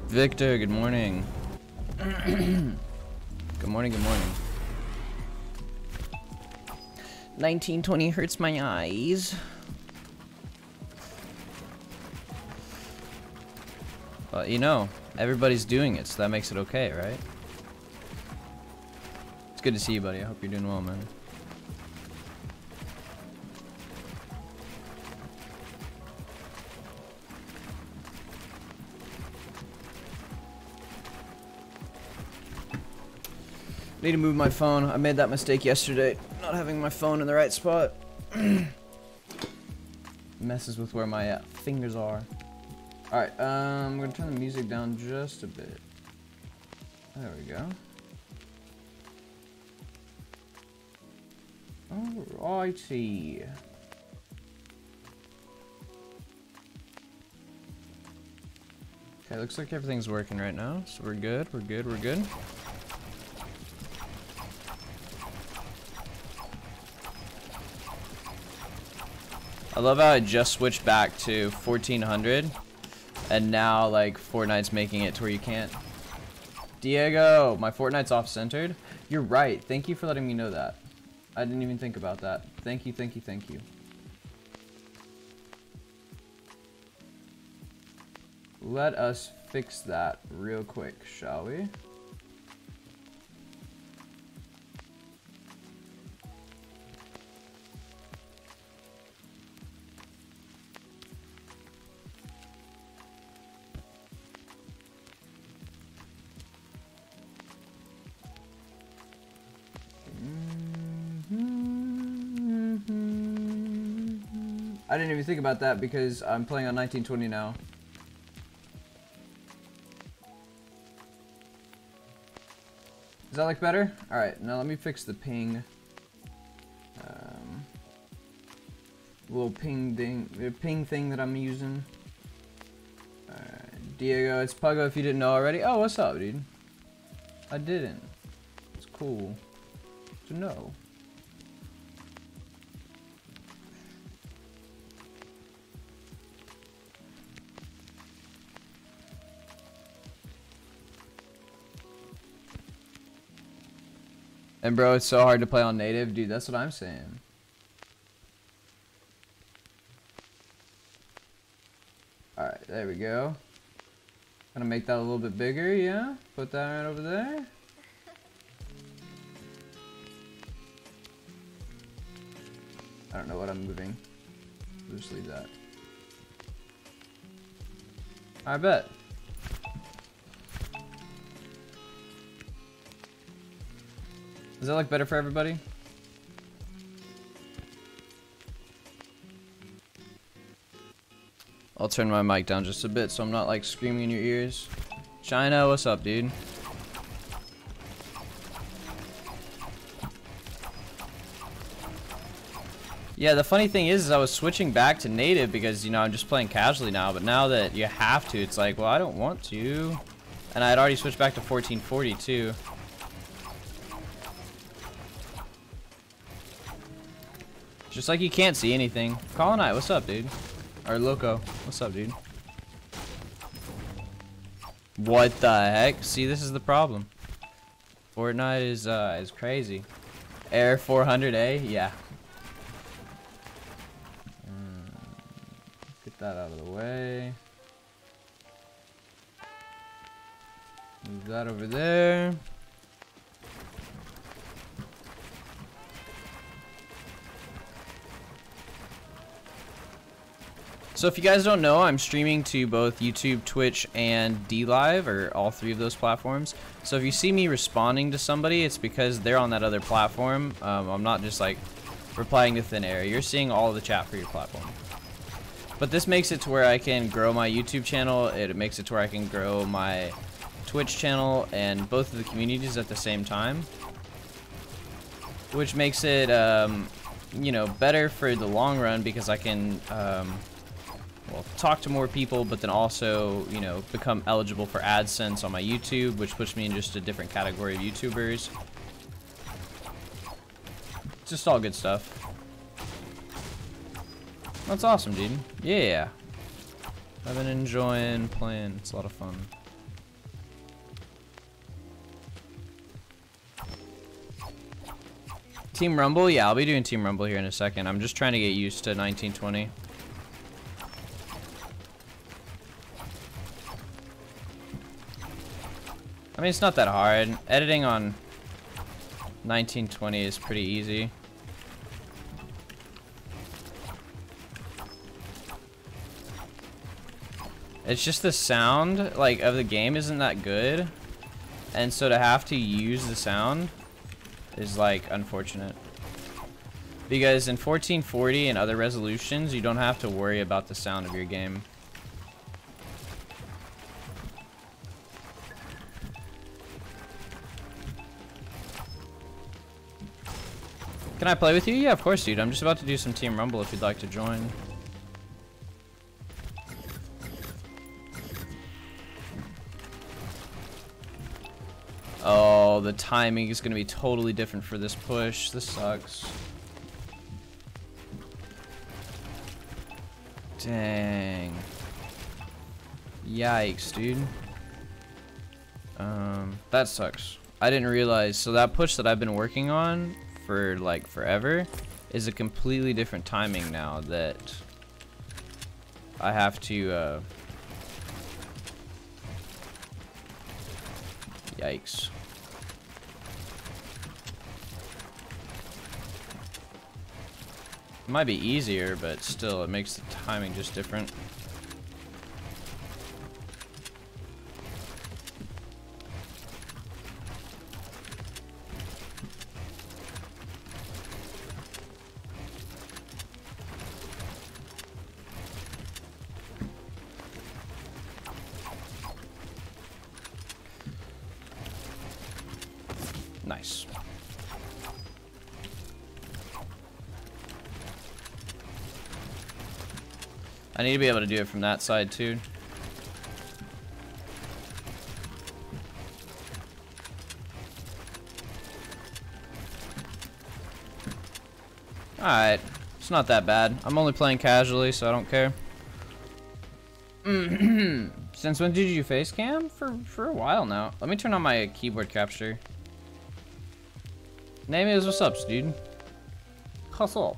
Victor, good morning. Good morning, good morning. 1920 hurts my eyes. Well, you know, everybody's doing it, so that makes it okay, right? It's good to see you, buddy. I hope you're doing well, man. Need to move my phone. I made that mistake yesterday, not having my phone in the right spot. Messes with where my fingers are. Alright, I'm gonna turn the music down just a bit. There we go. Alrighty. Okay, looks like everything's working right now, so we're good, we're good, we're good. I love how I just switched back to 1400 and now like Fortnite's making it to where you can't. Diego, my Fortnite's off-centered. You're right. Thank you for letting me know that. I didn't even think about that. Thank you, thank you, thank you. Let us fix that real quick, shall we? I didn't even think about that because I'm playing on 1920 now. Does that look better? Alright, now let me fix the ping. Little ping thing that I'm using. Diego, it's Puggo if you didn't know already. Oh, what's up, dude? I didn't. It's cool to know. And bro, it's so hard to play on native. Dude, that's what I'm saying. Alright, there we go. Gonna make that a little bit bigger, yeah? Put that right over there. I don't know what I'm moving. We'll just leave that. I bet. Does that look better for everybody? I'll turn my mic down just a bit so I'm not like screaming in your ears. China, what's up, dude? Yeah, the funny thing is I was switching back to native because, you know, I'm just playing casually now, but now that you have to, it's like, well, I don't want to. And I had already switched back to 1440 too. Just like you can't see anything. Colonite, what's up, dude? Or Loco, what's up, dude? What the heck? See, this is the problem. Fortnite is crazy. Air 400A, yeah. Get that out of the way. Move that over there. So if you guys don't know, I'm streaming to both YouTube, Twitch, and DLive, or all three of those platforms. So if you see me responding to somebody, it's because they're on that other platform. I'm not just like replying to thin air. You're seeing all of the chat for your platform. But this makes it to where I can grow my YouTube channel. It makes it to where I can grow my Twitch channel and both of the communities at the same time. Which makes it, you know, better for the long run because I can, well, talk to more people, but then also, you know, become eligible for AdSense on my YouTube, which puts me in just a different category of YouTubers. Just all good stuff. That's awesome, dude. Yeah. I've been enjoying playing. It's a lot of fun. Team Rumble? Yeah, I'll be doing Team Rumble here in a second. I'm just trying to get used to 1920. I mean, it's not that hard. Editing on 1920 is pretty easy. It's just the sound, like, of the game isn't that good. And so to have to use the sound is, like, unfortunate. Because in 1440 and other resolutions, you don't have to worry about the sound of your game. Can I play with you? Yeah, of course, dude. I'm just about to do some Team Rumble if you'd like to join. Oh, the timing is going to be totally different for this push. This sucks. Dang. Yikes, dude. That sucks. I didn't realize. So that push that I've been working on for like forever is a completely different timing now that I have to yikes. It might be easier, but still it makes the timing just different. Nice. I need to be able to do it from that side too. Alright, it's not that bad. I'm only playing casually, so I don't care. Since when did you face cam? For a while now. Let me turn on my keyboard capture. Name is what's up, dude. Hustle.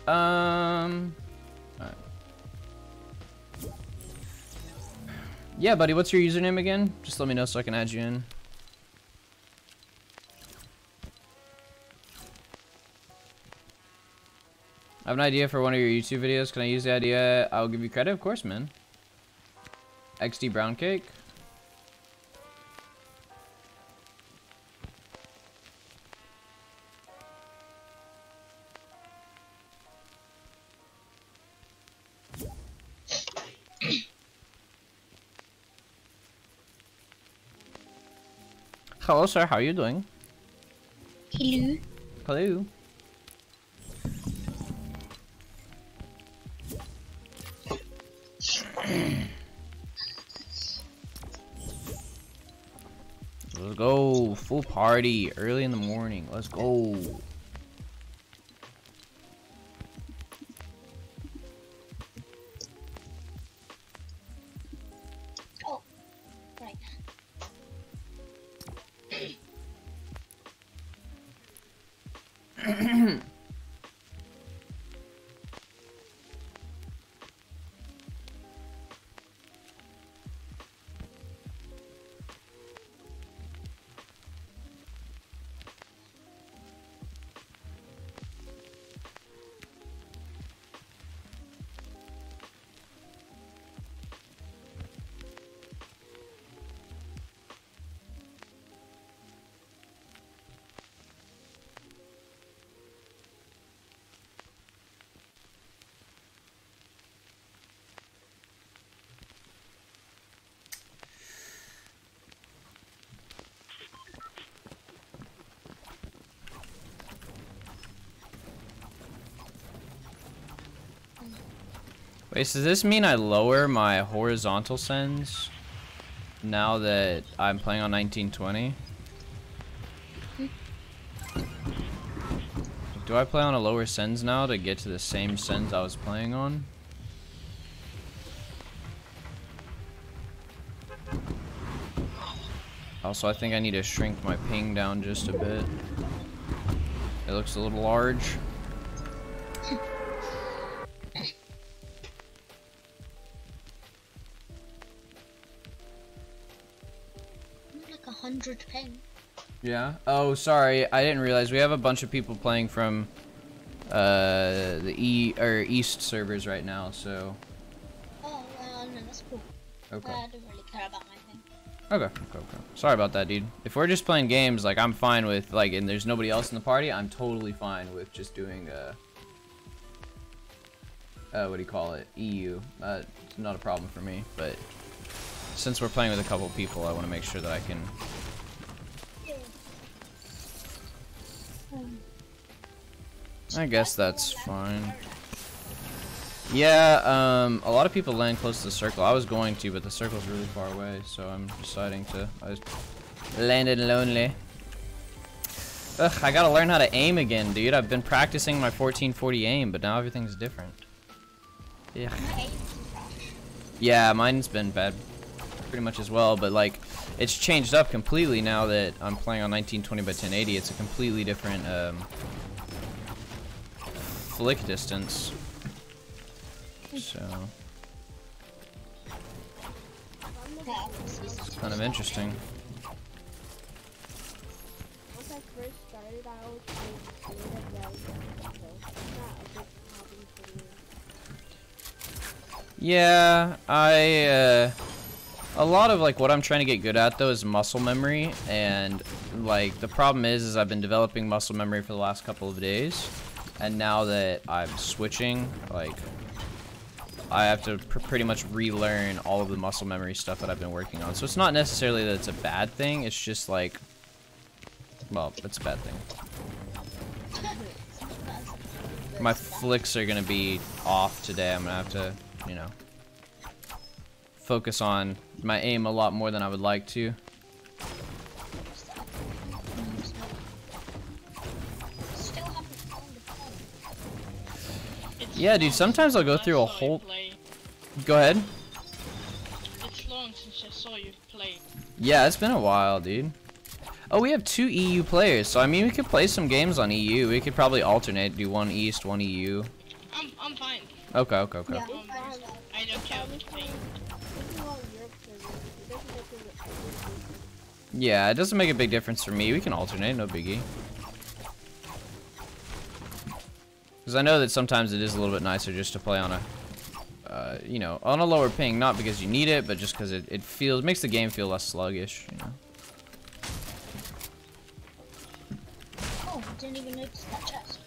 Alright. Yeah, buddy, what's your username again? Just let me know so I can add you in. I have an idea for one of your YouTube videos. Can I use the idea? I'll give you credit, of course, man. XD brown cake. Hello, sir. How are you doing? Hello. Hello. Let's go. Full party early in the morning. Let's go. Oh, right. Wait, so does this mean I lower my horizontal sends now that I'm playing on 1920? Do I play on a lower sends now to get to the same sends I was playing on? Also, I think I need to shrink my ping down just a bit. It looks a little large. Like 100 ping. Yeah. Oh, sorry. I didn't realize we have a bunch of people playing from the East servers right now. So. Oh, no, that's cool. Okay. I don't really care about my thing. Okay. Sorry about that, dude. If we're just playing games, like I'm fine with like, and there's nobody else in the party, I'm totally fine with just doing what do you call it? EU. It's not a problem for me, but since we're playing with a couple people, I want to make sure that I can. I guess that's fine. Yeah, a lot of people land close to the circle. I was going to, but the circle's really far away, so I'm deciding to. I just landed lonely. Ugh, I gotta learn how to aim again, dude. I've been practicing my 1440 aim, but now everything's different. Ugh. Yeah, mine's been bad pretty much as well, but like, it's changed up completely now that I'm playing on 1920 by 1080. It's a completely different flick distance. So it's kind of interesting. Once I first started, I was playing so yeah, a lot of like what I'm trying to get good at though is muscle memory, and like the problem is I've been developing muscle memory for the last couple of days, and now that I'm switching, like I have to pretty much relearn all of the muscle memory stuff that I've been working on. So it's not necessarily that it's a bad thing, it's just like, well, it's a bad thing. My flicks are gonna be off today. I'm gonna have to, you know, focus on my aim a lot more than I would like to. Yeah, dude, sometimes I'll go through a whole... Go ahead. It's long since I saw you play. Yeah, it's been a while, dude. Oh, we have 2 EU players, so I mean we could play some games on EU. We could probably alternate, do one East, one EU. I'm fine. Okay. Yeah. I don't care which play. Yeah, it doesn't make a big difference for me. We can alternate, no biggie. Because I know that sometimes it is a little bit nicer just to play on a, you know, on a lower ping, not because you need it, but just because it makes the game feel less sluggish, you know. Oh, I didn't even notice that chest.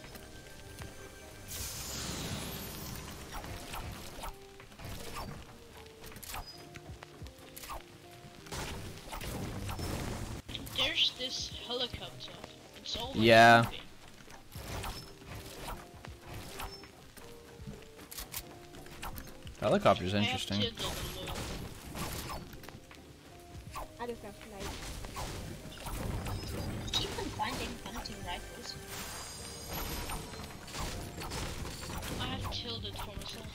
There's this helicopter. It's always Yeah. moving. Helicopter's I have interesting. killed them below. I just got sniped. Keep on finding hunting rifles. I have killed it for myself.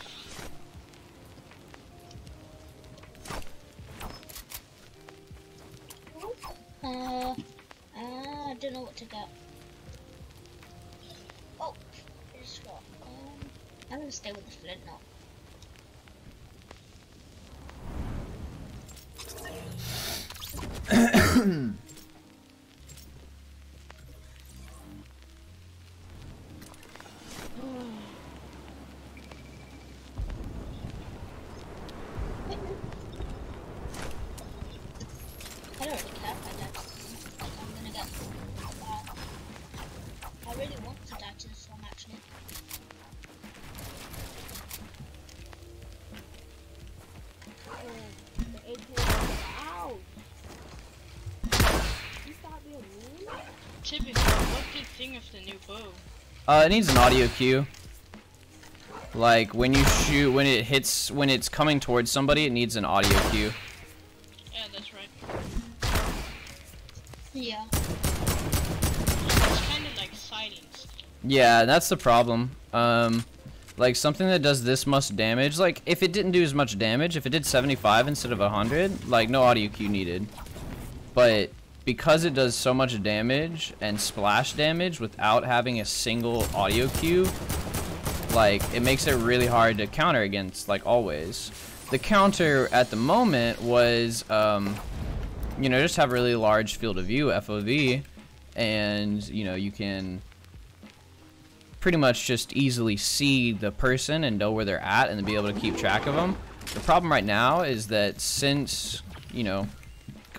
I don't know what to get. Oh, I just got, I'm gonna stay with the flint now. I don't really care if I die to this one. I'm gonna get I really want to die to this one actually. The AK. Ow! You stop being mean? Typical, what do you think of the new bow? It needs an audio cue. Like when you shoot, when it's coming towards somebody, it needs an audio cue. Yeah, that's right. Yeah. It's kind of like silenced. Yeah, that's the problem. Like something that does this much damage, like if it didn't do as much damage, if it did 75 instead of 100, like no audio cue needed. But because it does so much damage and splash damage without having a single audio cue, like it makes it really hard to counter against, like always. The counter at the moment was, you know, just have really large field of view, FOV, and you know, you can pretty much just easily see the person and know where they're at and be able to keep track of them. The problem right now is that since, you know,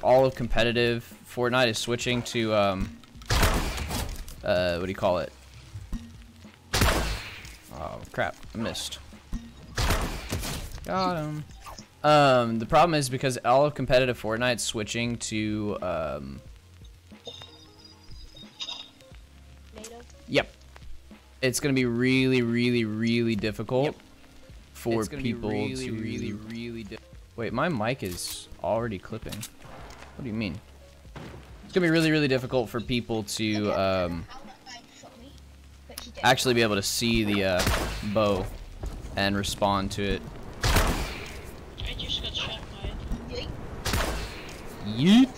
all of competitive Fortnite is switching to, what do you call it? Oh, crap. I missed. Got him. The problem is because all of competitive Fortnite is switching to, Native? Yep. It's going to be really, really, really difficult for people to... really Wait, my mic is already clipping. What do you mean? It's going to be really, really difficult for people to actually be able to see the bow and respond to it. I just got shot by it. Yeet.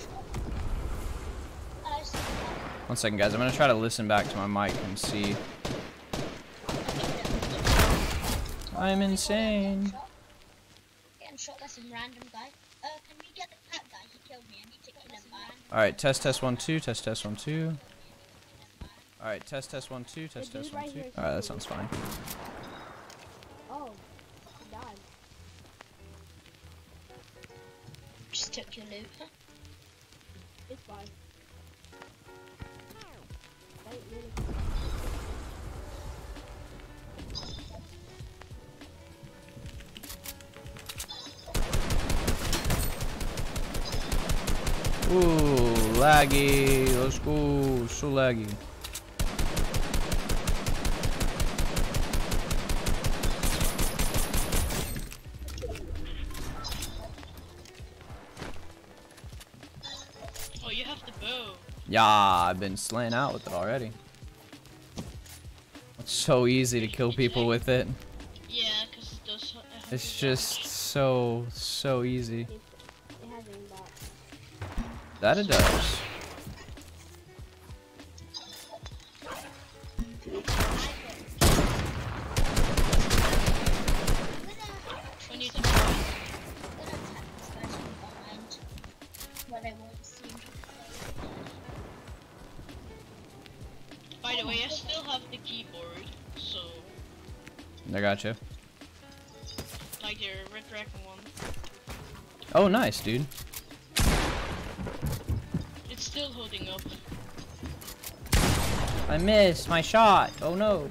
One second, guys. I'm going to try to listen back to my mic and see. I'm insane. Getting shot by some random guy. Can we get that guy? He killed me. I need to kill him back. Alright, test 1 2, test 1 2. Alright, test 1 2, test 1 2. Alright, that sounds fine. Oh, he died. Just took your loot. It's fine. Wait, really? Ooh, laggy. Let's go. So laggy. Oh, you have the bow. Yeah, I've been slaying out with it already. It's so easy to kill people with it. Yeah, because it does. It's just so easy. It has aimbot. That it does. When you By the way, I still have the keyboard. so I gotcha. like the Red Dragon one. Oh, nice, dude. It's still holding up. I missed my shot. Oh no.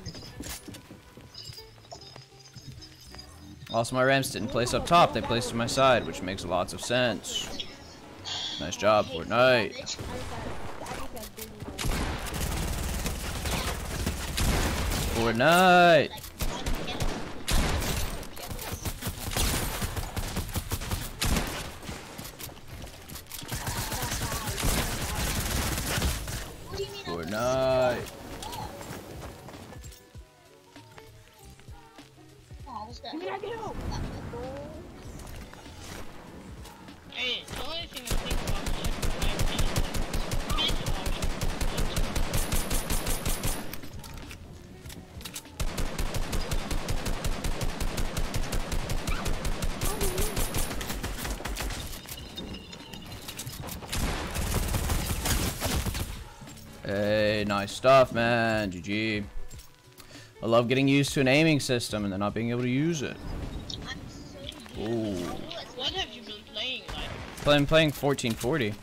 Also, my ramps didn't place up top. They placed to my side, which makes lots of sense. Nice job, Fortnite. Fortnite. Fortnite. Hey, the only thing I think about is like kind of Hey, nice stuff, man. GG. I love getting used to an aiming system and then not being able to use it. Ooh. What have you been playing like? I'm playing 1440. No,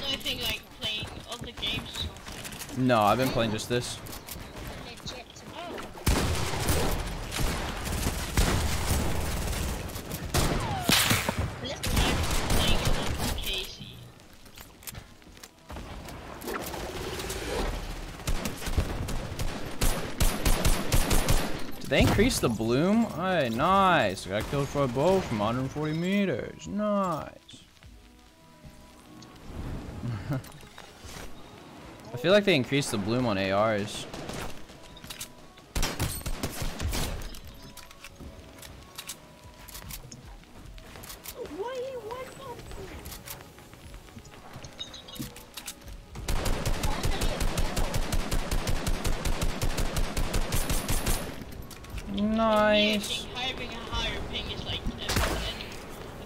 I think like playing other games or something. No, I've been playing just this. Did they increase the bloom? Hey, nice. I got killed for a bow from 140 meters. Nice. I feel like they increased the bloom on ARs. Nice. Having a higher ping is like an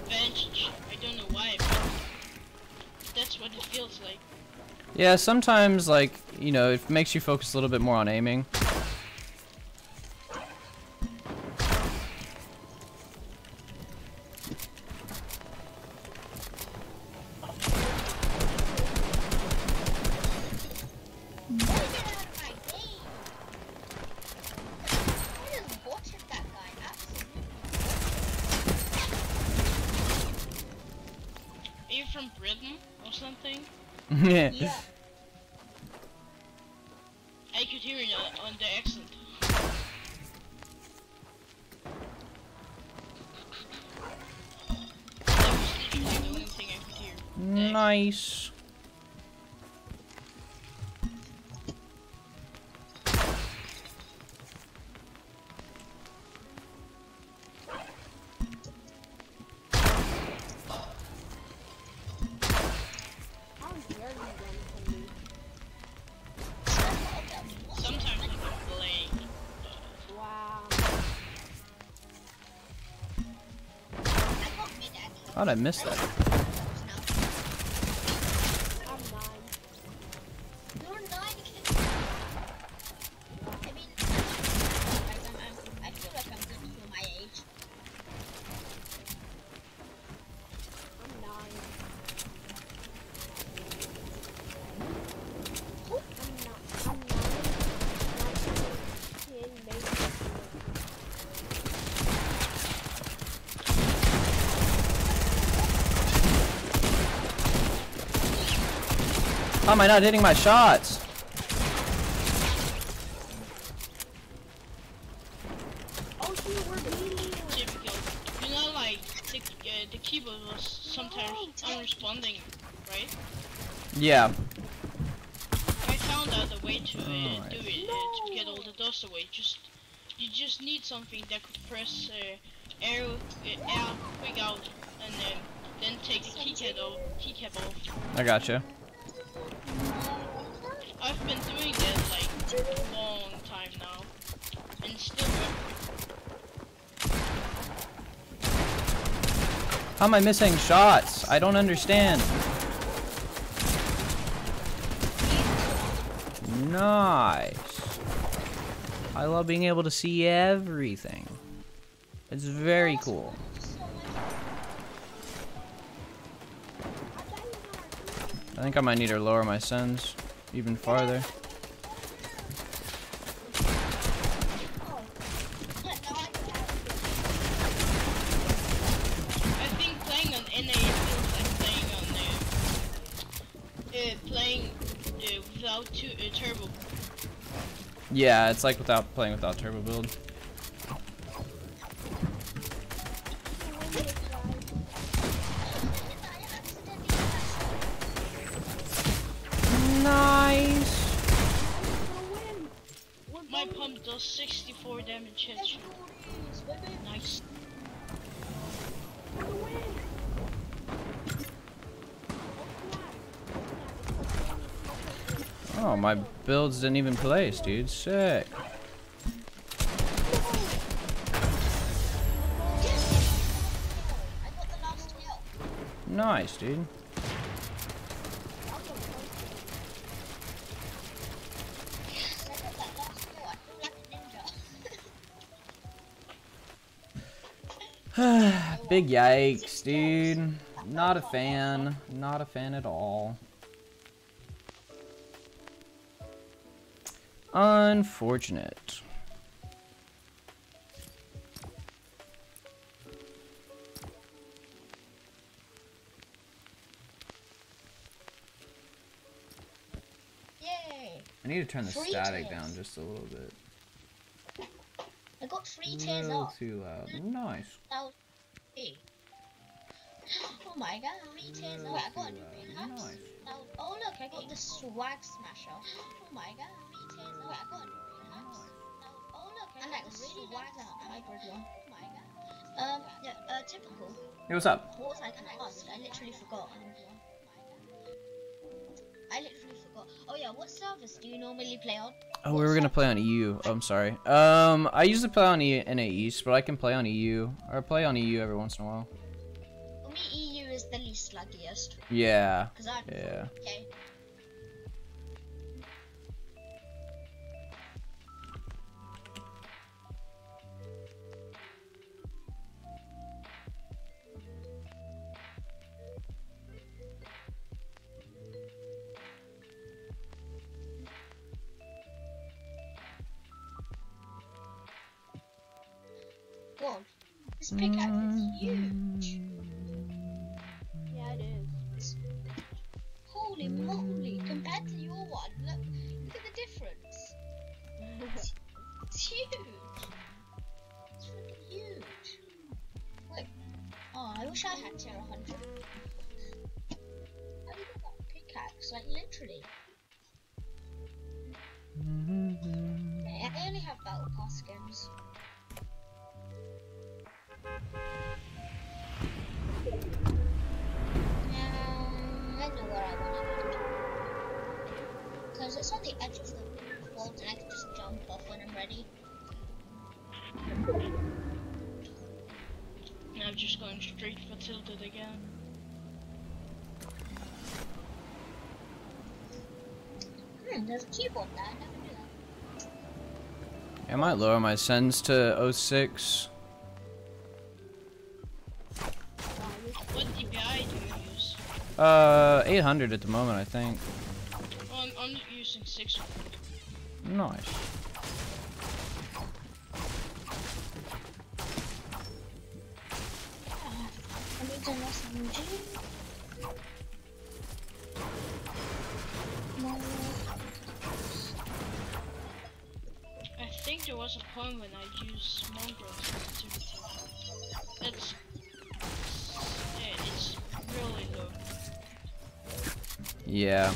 advantage. I don't know why, but that's what it feels like. Yeah, sometimes, like, you know, it makes you focus a little bit more on aiming. Are you from Britain or something? Yeah. I could hear it on the accent. That was literally the only thing I could hear. Nice. Sometimes I can play. Wow. How'd I miss that? I'm 9. You're 9. I mean, I feel like I'm good for my age. I'm 9. I'm 9. 10, maybe. How am I not hitting my shots? Oh, shoot, we're beating. Typical. You know, like the keyboard was sometimes unresponding, right? Yeah. I found out a way to do it to get all the dust away. You just need something that could press air quick out and then take the keycap off. I gotcha. I've been doing that like a long time now, and it's still working. How am I missing shots? I don't understand. Nice. I love being able to see everything. It's very cool. I think I might need to lower my sends even farther. I think playing on NA feels like playing without turbo. Yeah, it's like playing without turbo build. Nice. My pump does 64 damage headshot. Nice. Oh, my builds didn't even place, dude. Sick. Nice, dude. Big yikes, dude. Not a fan. Not a fan at all. Unfortunate. Yay! I need to turn the Free static tiers. down just a little bit. I got 3 A tiers little up. too loud. Nice. That was big. Oh my god, 3 tiers up. Wait, I got a new pickaxe. Nice. Oh look, I got the swag smasher. Oh my god, 3 tiers up. Wait, I got a new pickaxe. Oh look, I got the swag hybrid one. Oh my god. Yeah, typical. Hey, what's up? What was I gonna ask? I literally forgot. Oh yeah, what servers do you normally play on? Oh, we were gonna play on EU. Oh, I'm sorry. I usually play on NA East, but I can play on EU. Or play on EU every once in a while. For me, EU is the least luckiest. Yeah. Yeah. Okay. God, this pickaxe is huge. Yeah, it is. Holy moly, compared to your one, look at the difference. It's huge. It's freaking huge. Wait. Oh, I wish I had tier 100. How do you get that pickaxe? Like, literally. I only have battle pass skins. I know where I want to land. Because it's on the edge of the world and I can just jump off when I'm ready. I'm just going straight for tilted again. There's a keyboard there, I never knew that. I might lower my sends to 06. What DPI do you use? 800 at the moment, I think. Well, I'm using 600. Nice. I need to know some G. I think there was a point when I used mongrel sensitivity. It's really low. Yeah.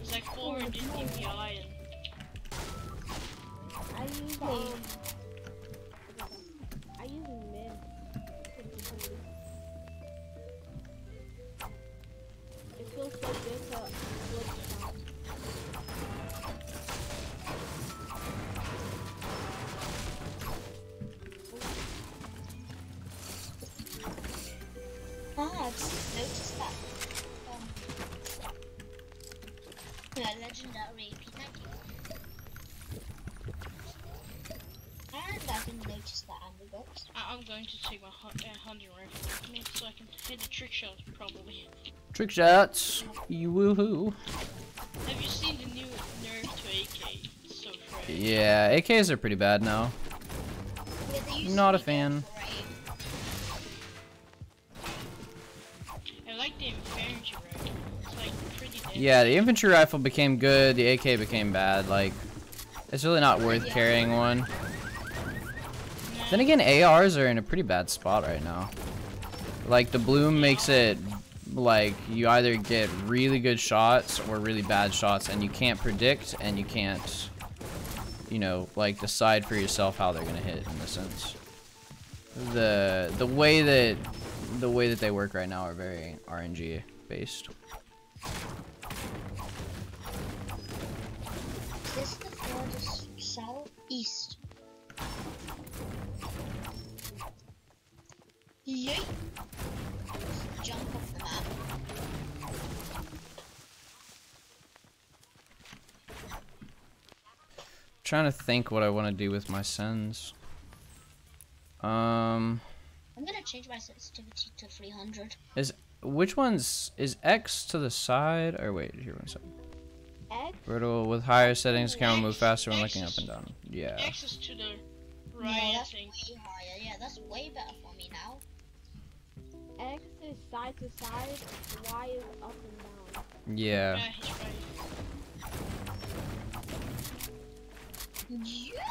It's like 400 DPI and I use mid. It feels so good to look down. I just noticed that Legendary AP, thank you. And I didn't notice that ammo box. I'm going to take my hunting rifle with me so I can hit the trick shot probably. Trick shots. You woohoo. Have you seen the new nerf to AK? It's so trash. Yeah, AKs are pretty bad now. Yeah, they used Not to a be fan. good for aim. I like the infantry rifle. It's like pretty dead. Yeah, the infantry rifle became good. The AK became bad. Like, it's really not worth carrying one. Then again, ARs are in a pretty bad spot right now. Like, the bloom makes it like you either get really good shots or really bad shots, and you can't predict, and you can't, you know, like decide for yourself how they're gonna hit in a sense. The way that they work right now are very RNG based. Is this the farthest southeast? Yeet! Jump off the map. Trying to think what I want to do with my sends. I'm gonna change my sensitivity to 300. Which one's is X to the side or wait here one second. X? Vertical with higher settings, camera move faster when looking up and down. Yeah. X is to the No, right, I that's think. way higher. Yeah, that's way better for me now. X is side to side, Y is up and down. Yeah. Yeah, he's right. Yeah.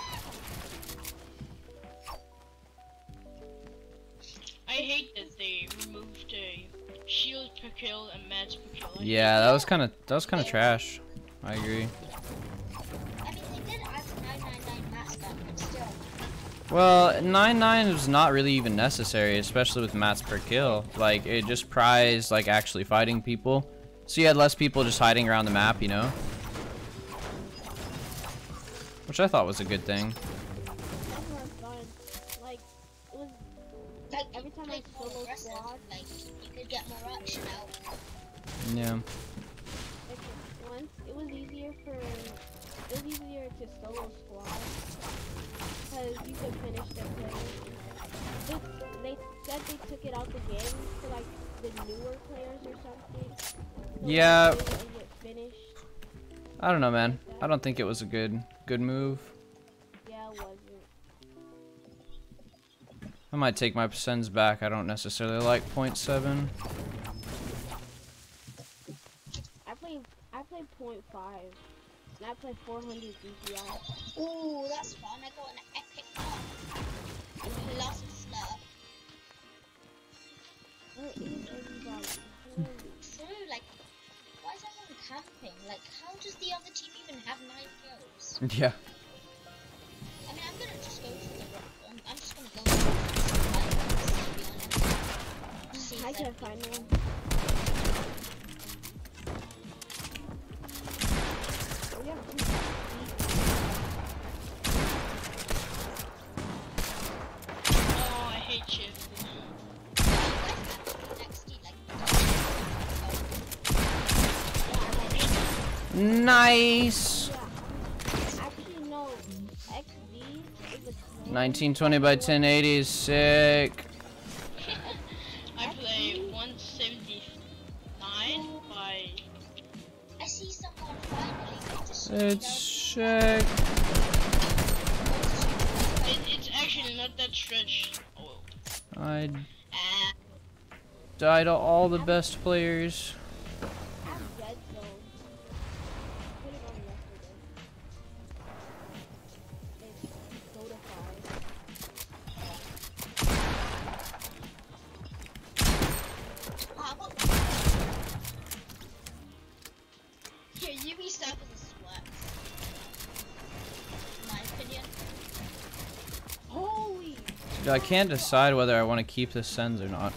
I hate that they removed shield per kill and mats per kill. Yeah, that was kind of trash. I agree. I mean, they did add 999 max gun, but still. Well, 9.9 was not really even necessary, especially with mats per kill. Like, it just prized, like, actually fighting people. So you had less people just hiding around the map, you know? Which I thought was a good thing. That's more fun. Like, it was Like, every time I solo squad, like, you could get more action out. Yeah. like once it was easier to solo squad because you could finish the play. They said they took it out the game for like the newer players or something. So Yeah. they didn't get finished. I don't know, man. I don't think it was a good move. Yeah, it wasn't. I might take my sends back. I don't necessarily like 0.7. I played 0.5 and I played 400 DPI. Ooh, that's fun. I got an epic one. Plus slurp. Where is everybody? Holy True, like, why is everyone camping? Like, how does the other team even have 9 kills? Yeah. I mean, I'm gonna just go for the rock. I'm just gonna go for the rock, to be honest. See if I they're can't find one. Oh, yeah. Oh, I hate shift. Nice. Yeah. Actually, no. XD is a 1920 by 1080 is sick. I play 179 by. I see someone finally just It's sick. It's actually not that stretched. Oh. I Ah. died to all the best players. I'm dead zone. Put it on yesterday. It's codified. Here, you restart with a sweat. In my opinion. Holy! Dude, I can't decide whether I want to keep the sends or not.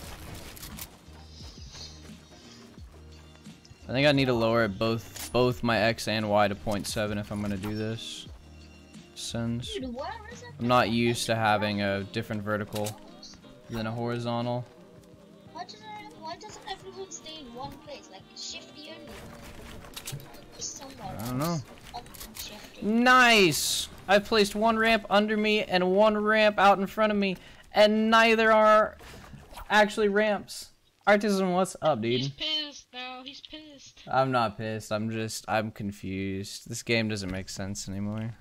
I think I need to lower both my X and Y to 0.7 if I'm gonna do this. Sends. Dude, where is it? I'm not used to having a different vertical than a horizontal. Why doesn't everyone stay in one place? Like, shifty only. Somewhere don't know. other than shifting. Nice! I've placed one ramp under me and one ramp out in front of me, and neither are actually ramps. Artisan, what's up, dude? He's pissed now. He's pissed. I'm not pissed. I'm confused. This game doesn't make sense anymore.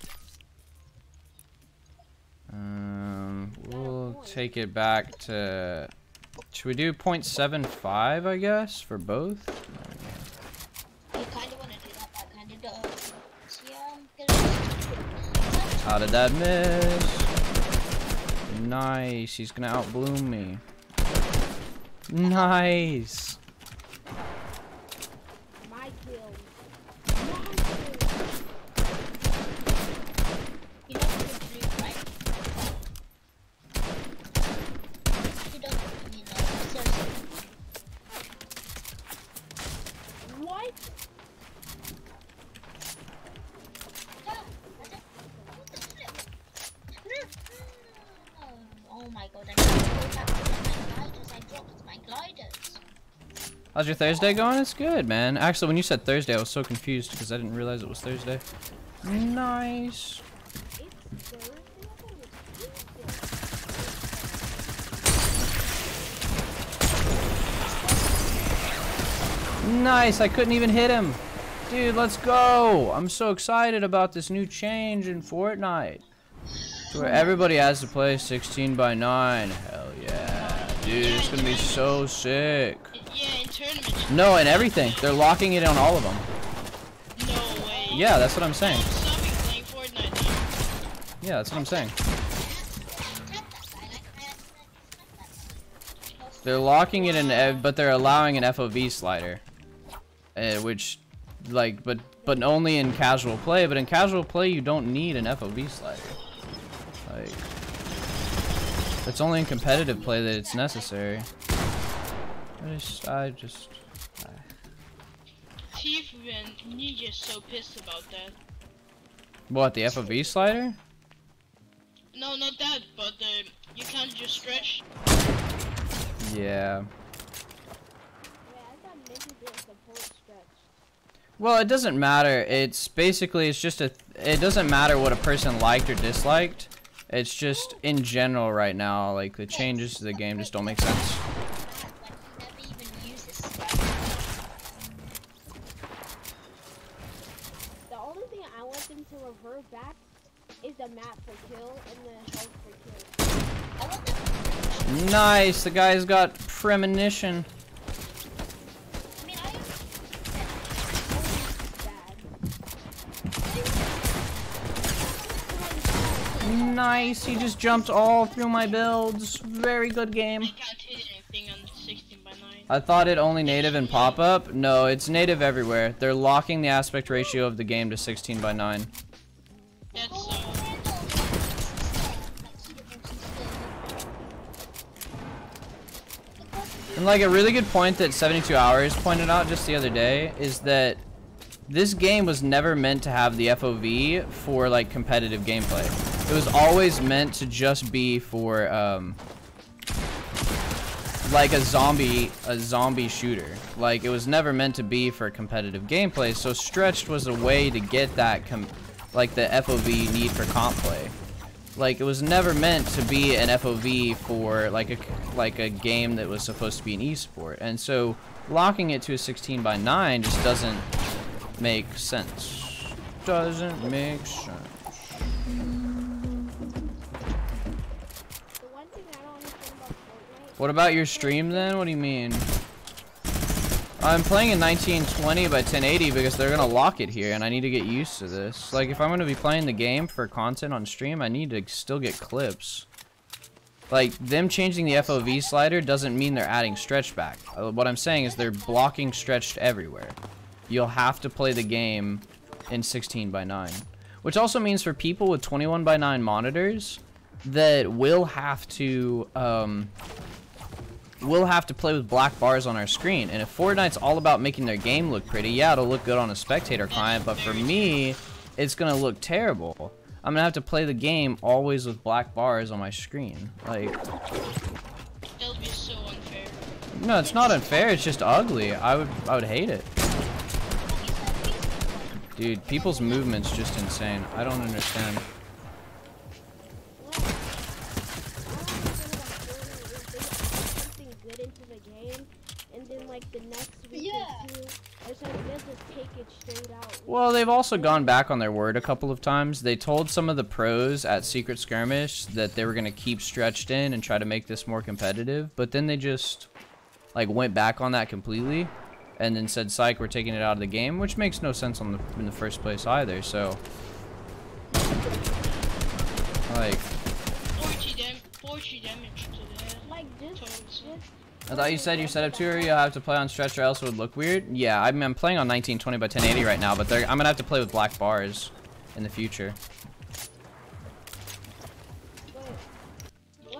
We'll take it back to. Should we do 0.75, I guess, for both? You kind of want to do that, but I kind of don't. So yeah, I'm How did that miss? Nice. He's gonna outbloom me. Nice. My kill. You know what to do, right? You don't, you know, seriously. What? Oh my god, I can't go back to my gliders. I dropped my gliders. How's your Thursday going? It's good, man. Actually, when you said Thursday, I was so confused because I didn't realize it was Thursday. Nice. It's Thursday? I thought it was Tuesday. Nice. I couldn't even hit him. Dude, let's go. I'm so excited about this new change in Fortnite. To where everybody has to play 16 by 9. Hell yeah. Dude, it's going to be so sick. Yeah, in tournaments. No, and everything. They're locking it on all of them. No way. Yeah, that's what I'm saying. Stop me playing Fortnite now. Yeah, that's what I'm saying. They're locking it in, but they're allowing an FOV slider, which, like, but only in casual play. But in casual play, you don't need an FOV slider. Like, it's only in competitive play that it's necessary. I just. Thief and Ninja's so pissed about that. What, the FOV slider? No, not that, but you can't just stretch. Yeah. Yeah, I thought maybe they support stretch. Well, it doesn't matter. It's basically, it's just it doesn't matter what a person liked or disliked. It's just, in general right now, like, the changes to the game just don't make sense. The only thing I want them to revert back is the map for kill and the health for kill. Nice, the guy's got premonition. Nice, he just jumped all through my builds. Very good game. I can't hit anything on 16 by 9. I thought it only native in pop-up. No, it's native everywhere. They're locking the aspect ratio of the game to 16 by 9. That's And like a really good point that 72 Hours pointed out just the other day is that this game was never meant to have the FOV for like competitive gameplay. It was always meant to just be for like a zombie shooter. Like, it was never meant to be for competitive gameplay. So stretched was a way to get that like the FOV need for comp play. Like, it was never meant to be an FOV for like a game that was supposed to be an esport. And so locking it to a 16 by 9 just doesn't make sense. Doesn't make sense. What about your stream then? What do you mean? I'm playing in 1920 by 1080 because they're gonna lock it here and I need to get used to this. Like, if I'm gonna be playing the game for content on stream, I need to still get clips. Like, them changing the FOV slider doesn't mean they're adding stretch back. What I'm saying is they're blocking stretched everywhere. You'll have to play the game in 16 by 9. Which also means for people with 21 by 9 monitors that will have to play with black bars on our screen. And if Fortnite's all about making their game look pretty, yeah, it'll look good on a spectator client, but for me, it's gonna look terrible. I'm gonna have to play the game always with black bars on my screen. Like, that'll be so unfair. no, it's not unfair, it's just ugly. I would hate it. Dude, people's movement's just insane. I don't understand. Something good into the game, and then like the next week or two, or something, they'll just take it straight out. Well, they've also gone back on their word a couple of times. They told some of the pros at Secret Skirmish that they were going to keep stretched in and try to make this more competitive, but then they just like went back on that completely and then said, psych, we're taking it out of the game, which makes no sense in the first place either. So like 40 damage to the head. Like just I thought you said your setup tour you'll have to play on stretch or else it would look weird. Yeah, I mean, I'm playing on 1920 by 1080 right now, but I'm gonna have to play with black bars in the future.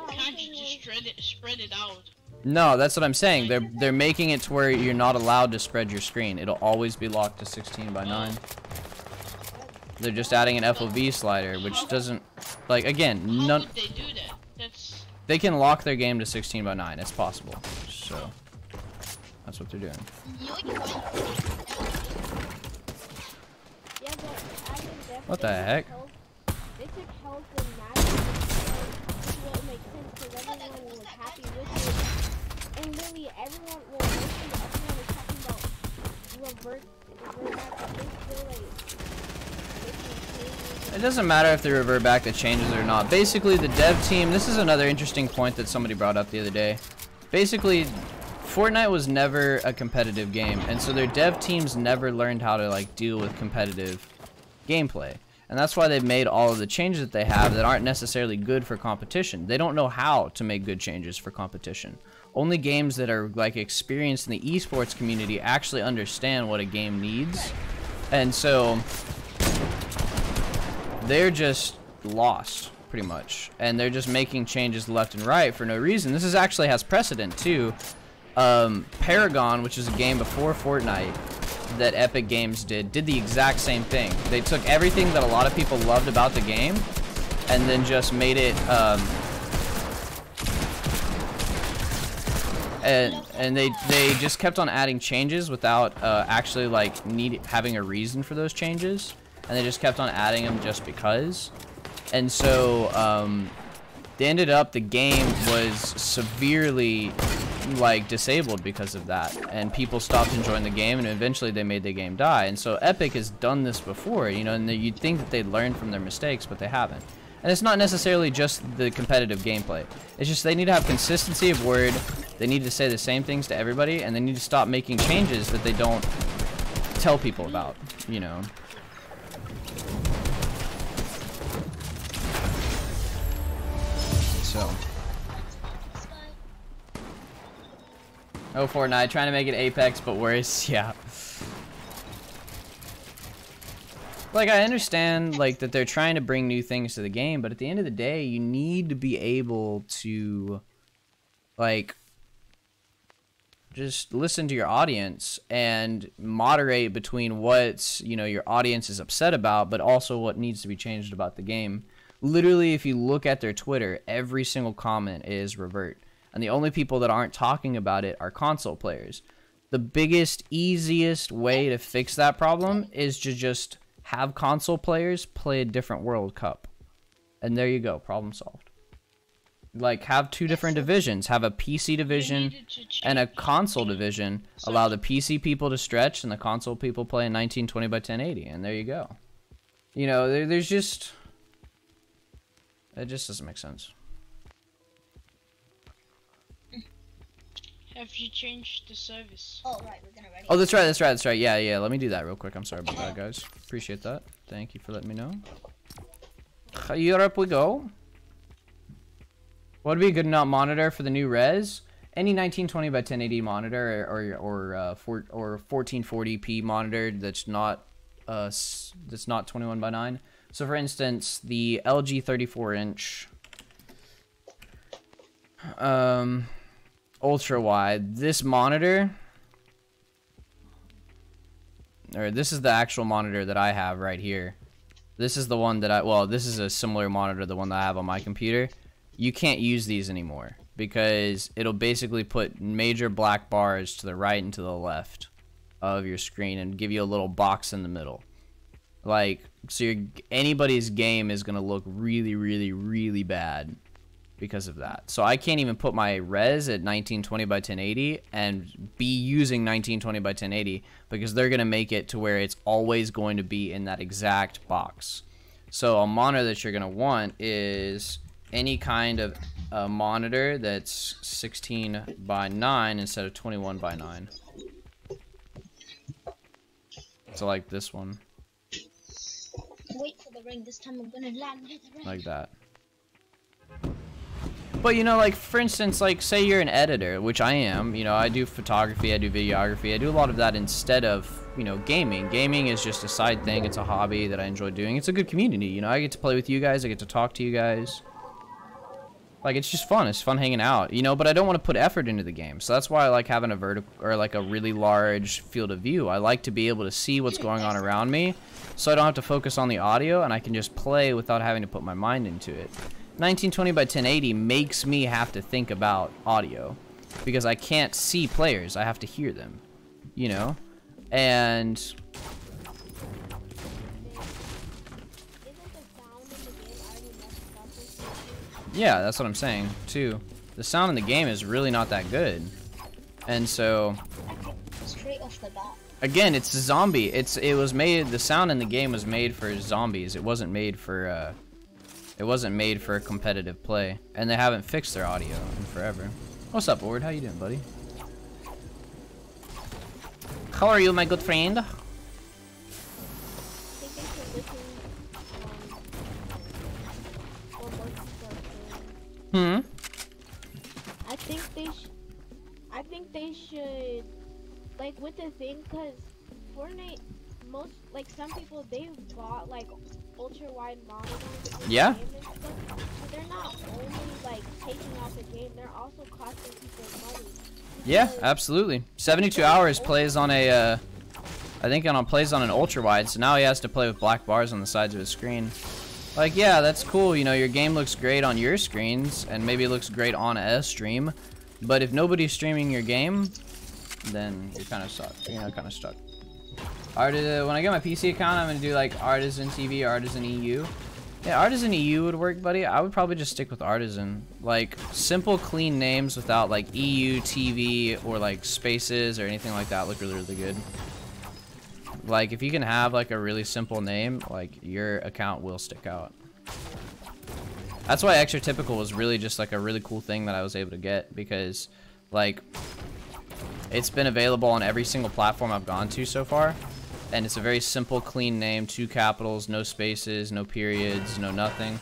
Can't you just spread it out? No, that's what I'm saying. They're making it to where you're not allowed to spread your screen. It'll always be locked to 16 by 9. They're just adding an FOV slider, which doesn't, like, again, How would they do that? That's... They can lock their game to 16 by 9. It's possible. So that's what they're doing. What the heck? They took health and magic, which will make sense because everyone was happy with it. And really, everyone was talking about revert back, but they still like It doesn't matter if they revert back the changes or not. Basically, the dev team, this is another interesting point that somebody brought up the other day. Basically, Fortnite was never a competitive game, and so their dev teams never learned how to like deal with competitive gameplay. And that's why they've made all of the changes that they have that aren't necessarily good for competition. They don't know how to make good changes for competition. Only games that are like experienced in the esports community actually understand what a game needs. And so they're just lost, pretty much. And they're just making changes left and right for no reason. This actually has precedent, too. Paragon, which is a game before Fortnite that Epic Games did the exact same thing. They took everything that a lot of people loved about the game and then just made it, and they just kept on adding changes without actually like having a reason for those changes. And they just kept on adding them just because. And so they ended up, the game was severely like disabled because of that, and people stopped enjoying the game, and eventually they made the game die. And so Epic has done this before, you know, and you'd think that they'd learn from their mistakes, but they haven't. And it's not necessarily just the competitive gameplay. It's just they need to have consistency of word, they need to say the same things to everybody, and they need to stop making changes that they don't tell people about, you know. So. Oh, Fortnite, trying to make it Apex, but worse, yeah. Like, I understand, like, that they're trying to bring new things to the game, but at the end of the day, you need to be able to, like, just listen to your audience and moderate between what, you know, your audience is upset about, but also what needs to be changed about the game. Literally, if you look at their Twitter, every single comment is revert. And the only people that aren't talking about it are console players. The biggest, easiest way to fix that problem is to just have console players play a different World Cup. And there you go, problem solved. Like, have two different divisions. Have a PC division and a console division. Allow the PC people to stretch and the console people play in 1920 by 1080. And there you go. You know, there's just... It just doesn't make sense. Have you changed the service? Oh, right, we're gonna ready. Oh, that's right. Yeah, let me do that real quick. I'm sorry about that, guys. Appreciate that. Thank you for letting me know. Europe we go. What would be a good enough monitor for the new res? Any 1920 by 1080 monitor or 1440p monitor that's not 21 by 9. So for instance, the LG 34-inch ultra wide, this monitor, or this is the actual monitor that I have right here. This is the one that well, this is a similar monitor to the one that I have on my computer. You can't use these anymore because it'll basically put major black bars to the right and to the left of your screen and give you a little box in the middle. Like, so anybody's game is gonna look really, really, really bad because of that. So I can't even put my res at 1920 by 1080 and be using 1920 by 1080 because they're gonna make it to where it's always going to be in that exact box. So a monitor that you're gonna want is any kind of a monitor that's 16 by 9 instead of 21 by 9. So like this one. Wait for the ring. This time I'm gonna land near the ring. Like that. But you know, like for instance, like say you're an editor, which I am. You know, I do photography, I do videography, I do a lot of that instead of, you know, gaming. Gaming is just a side thing. It's a hobby that I enjoy doing. It's a good community. You know, I get to play with you guys. I get to talk to you guys. Like, it's just fun. It's fun hanging out, you know, but I don't want to put effort into the game. So that's why I like having a vertical or like a really large field of view. I like to be able to see what's going on around me so I don't have to focus on the audio and I can just play without having to put my mind into it. 1920 by 1080 makes me have to think about audio because I can't see players. I have to hear them, you know, and yeah, that's what I'm saying, too. The sound in the game is really not that good. And so... Straight off the bat. Again, it's a zombie. It was made... The sound in the game was made for zombies. It wasn't made for, competitive play. And they haven't fixed their audio in forever. What's up, Ord? How you doing, buddy? How are you, my good friend? I think they should, like, with the thing, cause Fortnite, some people, they've bought like ultra wide monitors. Yeah. So they're not only like taking out the game, they're also costing people money. Yeah, absolutely. 72 hours plays on a, I think plays on an ultra wide, so now he has to play with black bars on the sides of his screen. Like, yeah, that's cool, you know, your game looks great on your screens, and maybe it looks great on a stream, but if nobody's streaming your game, then you're kind of stuck, When I get my PC account, I'm going to do, like, Artisan TV, Artisan EU. Yeah, Artisan EU would work, buddy. I would probably just stick with Artisan. Like, simple, clean names without, like, EU, TV, or, like, spaces or anything like that look really, really good. Like, if you can have, like, a really simple name, like, your account will stick out. That's why Extra Typical was really just, like, a really cool thing that I was able to get, because, like, it's been available on every single platform I've gone to so far, and it's a very simple, clean name, 2 capitals, no spaces, no periods, no nothing,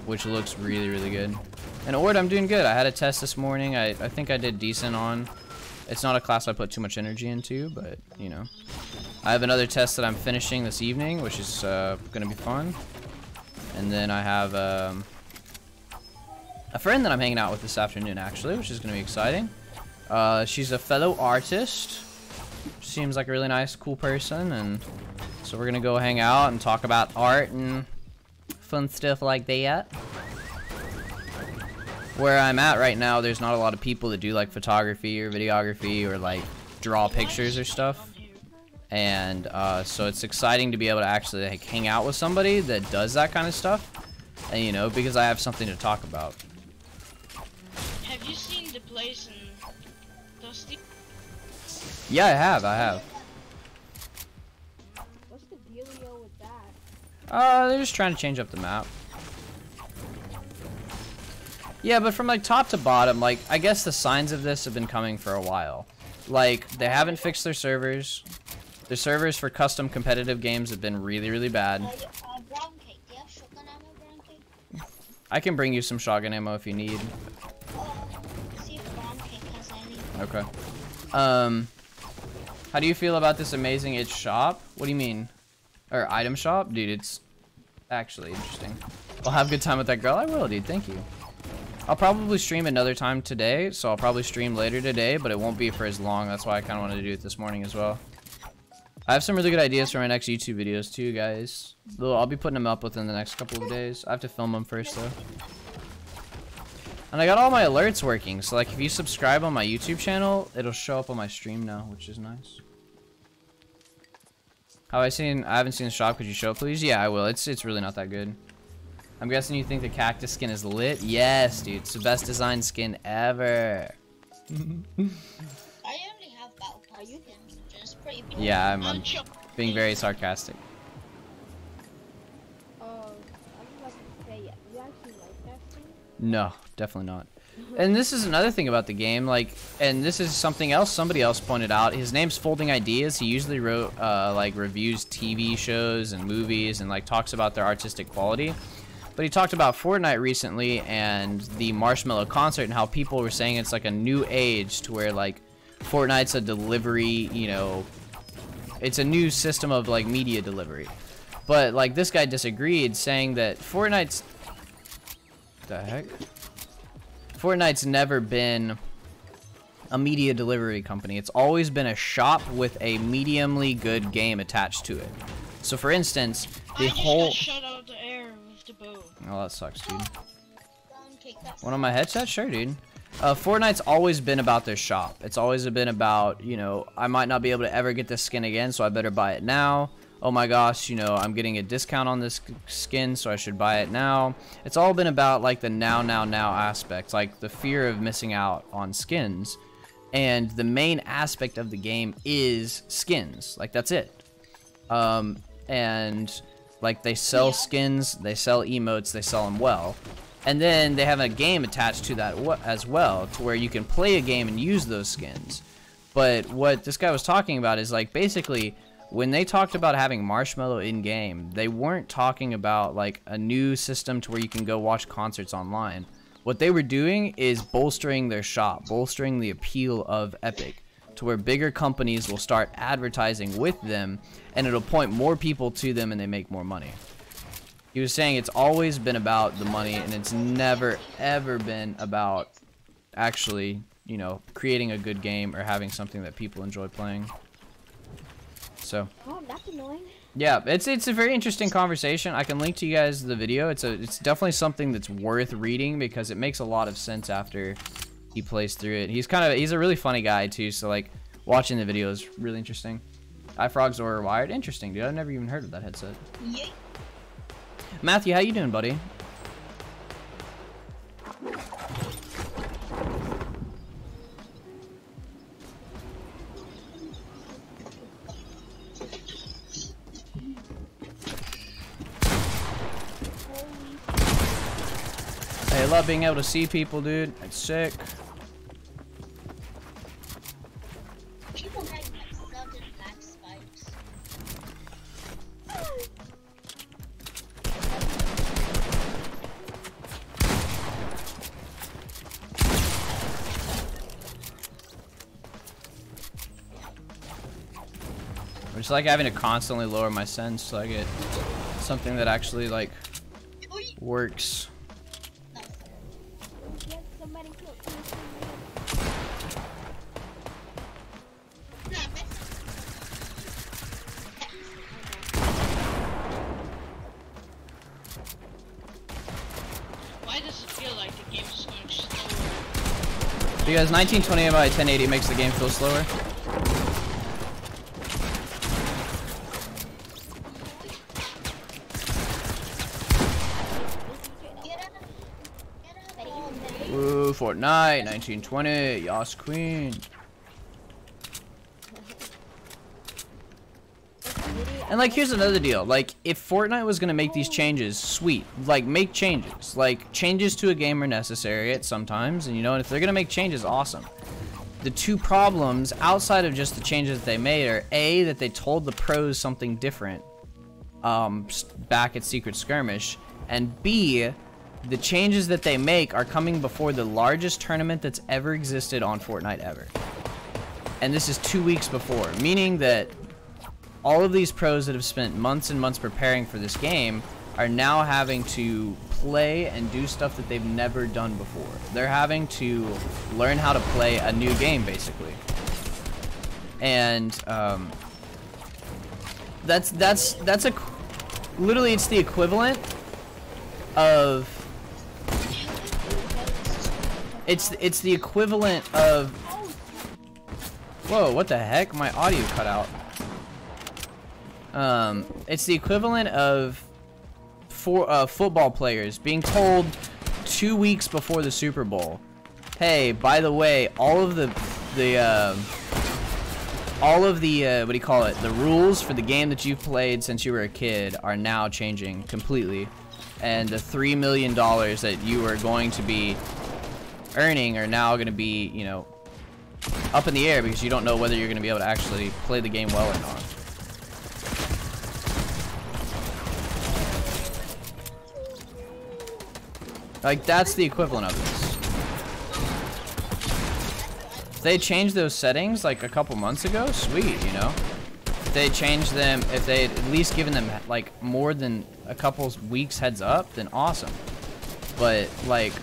which looks really, really good. And Ord, I'm doing good. I had a test this morning. I think I did decent on. It's not a class I put too much energy into, but, you know. I have another test that I'm finishing this evening, which is going to be fun. And then I have a friend that I'm hanging out with this afternoon, actually, which is going to be exciting. She's a fellow artist. Seems like a really nice, cool person. And so we're going to go hang out and talk about art and fun stuff like that. Where I'm at right now, there's not a lot of people that do like photography or videography or like draw pictures or stuff. And so it's exciting to be able to actually like hang out with somebody that does that kind of stuff, and you know, because I have something to talk about. Have you seen the place in Dusty? Yeah, I have. What's the dealio with that? They're just trying to change up the map. Yeah, but from like top to bottom, like I guess the signs of this have been coming for a while. Like they haven't fixed their servers. The servers for custom competitive games have been really, really bad. Brown cake. Do you have shotgun ammo, brown cake? I can bring you some shotgun ammo if you need. See if brown cake has any. Okay. How do you feel about this amazing itch shop? What do you mean? Or item shop? Dude, it's actually interesting. I'll have a good time with that girl. I will, dude. Thank you. I'll probably stream another time today, so I'll probably stream later today, but it won't be for as long. That's why I kind of wanted to do it this morning as well. I have some really good ideas for my next YouTube videos too, guys. Though I'll be putting them up within the next couple of days. I have to film them first though. And I got all my alerts working, so like if you subscribe on my YouTube channel, it'll show up on my stream now, which is nice. I haven't seen the shop. Could you show it, please? Yeah, I will. It's really not that good. I'm guessing you think the cactus skin is lit? Yes, dude. It's the best design skin ever. I only have battle pass skins, which is pretty big. Yeah, I'm being very sarcastic. I was about to say, you actually like that skin? No, definitely not. And this is another thing about the game, like, and this is something else somebody else pointed out. His name's Folding Ideas. He usually wrote, like, reviews TV shows and movies and, like, talks about their artistic quality. But he talked about Fortnite recently and the Marshmallow concert and how people were saying it's like a new age to where, like, Fortnite's a delivery, you know, it's a new system of, like, media delivery. But, like, this guy disagreed, saying that Fortnite's... the heck? Fortnite's never been a media delivery company. It's always been a shop with a mediumly good game attached to it. So, for instance, the whole... got shot out of the air with the bow. Oh, that sucks, dude. One on my headset? Sure, dude. Fortnite's always been about their shop. It's always been about, you know, I might not be able to ever get this skin again, so I better buy it now. Oh my gosh, you know, I'm getting a discount on this skin, so I should buy it now. It's all been about, like, the now aspect, like the fear of missing out on skins. And the main aspect of the game is skins. Like, that's it. And, like, they sell skins, they sell emotes, they sell them well. And then they have a game attached to that as well, to where you can play a game and use those skins. But what this guy was talking about is, like, basically... when they talked about having Marshmallow in-game, they weren't talking about, like, a new system to where you can go watch concerts online. What they were doing is bolstering their shop, bolstering the appeal of Epic, to where bigger companies will start advertising with them, and it'll point more people to them and they make more money. He was saying it's always been about the money, and it's never, ever been about actually, you know, creating a good game or having something that people enjoy playing. So, oh, that's annoying. Yeah, it's a very interesting conversation. I can link to you guys the video. It's definitely something that's worth reading because it makes a lot of sense after he plays through it. He's a really funny guy too, so like watching the video is really interesting. iFrogs or Wired, interesting, dude. I've never even heard of that headset. Yeah. Matthew, how you doing, buddy? I love being able to see people, dude. It's sick. People getting like sudden lag spikes. It's like having to constantly lower my sense so I get something that actually like works. Why does it feel like the game is going slower? Because 1920 by 1080 makes the game feel slower. Ooh, Fortnite, 1920, Yas Queen. And like, here's another deal. Like, if Fortnite was gonna make these changes, sweet. Like, make changes. Like, changes to a game are necessary at sometimes, and you know, and if they're gonna make changes, awesome. The two problems outside of just the changes that they made are A, that they told the pros something different back at Secret Skirmish, and B, the changes that they make are coming before the largest tournament that's ever existed on Fortnite ever. And this is 2 weeks before, meaning that all of these pros that have spent months and months preparing for this game are now having to play and do stuff that they've never done before. They're having to learn how to play a new game, basically. And literally it's the equivalent of it's the equivalent of whoa, what the heck? My audio cut out. It's the equivalent of football players being told 2 weeks before the Super Bowl, hey, by the way, all of the what do you call it, the rules for the game that you've played since you were a kid are now changing completely, and the $3 million that you were going to be earning are now going to be, you know, up in the air because you don't know whether you're going to be able to actually play the game well or not. Like, that's the equivalent of this. If they changed those settings like a couple months ago, sweet, you know? If they changed them, if they had at least given them like more than a couple weeks heads up, then awesome. But like,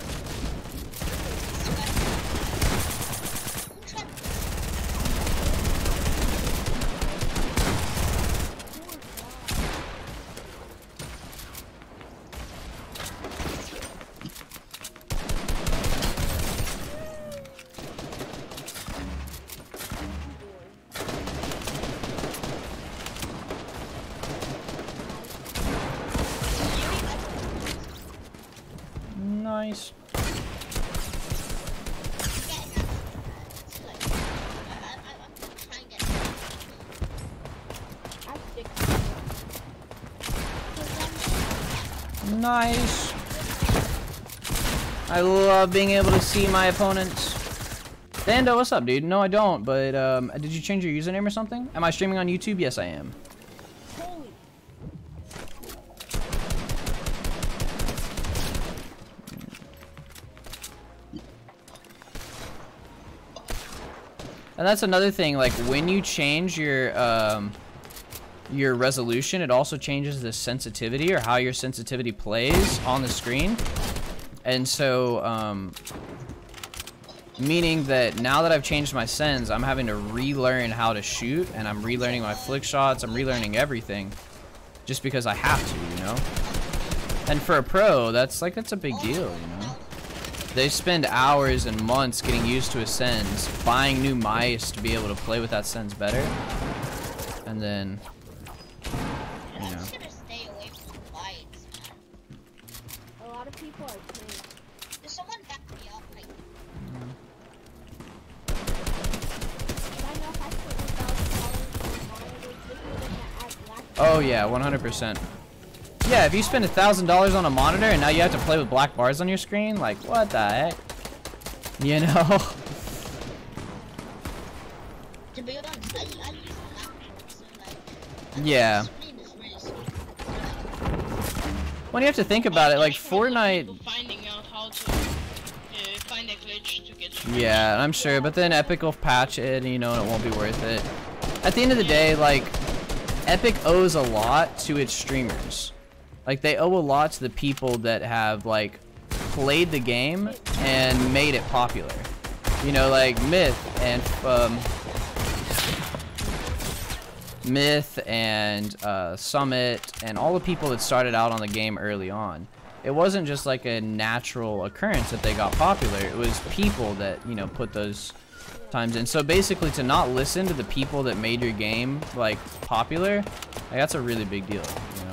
nice. Nice. I love being able to see my opponents. Dando, what's up, dude? No, I don't, but did you change your username or something? Am I streaming on YouTube? Yes, I am. And that's another thing, like when you change your resolution, it also changes the sensitivity or how your sensitivity plays on the screen. And so, meaning that now that I've changed my sens, I'm having to relearn how to shoot, and I'm relearning my flick shots, I'm relearning everything, just because I have to, you know? And for a pro, that's a big deal, you know? They spend hours and months getting used to a sens, buying new mice to be able to play with that sens better, and then, you know. I'm just gonna stay away from lights, man. A lot of people are playing. Does someone back me up? Like, But I know if I spent $1,000 on it, just looking at black. Oh yeah, 100%. Yeah, if you spend $1,000 on a monitor and now you have to play with black bars on your screen, like, what the heck? You know? to be honest, I use a laptop, so like, Yeah. screen is really small. When you have to think about it, like Fortnite. Finding out how to find a glitch to get. Yeah, I'm sure, but then Epic will patch it, and you know, it won't be worth it. At the end of the day, like, Epic owes a lot to its streamers. Like, they owe a lot to the people that have, like, played the game and made it popular. You know, like Myth and Summit and all the people that started out on the game early on. It wasn't just like a natural occurrence that they got popular. It was people that, you know, put those times in. So basically, to not listen to the people that made your game, like, popular, like, that's a really big deal, you know?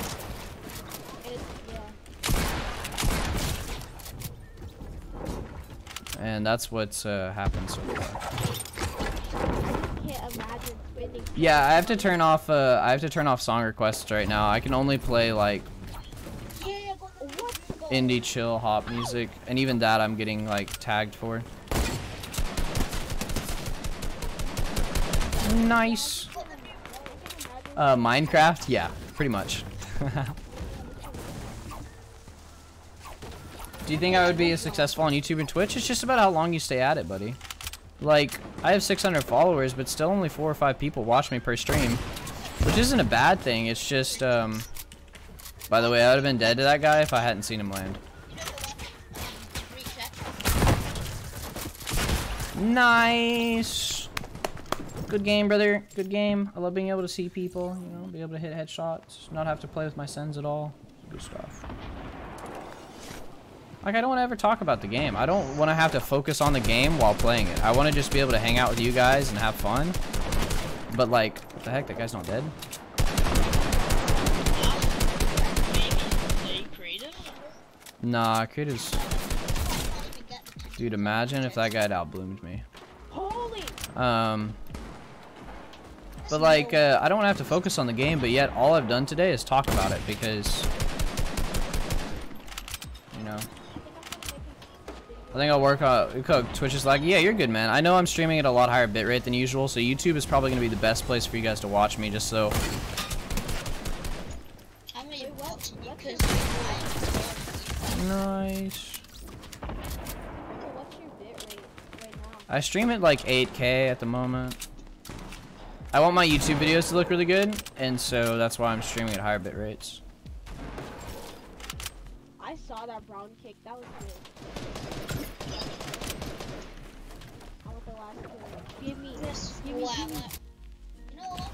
And that's what's happened so far. Can't imagine spending. Yeah, I have to turn off song requests right now. I can only play like indie chill hop music, and even that I'm getting like tagged for. Nice. Minecraft? Yeah, pretty much. Do you think I would be as successful on YouTube and Twitch? It's just about how long you stay at it, buddy. Like, I have 600 followers, but still only 4 or 5 people watch me per stream, which isn't a bad thing. It's just, by the way, I would have been dead to that guy if I hadn't seen him land. Nice. Good game, brother. Good game. I love being able to see people, you know, be able to hit headshots, not have to play with my sens at all. Good stuff. Like, I don't want to ever talk about the game. I don't want to have to focus on the game while playing it. I want to just be able to hang out with you guys and have fun. But, like, what the heck? That guy's not dead? Nah, creatives. Dude, imagine if that guy had outbloomed me. Holy! But like, I don't have to focus on the game, but yet all I've done today is talk about it because, you know. I think I'll work on Twitch is like, yeah, you're good, man. I know I'm streaming at a lot higher bitrate than usual, so YouTube is probably going to be the best place for you guys to watch me, just so. Nice. What's your bitrate right now? I stream at like 8K at the moment. I want my YouTube videos to look really good, and so that's why I'm streaming at higher bit rates. I saw that brown kick. That was good. I want the last kill. Give me this. Give me. You know what?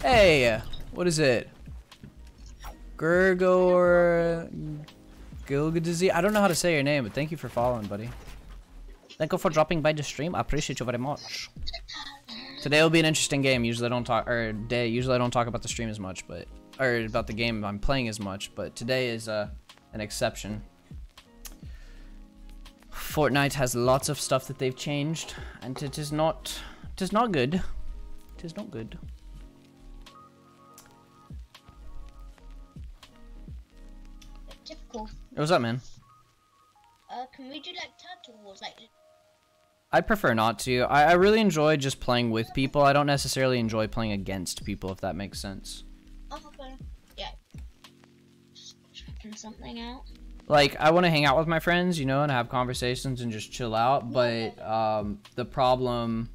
Hey, what is it? Gurgor Gilgadizi? I don't know how to say your name, but thank you for following, buddy. Thank you for dropping by the stream. I appreciate you very much. Today will be an interesting game. Usually I don't talk, or day. Usually I don't talk about the stream as much, but or about the game I'm playing as much. But today is an exception. Fortnite has lots of stuff that they've changed, and it is not good. It is not good. Difficult. What's up, man? Can we do like turtle wars? Like. I prefer not to. I really enjoy just playing with people. I don't necessarily enjoy playing against people, if that makes sense. Oh, okay. Yeah. Just checking something out. Like, I want to hang out with my friends, you know, and have conversations and just chill out, but the problem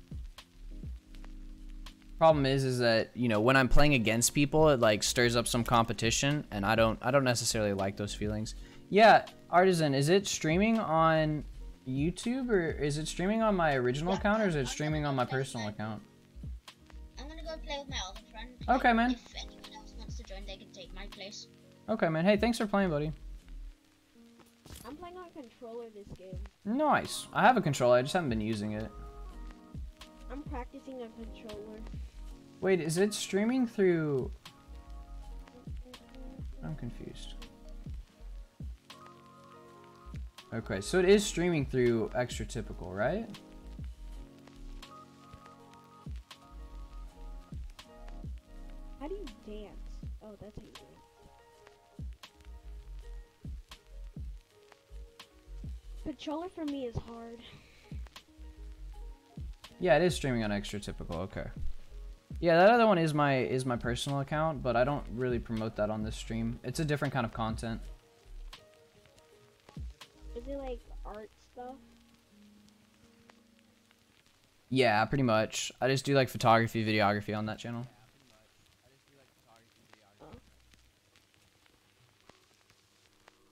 is that, you know, when I'm playing against people, it like stirs up some competition, and I don't necessarily like those feelings. Yeah, Artisan, is it streaming on YouTube, or is it streaming on my original account, or is it streaming on my personal account? I'm gonna go play with my other friend. Okay, man. If anyone else wants to join, they can take my place. Okay, man. Hey, thanks for playing, buddy. I'm playing on controller this game. Nice. I have a controller, I just haven't been using it. I'm practicing on controller. Wait, is it streaming through... I'm confused. Okay, so it is streaming through Extra Typical, right? How do you dance? Oh, that's how you do it. Controller for me is hard. Yeah, it is streaming on Extra Typical. Okay. Yeah, that other one is my personal account, but I don't really promote that on this stream. It's a different kind of content. Is it like art stuff? Yeah, pretty much. I just do like photography, videography on that channel.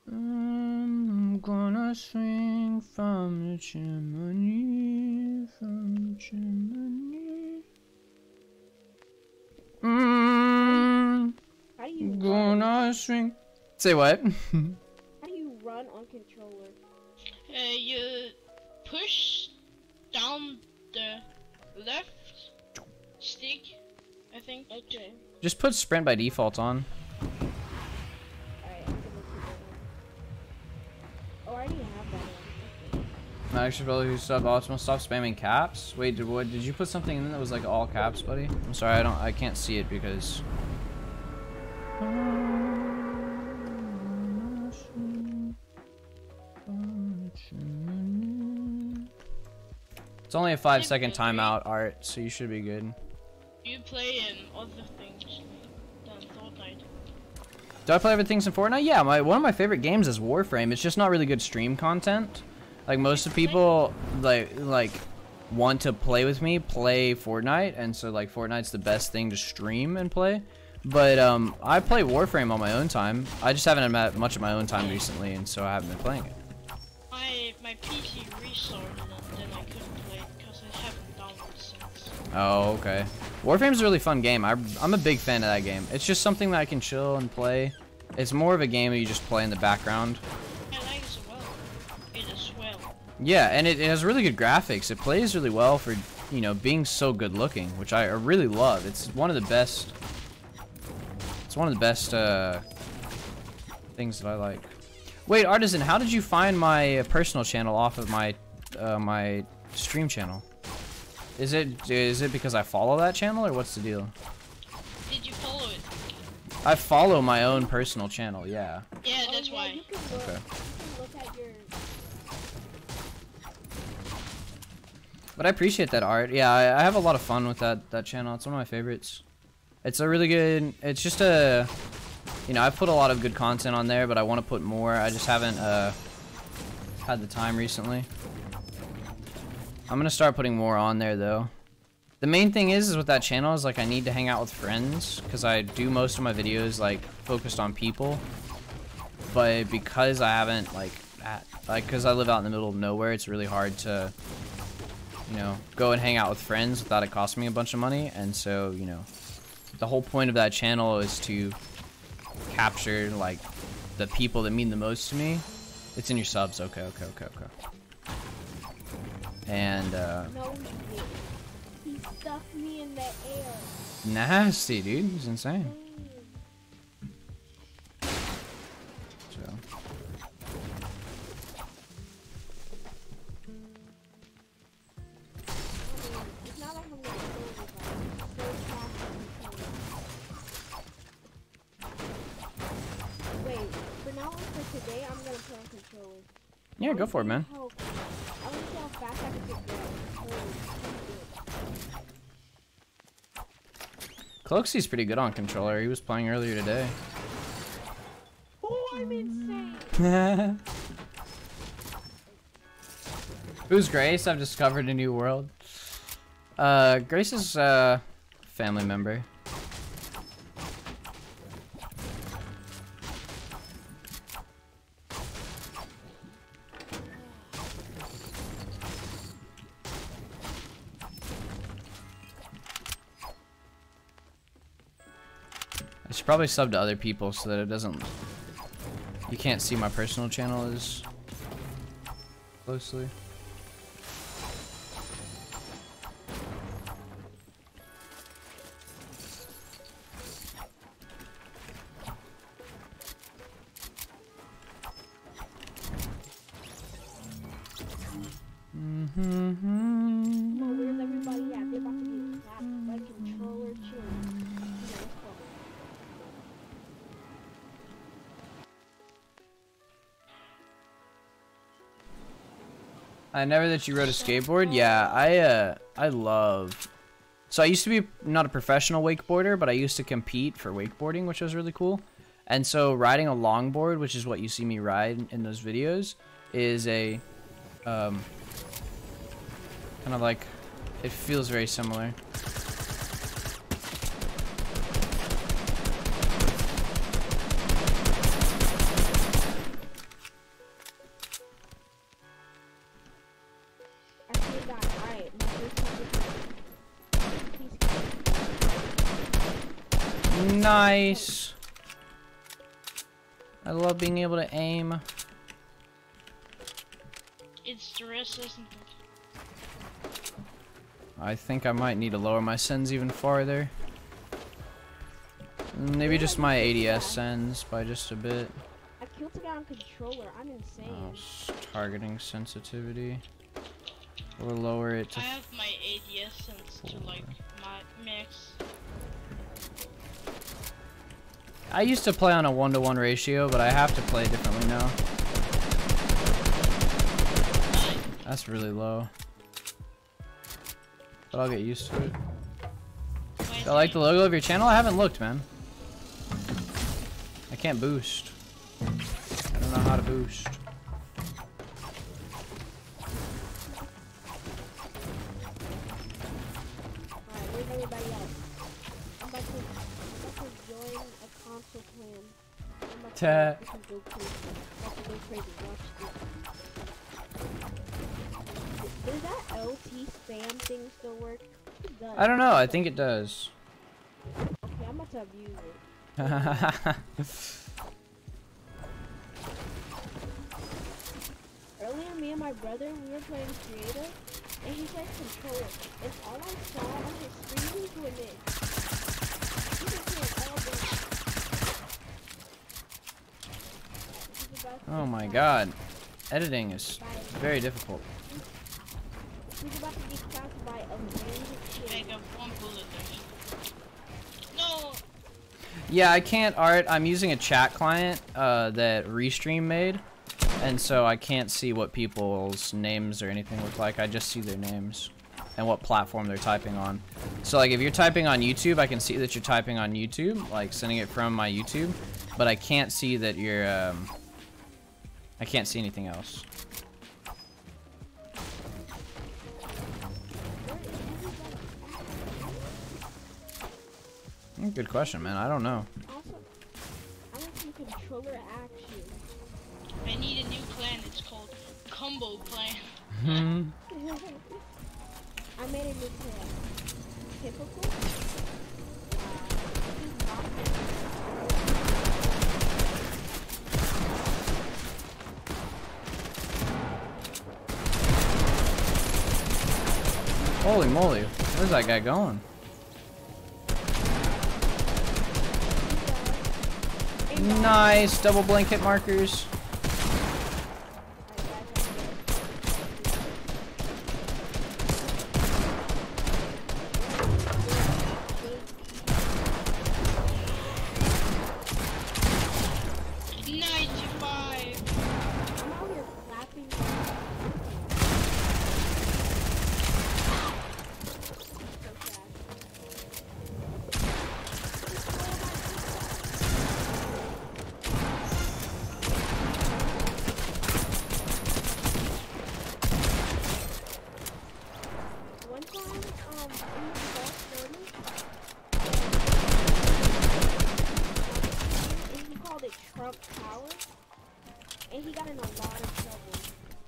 I'm gonna swing from the chimney, from the chimney. How do you Gonna swing. Say what? How do you run on controller? You push down the left stick, I think. Okay. Just put sprint by default on. Alright, I'm gonna keep it on. Oh, I already have that one. Okay. Max Brother who suboptimal. Stop spamming caps. Wait, did you put something in that was like all caps, buddy? I'm sorry, I can't see it because. It's only a 5-second timeout, Art, so you should be good. You play other things than Fortnite. Do I play other things in Fortnite? Yeah, one of my favorite games is Warframe. It's just not really good stream content. Like most of people like want to play with me, play Fortnite, and so like Fortnite's the best thing to stream and play. But I play Warframe on my own time. I just haven't had much of my own time recently, and so I haven't been playing it. My PC restarted and then I couldn't play it because I haven't downloaded since. Oh, okay. Warframe's a really fun game. I'm a big fan of that game. It's just something that I can chill and play. It's more of a game that you just play in the background. I like it as well. It as well. Yeah, and it has really good graphics. It plays really well for you know, being so good looking, which I really love. It's one of the best. It's one of the best things that I like. Wait, Artisan, how did you find my personal channel off of my my stream channel? Is it because I follow that channel, or what's the deal? Did you follow it? I follow my own personal channel, yeah. Yeah, that's why. You can look, Okay. you can look at your... But I appreciate that, Art. Yeah, I have a lot of fun with that channel. It's one of my favorites. It's a really good... It's just a... You know, I've put a lot of good content on there, but I want to put more. I just haven't had the time recently. I'm going to start putting more on there, though. The main thing is with that channel is, like, I need to hang out with friends, because I do most of my videos, like, focused on people. But because I haven't, like, because I live out in the middle of nowhere, it's really hard to, you know, go and hang out with friends without it costing me a bunch of money. And so, you know, the whole point of that channel is to capture, like, the people that mean the most to me. It's in your subs. Okay. And, No, he stuffed me in the air. nasty, dude. He's insane. So. It's not like I'm gonna kill everybody. So fast and controller. Wait, for now and for today, I'm gonna play on controller. Yeah, go for it, man. I want to see how fast I can get there. Cloaksy's pretty good on controller. He was playing earlier today. Oh, I'm insane! Who's Grace? I've discovered a new world. Grace is a family member. I should probably sub to other people so that it doesn't... You can't see my personal channel as closely. No, where's everybody at? They're about to get clapped by controller children. I never that you rode a skateboard. Yeah, I love. So I used to be not a professional wakeboarder, but I used to compete for wakeboarding, which was really cool. And so riding a longboard, which is what you see me ride in those videos, is a kind of like, it feels very similar. Nice. I love being able to aim. It's the rest, isn't it? I think I might need to lower my sends even farther. Maybe just my ADS sends by just a bit. I killed the guy on controller. I'm insane. Oh, targeting sensitivity. Or lower it to. I have my ADS sends to like my max. I used to play on a 1-to-1 ratio, but I have to play differently now. That's really low. But I'll get used to it. I like the logo of your channel? I haven't looked, man. I can't boost. I don't know how to boost. Alright, where's everybody else? I'm about to join a console clan. I'm about to go crazy. Watch this. Does that LT spam thing still work? It does. I don't know. I think it does. Okay, I'm about to abuse it. Earlier in me and my brother, we were playing creative, and he said controller. And all I saw on his screen was doing this. He was doing all this. Oh my god. Editing is very difficult. He's about to be shot by a random kid. I got one bullet there. No! Yeah, I can't art. I'm using a chat client that Restream made. And so I can't see what people's names or anything look like. I just see their names and what platform they're typing on. So like if you're typing on YouTube, I can see that you're typing on YouTube, like sending it from my YouTube, but I can't see that you're I can't see anything else. Good question, man. I don't know. Also, I want some controller action. I need a new clan. It's called Combo Clan. I made a new clan. Typical. Holy moly. Where's that guy going? Nice. Double blanket markers.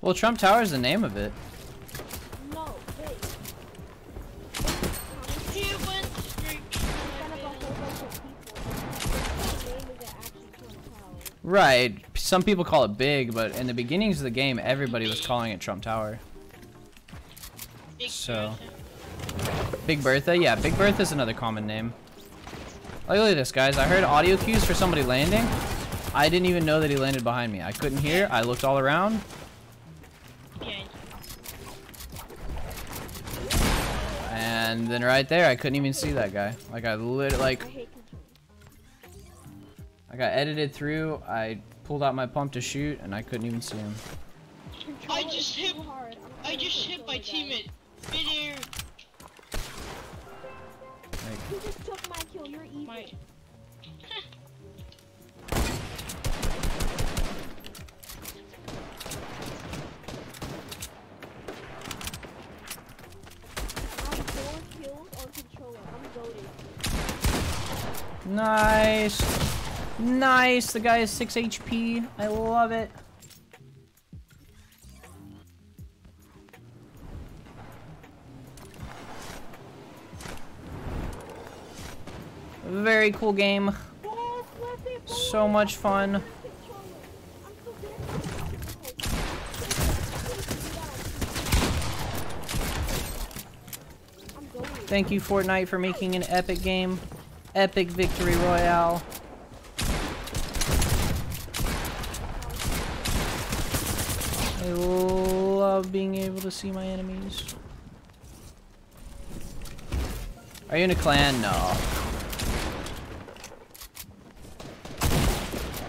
Well, Trump Tower is the name of it. No, wait. He went straight. Right. Some people call it Big, but in the beginnings of the game, everybody was calling it Trump Tower. So, Big Bertha? Yeah, Big Bertha is another common name. Oh, look at this, guys. I heard audio cues for somebody landing. I didn't even know that he landed behind me. I couldn't hear. I looked all around. And then right there, I couldn't even see that guy. Like I literally, I got edited through. I pulled out my pump to shoot, and I couldn't even see him. I just hit my teammate midair. You just took my kill. You're evil. Nice. Nice. The guy is 6 HP. I love it. Very cool game. So much fun. Thank you, Fortnite, for making an epic game. Epic victory royale. I love being able to see my enemies. Are you in a clan? No.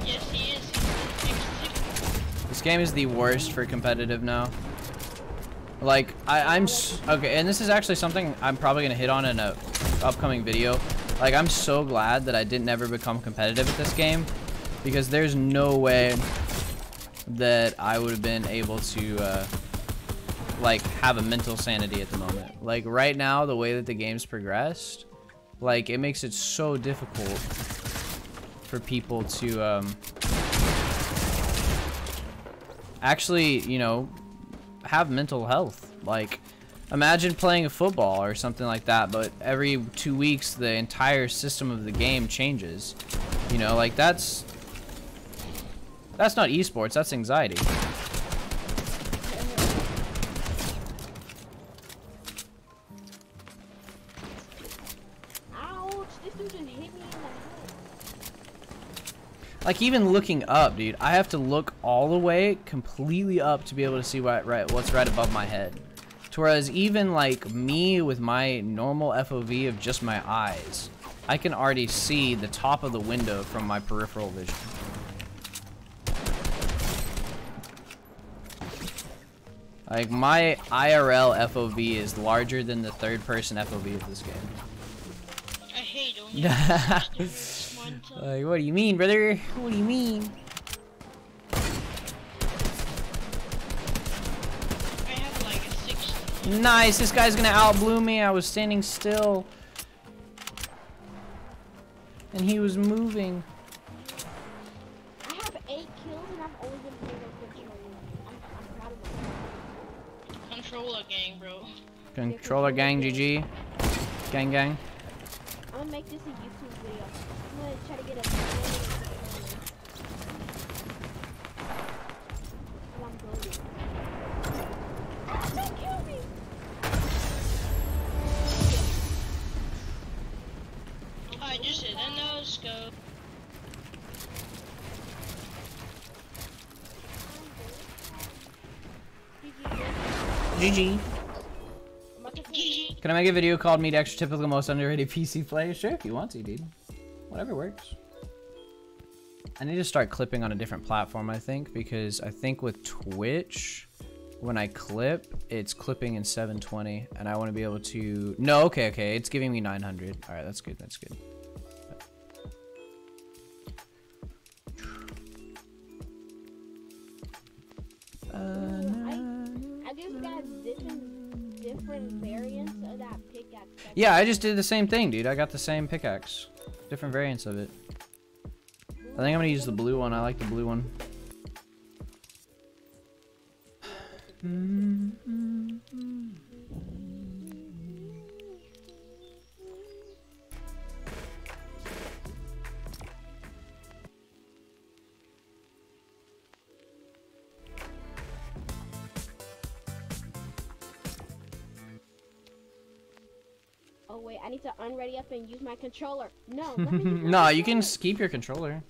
Yes, he is. This game is the worst for competitive now. Like, I'm okay, and this is actually something I'm probably gonna hit on in a upcoming video. Like, I'm so glad that I didn't ever become competitive at this game, because there's no way that I would have been able to like have a mental sanity at the moment. Like right now, the way that the game's progressed, like it makes it so difficult for people to actually, you know, have mental health. Like, imagine playing a football or something like that, but every 2 weeks the entire system of the game changes. You know, like that's not esports, that's anxiety. Like, even looking up, dude, I have to look all the way completely up to be able to see what's right above my head. Whereas even like me with my normal FOV of just my eyes, I can already see the top of the window from my peripheral vision. Like, my IRL FOV is larger than the third-person FOV of this game. I hate only Like, what do you mean, brother? What do you mean? I have like a 60. Nice, this guy's gonna outblue me. I was standing still. And he was moving. I have 8 kills and I've only been playing with controller. I'm proud of myself. Controller gang, bro. Controller gang, GG. Gang, gang. I'm gonna make this a YouTube video. I'm gonna try to get a I'm goaded. Don't kill me! I just hit a no scope. GG. GG. Can I make a video called Meet Extra Typical Most Underrated PC Play? Sure, if you want to, dude. Whatever works. I need to start clipping on a different platform, I think, because I think with Twitch, when I clip, it's clipping in 720, and I want to be able to... No, okay, it's giving me 900. All right, that's good, that's good. I just got different variants of that pickaxe. Yeah, I just did the same thing, dude. I got the same pickaxe. Different variants of it. I think I'm gonna use the blue one. I like the blue one. Oh wait, I need to unready up and use my controller. No, let me use my No, you can controller. keep your controller.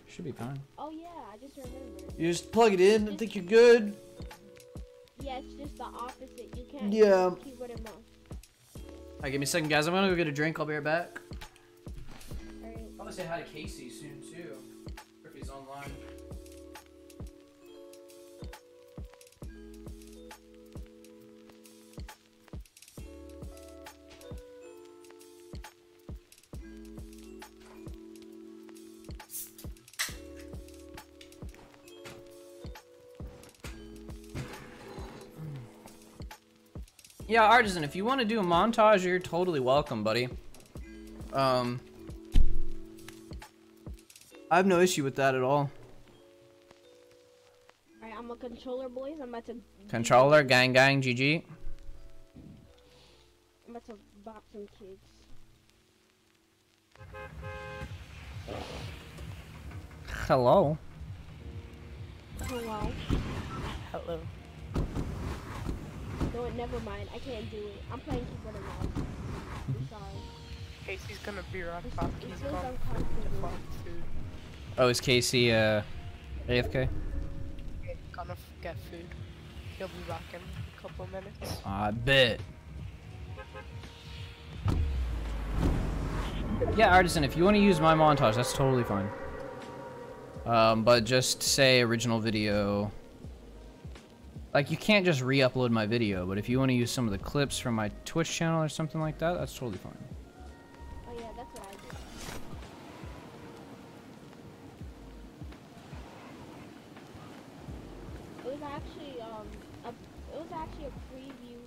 Should be fine. Oh yeah, I just remembered. You just plug it in. I think you're good. Yeah, it's just the opposite. You can't Yeah. use keyboard and mouse. Alright, give me a second, guys. I'm gonna go get a drink. I'll be right back. Alright. I'm gonna say hi to Casey soon, too. If he's online. Yeah, Artisan, if you want to do a montage, you're totally welcome, buddy. I have no issue with that at all. Alright, I'm a controller, boys. I'm about to... Controller, gang, gang, GG. I'm about to bop some kids. Hello. Hello. Hello. No, never mind. I can't do it. I'm playing keyboard and mouse. I'm sorry. Casey's gonna be right back. It He's feels gone to uncomfortable. find food. Oh, is Casey, AFK? Gonna get food. He'll be back in a couple minutes. I bet. Yeah, Artisan, if you want to use my montage, that's totally fine. But just say original video. Like, you can't just re-upload my video, but if you want to use some of the clips from my Twitch channel or something like that, that's totally fine. Oh yeah, that's what I do. It was actually a preview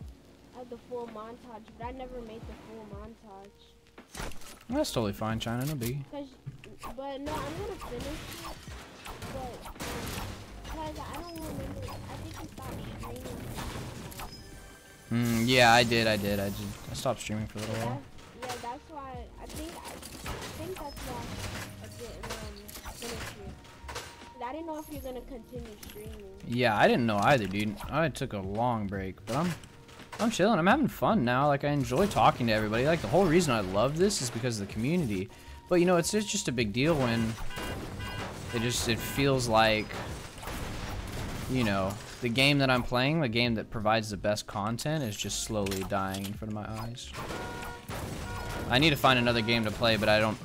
of the full montage, but I never made the full montage. That's totally fine, China, no biggie. But no, I'm gonna finish it. But because I don't remember, I think you stopped streaming. Yeah, I did. I stopped streaming for a little while. Yeah, that's why I think that's why I didn't finish it. I didn't know if you're gonna continue streaming. Yeah, I didn't know either, dude. I took a long break, but I'm chilling. I'm having fun now. Like, I enjoy talking to everybody. Like, the whole reason I love this is because of the community. But you know, it's just a big deal when It feels like, you know, the game that I'm playing, the game that provides the best content, is just slowly dying in front of my eyes. I need to find another game to play, but I don't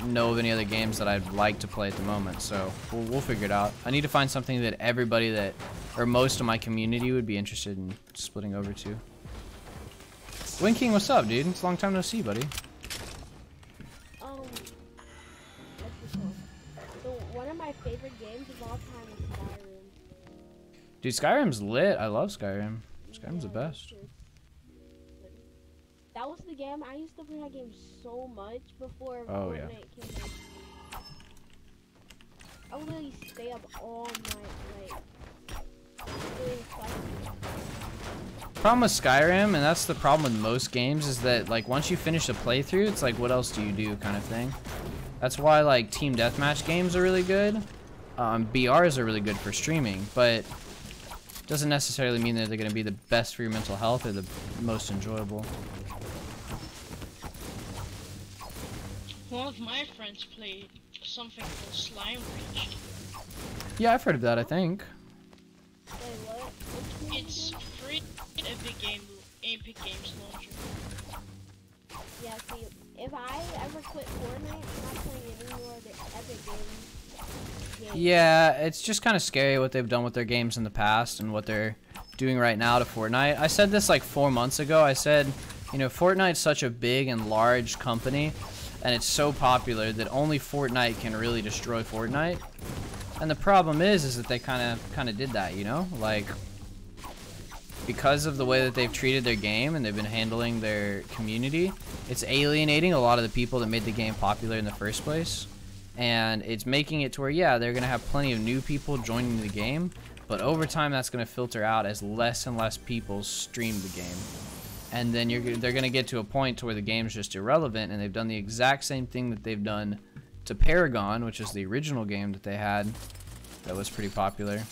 know of any other games that I'd like to play at the moment, so we'll figure it out. I need to find something that everybody that, or most of my community would be interested in splitting over to. swiiinggg, what's up, dude? It's a long time no see, buddy. So one of my favorite games of all time is Skyrim. Dude, Skyrim's lit. I love Skyrim. Skyrim's the best. That was the game. I used to play that game so much before Fortnite came out. I would literally stay up all night, like, doing stuff. Problem with Skyrim, and that's the problem with most games, is that like once you finish a playthrough, it's like, what else do you do, kind of thing. That's why like team deathmatch games are really good. BRs are really good for streaming, but doesn't necessarily mean that they're going to be the best for your mental health or the most enjoyable. One of my friends played something called Slime Ranch. Yeah, I've heard of that, I think. Wait, what? It's free at Epic Games launcher. Yeah, see, if I ever quit Fortnite, I'm not playing any more of the Epic games. Yeah, it's just kind of scary what they've done with their games in the past and what they're doing right now to Fortnite. I said this like 4 months ago. I said, you know, Fortnite's such a big and large company, and it's so popular that only Fortnite can really destroy Fortnite. And the problem is that they kind of did that, you know, like because of the way that they've treated their game and they've been handling their community, it's alienating a lot of the people that made the game popular in the first place. And it's making it to where, yeah, they're gonna have plenty of new people joining the game, but over time that's gonna filter out as less and less people stream the game. And then they're gonna get to a point to where the game's just irrelevant, and they've done the exact same thing that they've done to Paragon, which is the original game that they had that was pretty popular.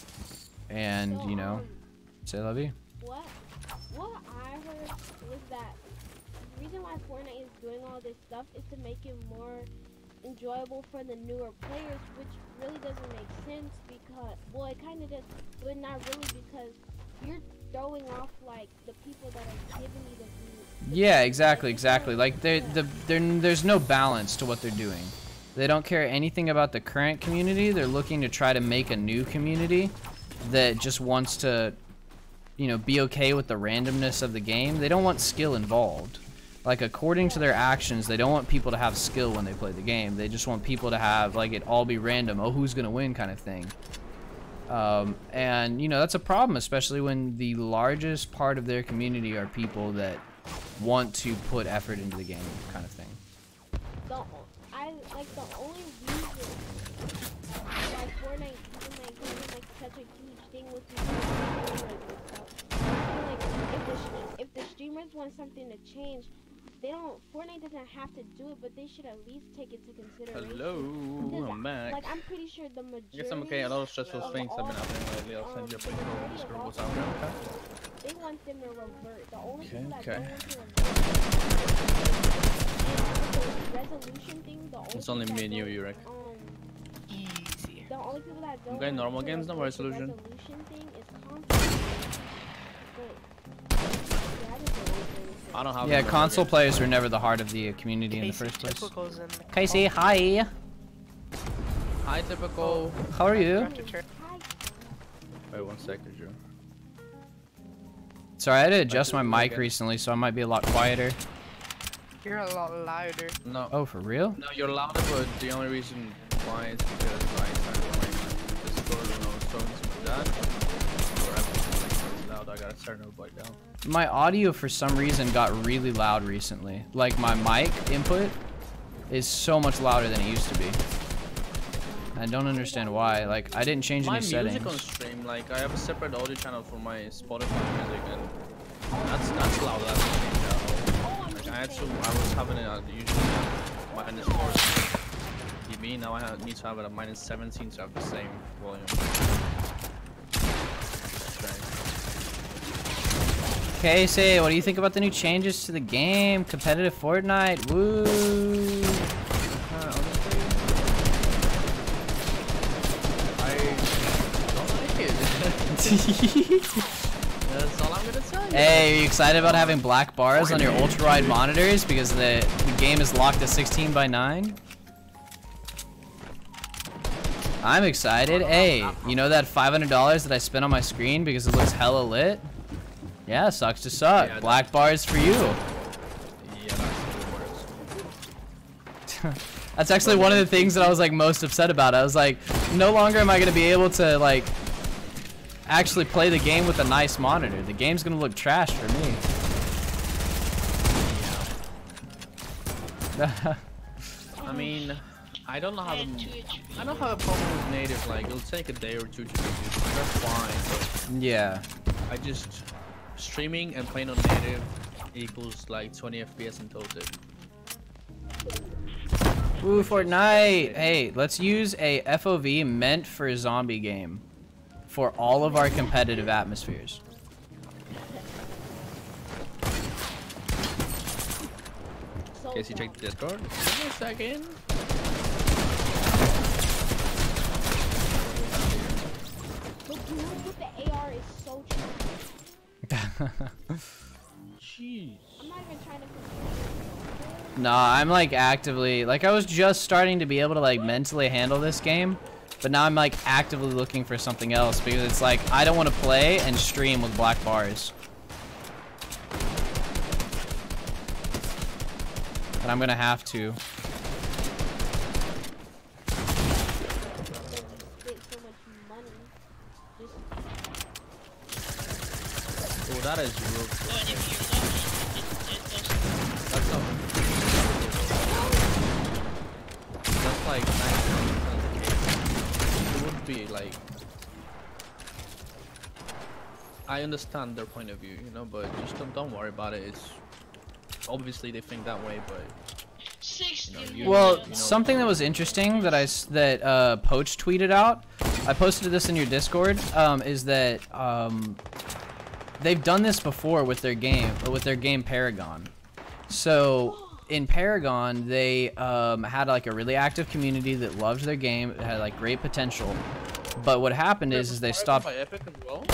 And So, you know, say la vie. What I heard was that the reason why Fortnite is doing all this stuff is to make it more enjoyable for the newer players, which really doesn't make sense because, well, it kind of does, but not really, because you're throwing off like the people that are giving you the Yeah, exactly. Like there's no balance to what they're doing. They don't care anything about the current community. They're looking to try to make a new community that just wants to, you know, be okay with the randomness of the game. They don't want skill involved. Like, according to their actions, they don't want people to have skill when they play the game. They just want people to have, like, it all be random. Oh, who's gonna win kind of thing. And, you know, that's a problem, especially when the largest part of their community are people that want to put effort into the game kind of thing. the only reason why Fortnite even like such a huge thing with these streamers and stuff. I feel like if the streamers want something to change, Fortnite doesn't have to do it, but they should at least take it into consideration. Hello, I'm back. Like, I'm pretty sure the majority. I guess I'm okay. A lot of stressful things have been happening lately. I'll send you a picture of the scribbles out there, okay? They want them to revert. The only people that okay. don't want to revert. And the resolution thing, the only It's only people me that and you, don't, Yurek. Easy. The only people that don't I'm getting normal want to games, no revert the resolution. resolution thing is console. But, yeah, I just don't want to. I don't have Yeah, the console games. players were never the heart of the community in the first place. Typical's in the Casey, hi. Hi, typical. How are you? Hi. Wait 1 second, Drew. Sorry, I had to adjust my do it mic again. recently, so I might be a lot quieter. You're a lot louder. No. Oh, for real? No, you're louder, but the only reason why is because I started playing my Discord when I was talking to my dad. Or everything loud, I gotta turn everybody down. My audio for some reason got really loud recently. Like, my mic input is so much louder than it used to be. I don't understand why. Like, I didn't change My any music settings. on stream, like I have a separate audio channel for my Spotify music, and that's loud. That's changed at all. Like I was having it at usually at -4 dB. Now I need to have it at -17 to have the same volume. Casey, what do you think about the new changes to the game? Competitive Fortnite, woo! Honestly, That's all I'm gonna tell you. Hey, are you excited about having black bars on your ultra-wide monitors because the game is locked to 16:9? I'm excited. Hey, you know that $500 that I spent on my screen because it looks hella lit? Yeah, sucks to suck. Yeah, black bars for you. Yeah, that's That's actually one of the things that I was like most upset about. I was like, no longer am I gonna be able to like actually play the game with a nice monitor. The game's gonna look trash for me. I mean, I don't have a problem with native. Like, it'll take a day or two to do. That's fine. But Yeah. I just streaming and playing on native equals like 20 FPS in total. Ooh, Fortnite! Hey, let's use a FOV meant for a zombie game for all of our competitive atmospheres. Casey, check the Discord. Give me a second. The dude with the AR is so true. Jeez. I'm not even trying to Nah, I'm like actively, like I was just starting to be able to like mentally handle this game, but now I'm like actively looking for something else because it's like I don't want to play and stream with black bars. But I'm gonna have to. get so much money. Just Oh, that is real. But if you love it, it doesn't. That's not. That's like 90%. It would be like. I understand their point of view, you know, but just don't worry about it. It's obviously they think that way, but. 60 Well, something that was interesting that Poach tweeted out, I posted this in your Discord, is that they've done this before with their game Paragon. So in Paragon, they had like a really active community that loved their game. It had like great potential. But what happened is they stopped. By Epic as well?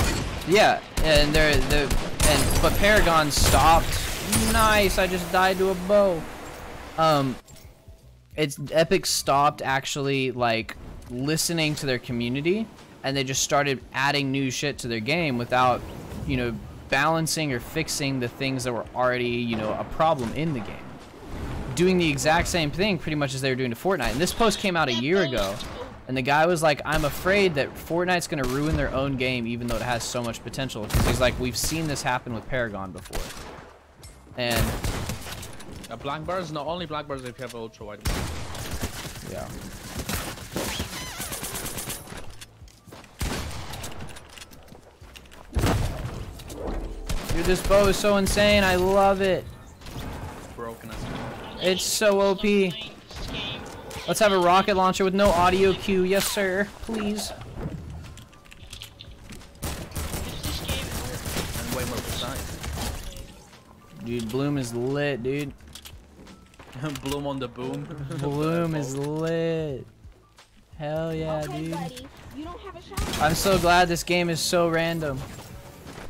Yeah, and but Paragon stopped. Nice, I just died to a bow. Epic stopped actually like listening to their community, and they just started adding new shit to their game without, you know, balancing or fixing the things that were already, you know, a problem in the game. Doing the exact same thing pretty much as they were doing to Fortnite. And this post came out a year ago, and the guy was like, I'm afraid that Fortnite's gonna ruin their own game even though it has so much potential. Because he's like, we've seen this happen with Paragon before. And black bars, not only black bars if you have ultra wide. yeah. Dude, this bow is so insane. I love it. It's broken. It's so OP. Let's have a rocket launcher with no audio cue. Yes, sir. Please. And way more precise. Dude, Bloom is lit, dude. Bloom on the boom. Bloom is lit. Hell yeah, okay, dude. buddy, you don't have a shot. I'm so glad this game is so random.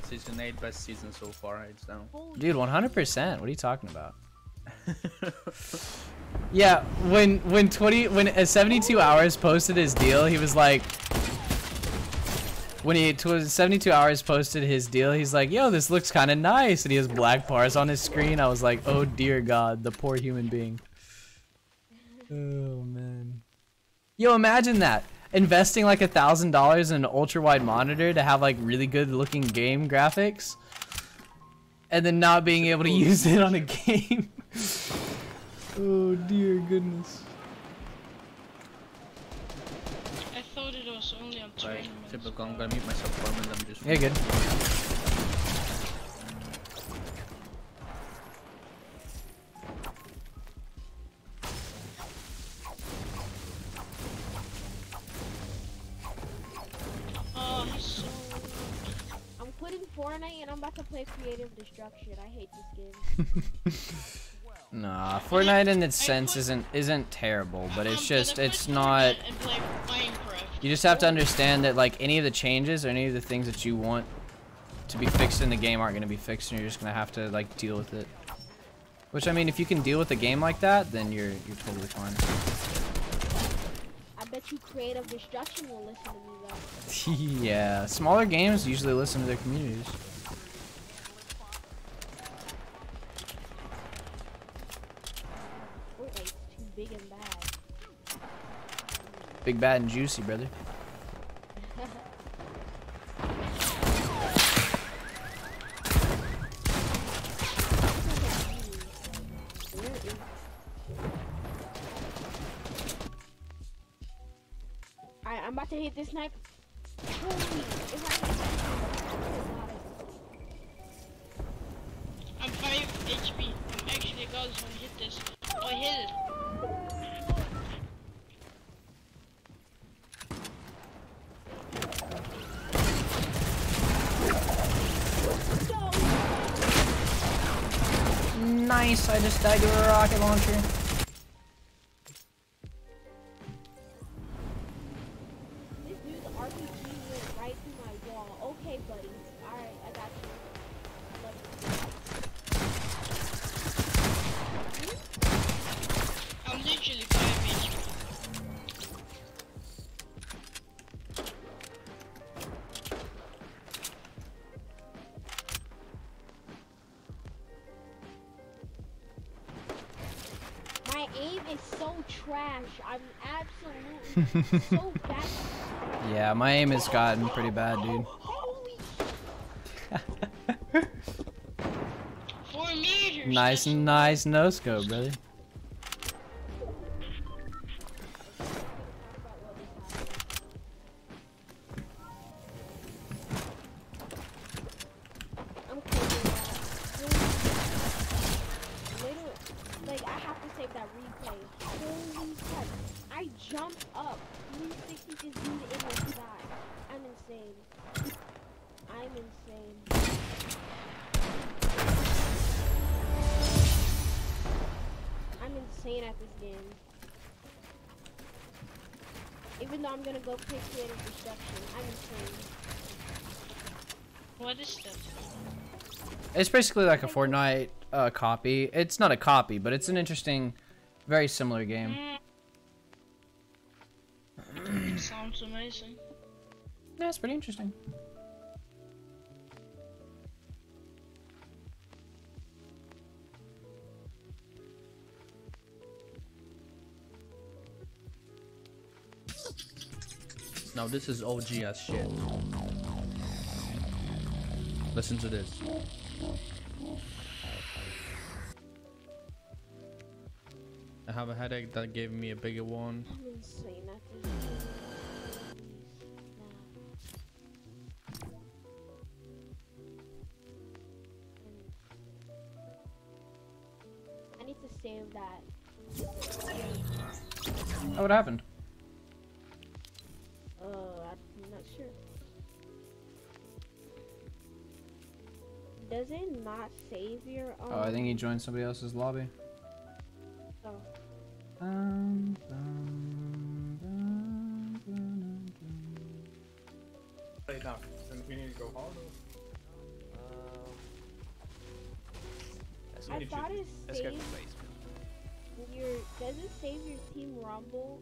Season 8, best season so far, hands down. Dude, 100%. What are you talking about? Yeah, when 72 Hours posted his deal, he was like, when 72 Hours posted his deal, he's like, yo, this looks kind of nice, and he has black bars on his screen. I was like, oh dear God, the poor human being. Oh man. Yo, imagine that. Investing like $1,000 in an ultra wide monitor to have like really good looking game graphics, and then not being able to use it on a game. Oh dear goodness. I thought it was only on Right, tournaments. typical. I'm gonna mute myself for a minute. I'm just. Yeah, good. Oh, he's so... I'm quitting Fortnite and I'm about to play Creative Destruction. I hate this game. Nah, Fortnite in its sense isn't terrible, but it's just it's not. And play Minecraft. You just have to understand that like any of the changes or any of the things that you want to be fixed in the game aren't going to be fixed, and you're just going to have to like deal with it. Which, I mean, if you can deal with a game like that, then you're totally fine. I bet you Creative Destruction will listen to me though. Yeah, smaller games usually listen to their communities. Fortnite's too big and bad. Big, bad, and juicy, brother. Alright, I'm about to hit this snipe. Holy, if I hit I'm 5 HP. I'm actually a god when I hit this. Oh, I hit it. Nice, I just died to a rocket launcher. this dude's RPG went right through my wall. Okay, buddy. Alright, I got you. I'm literally 5 HP. My aim is so trash. I'm absolutely so bad. Yeah, my aim has gotten pretty bad, dude. Holy 4 meters. Nice, nice no scope, brother. I'm crazy. Little, like I have to save that replay. Holy crap! I jumped up 360 this dude in the sky. I'm insane. I'm insane. I'm insane at this game. Even though I'm gonna go play Creative Destruction, I'm insane. What is that? It's basically like a Fortnite copy. It's not a copy, but it's an interesting, very similar game. Sounds amazing. Yeah, it's pretty interesting. Now this is OG as shit. Listen to this. I have a headache that gave me a bigger one. I'm insane at this game. I need to save that. Oh, what happened? I'm not sure. Does it not save your own? Oh, I think he joined somebody else's lobby. Oh. Right now, then we need to go hard. I thought it saved your. Does it save your Team Rumble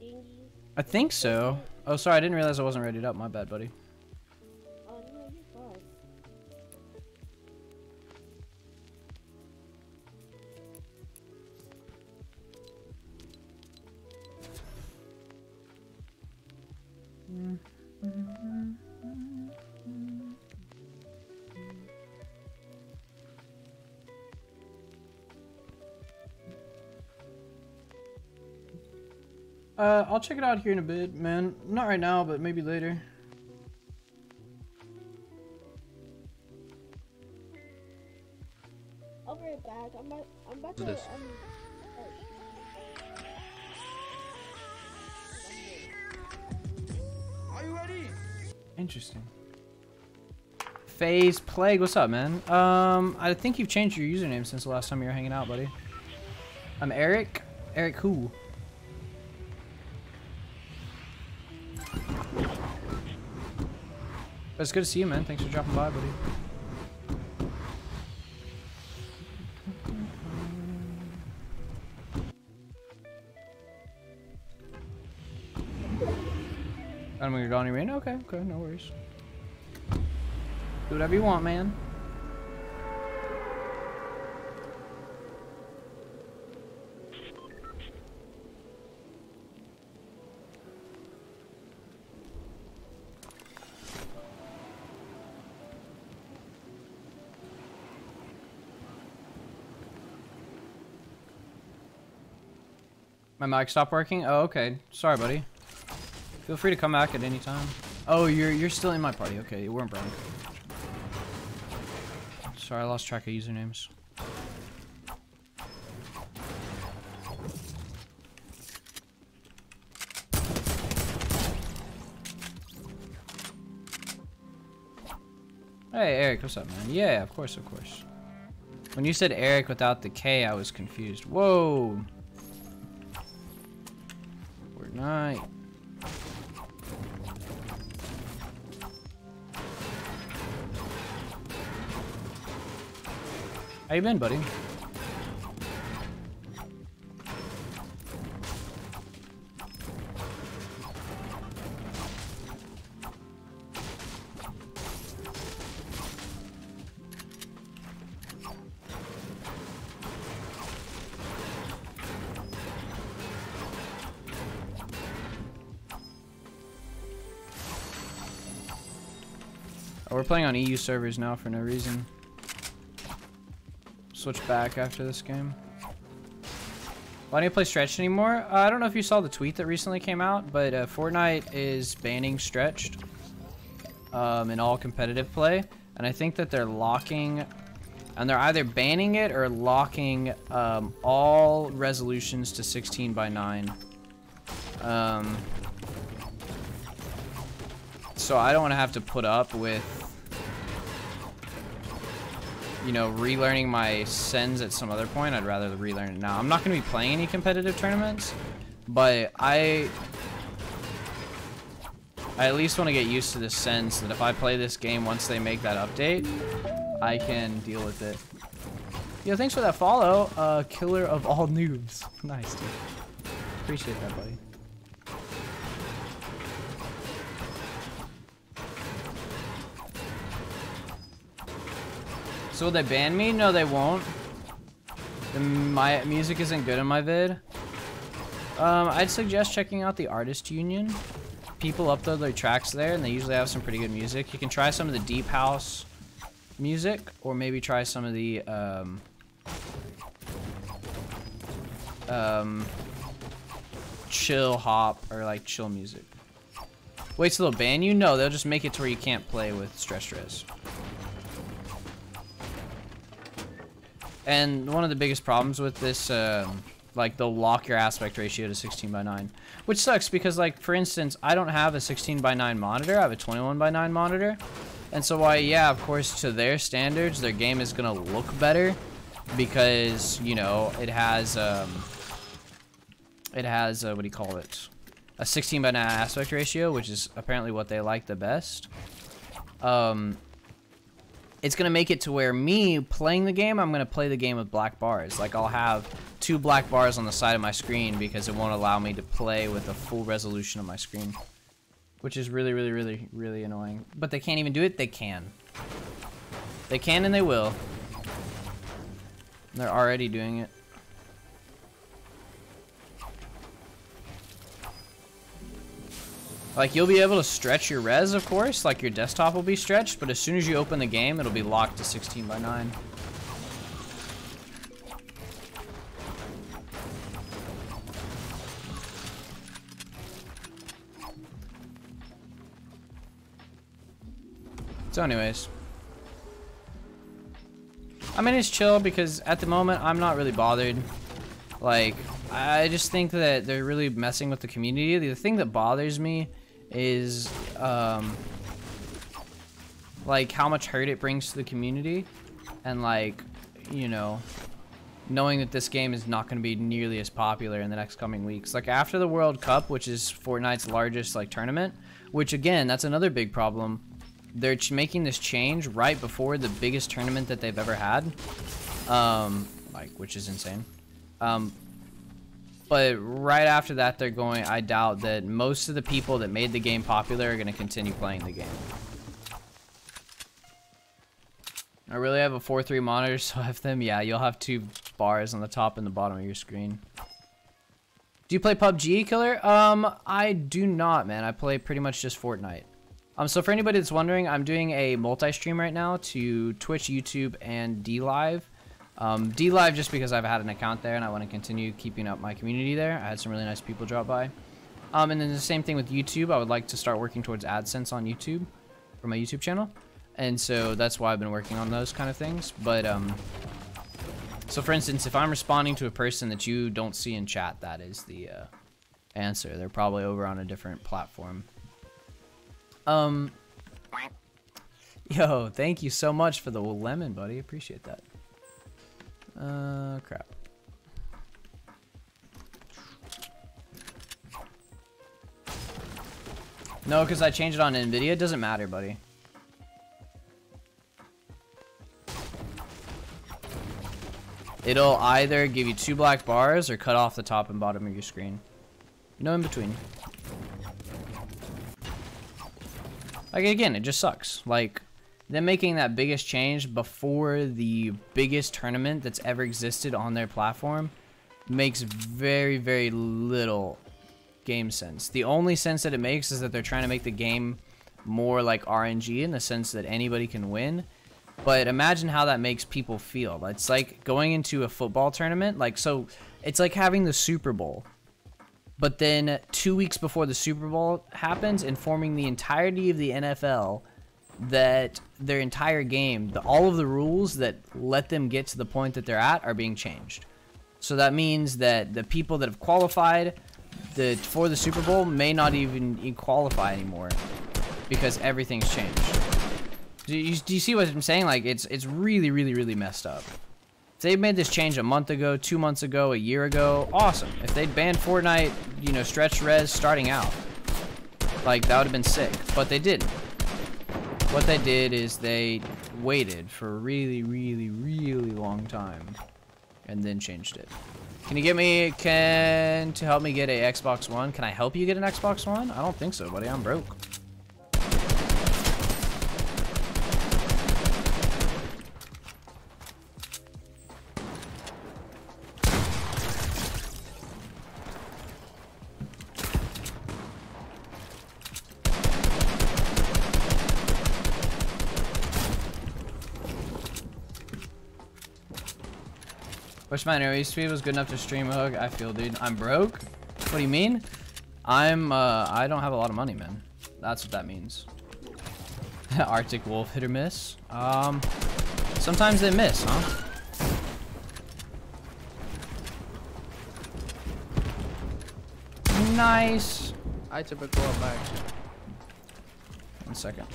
thingies? I think so. Oh, sorry, I didn't realize I wasn't readied up. My bad, buddy. Oh no, you're fine. I'll check it out here in a bit, man. Not right now, but maybe later. I'll be right back. I'm about Do to this. Are you ready? Interesting. FaZe Plague, what's up, man? I think you've changed your username since the last time you were hanging out, buddy. I'm Eric. Eric who? But it's good to see you, man. Thanks for dropping by, buddy. I'm gonna go on your rain. Okay, okay, no worries. Do whatever you want, man. My mic stopped working? Oh, okay. Sorry, buddy. Feel free to come back at any time. Oh, you're still in my party. Okay, you weren't broke. Sorry, I lost track of usernames. Hey, Eric, what's up, man? Yeah, of course, of course. When you said Eric without the K, I was confused. Whoa! Fortnite. How you been, buddy? Oh, we're playing on EU servers now for no reason. Switch back after this game. Why don't you play Stretched anymore? I don't know if you saw the tweet that recently came out, but Fortnite is banning Stretched in all competitive play. And I think that they're locking, and they're either banning it or locking all resolutions to 16:9. So I don't want to have to put up with, you know, relearning my sends at some other point. I'd rather relearn it now. I'm not going to be playing any competitive tournaments, but I at least want to get used to the sense that if I play this game once they make that update, I can deal with it. Yo, thanks for that follow. Killer of all noobs. Nice, dude. Appreciate that, buddy. So will they ban me? No, they won't. My music isn't good in my vid. I'd suggest checking out the Artist Union. People upload their tracks there, and they usually have some pretty good music. You can try some of the deep house music, or maybe try some of the chill hop or like chill music. Wait till they'll ban you? No, they'll just make it to where you can't play with stress. And one of the biggest problems with this, like, they'll lock your aspect ratio to 16:9, which sucks because, like, for instance, I don't have a 16:9 monitor. I have a 21:9 monitor, and so why, yeah, of course, to their standards, their game is gonna look better because, you know, it has what do you call it? A 16:9 aspect ratio, which is apparently what they like the best. It's gonna make it to where me playing the game, I'm gonna play the game with black bars. Like, I'll have 2 black bars on the side of my screen because it won't allow me to play with a full resolution of my screen, which is really, really, really, really annoying. But they can't even do it. They can. They can and they will. They're already doing it. Like, you'll be able to stretch your res, of course, like your desktop will be stretched, but as soon as you open the game, it'll be locked to 16:9. So anyways, I mean, it's chill because at the moment, I'm not really bothered. Like, I just think that they're really messing with the community. The thing that bothers me is like how much hurt it brings to the community, and like, you know, knowing that this game is not going to be nearly as popular in the next coming weeks. Like, after the World Cup, which is Fortnite's largest like tournament, which again, that's another big problem. they're making this change right before the biggest tournament that they've ever had, like, which is insane. But right after that, they're going. I doubt that most of the people that made the game popular are going to continue playing the game. I really have a 4:3 monitor, so I have them. Yeah, you'll have 2 bars on the top and the bottom of your screen. Do you play PUBG, Killer? I do not, man. I play pretty much just Fortnite. So for anybody that's wondering, I'm doing a multi-stream right now to Twitch, YouTube, and DLive. DLive just because I've had an account there and I want to continue keeping up my community there. I had some really nice people drop by. And then the same thing with YouTube. I would like to start working towards AdSense on YouTube for my YouTube channel. And so that's why I've been working on those kind of things. But, so for instance, if I'm responding to a person that you don't see in chat, that is the answer. They're probably over on a different platform. Yo, thank you so much for the lemon, buddy. Appreciate that. Crap. No, because I changed it on NVIDIA. It doesn't matter, buddy. It'll either give you 2 black bars or cut off the top and bottom of your screen. No in between. Like, again, it just sucks. Like, them making that biggest change before the biggest tournament that's ever existed on their platform makes very, very little game sense. The only sense that it makes is that they're trying to make the game more like RNG in the sense that anybody can win. But imagine how that makes people feel. It's like going into a football tournament. Like, so it's like having the Super Bowl. But then 2 weeks before the Super Bowl happens, informing the entirety of the NFL that their entire game, all of the rules that let them get to the point that they're at are being changed. So that means that the people that have qualified for the Super Bowl may not even qualify anymore because everything's changed. Do you see what I'm saying? Like, it's really, really, really messed up. If they made this change a month ago, 2 months ago, a year ago, awesome. If they'd banned Fortnite, you know, stretch res starting out, like, that would have been sick. But they didn't. What they did is they waited for a really, really, really long time and then changed it. Can you get me, to help me get a Xbox One? Can I help you get an Xbox One? I don't think so, buddy. I'm broke. Wish my interview speed was good enough to stream a hook. I feel, dude. I'm broke? What do you mean? I don't have a lot of money, man. That's what that means. Arctic Wolf, hit or miss? Sometimes they miss, huh? Nice. I typically go back. 1 second.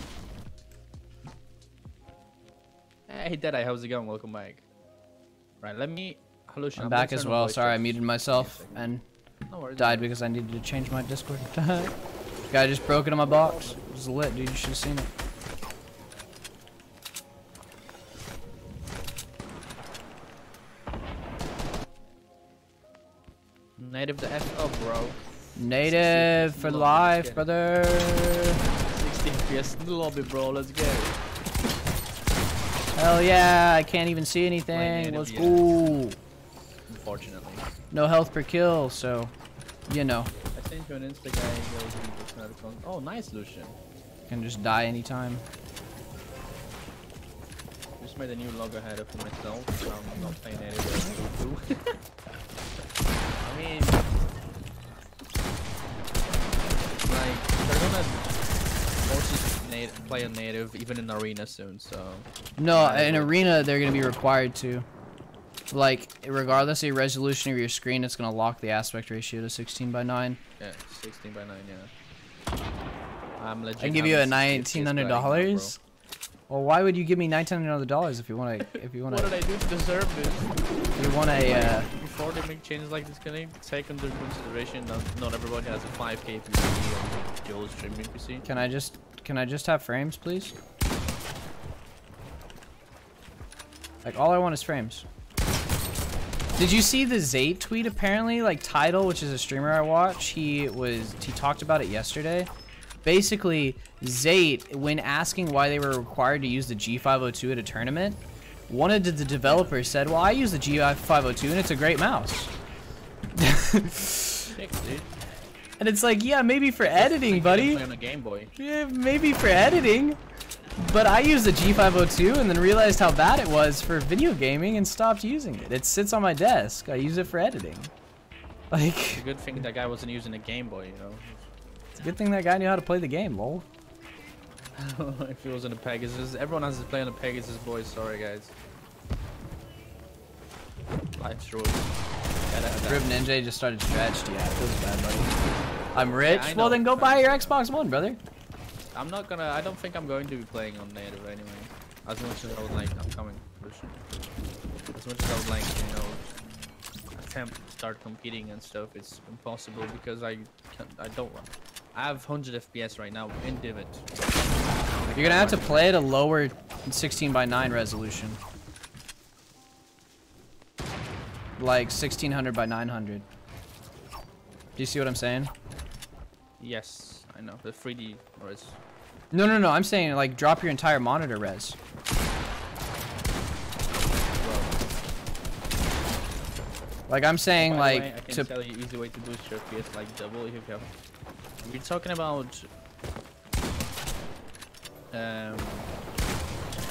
Hey, Deadeye, how's it going? Welcome back. Right, let me. Hello, I'm back as well. Sorry, I muted myself and died because I needed to change my Discord. Guy just broke into my box. It was lit, dude. You should have seen it. Native the F up, bro. Native for life, brother. 16 FPS in the lobby, bro. Let's go. Hell yeah! I can't even see anything. Let's go. Unfortunately. No health per kill, so you know. I sent you an Instagram. Oh, nice, Lucian. Can just die anytime. Just made a new logo header for myself. So I'm not playing native. I mean, like, they're gonna force you to play a native even in arena soon. So. No, in arena they're gonna be required to. Like, regardless of your resolution of your screen, it's gonna lock the aspect ratio to 16:9. Yeah, 16:9. Yeah. I'm legit. I give you a $1,900. Well, why would you give me $1,900 if you want to? What did I do to deserve this? You want a? Before they make changes like this, can they take under consideration that not everybody has a 5K PC or dual streaming PC? Can I just have frames, please? Like, all I want is frames. Did you see the Zate tweet? Apparently, like, Tidal, which is a streamer I watch, he talked about it yesterday. Basically, Zate, when asking why they were required to use the G502 at a tournament, one of the developers said, well, I use the G502 and it's a great mouse. Sick, dude. And it's like, yeah, maybe for editing, buddy. Play on a Game Boy. Yeah, maybe for editing. But I used the G502 and then realized how bad it was for video gaming and stopped using it. It sits on my desk. I use it for editing. Like, It's a good thing that guy wasn't using a Game Boy, you know? it's a good thing that guy knew how to play the game, lol. If he was in a Pegasus. Everyone has to play on a Pegasus, boys. Sorry, guys. Life's rules. Rib Ninja just started stretched. Yeah, it feels bad, buddy. I'm rich? I Well, know. then go buy your Xbox One, brother. I don't think I'm going to be playing on native anyway. As much as I would like upcoming version. As much as I would like, you know, attempt to start competing and stuff, it's impossible because I have 100 FPS right now in Divot. You're gonna have to play at a lower 16:9 resolution. Like 1600 by 900. Do you see what I'm saying? Yes, I know. The 3D res. No, I'm saying like drop your entire monitor res. Like I'm saying, By the like way, I can tell you easy way to boost your FPS like double if you have. We're talking about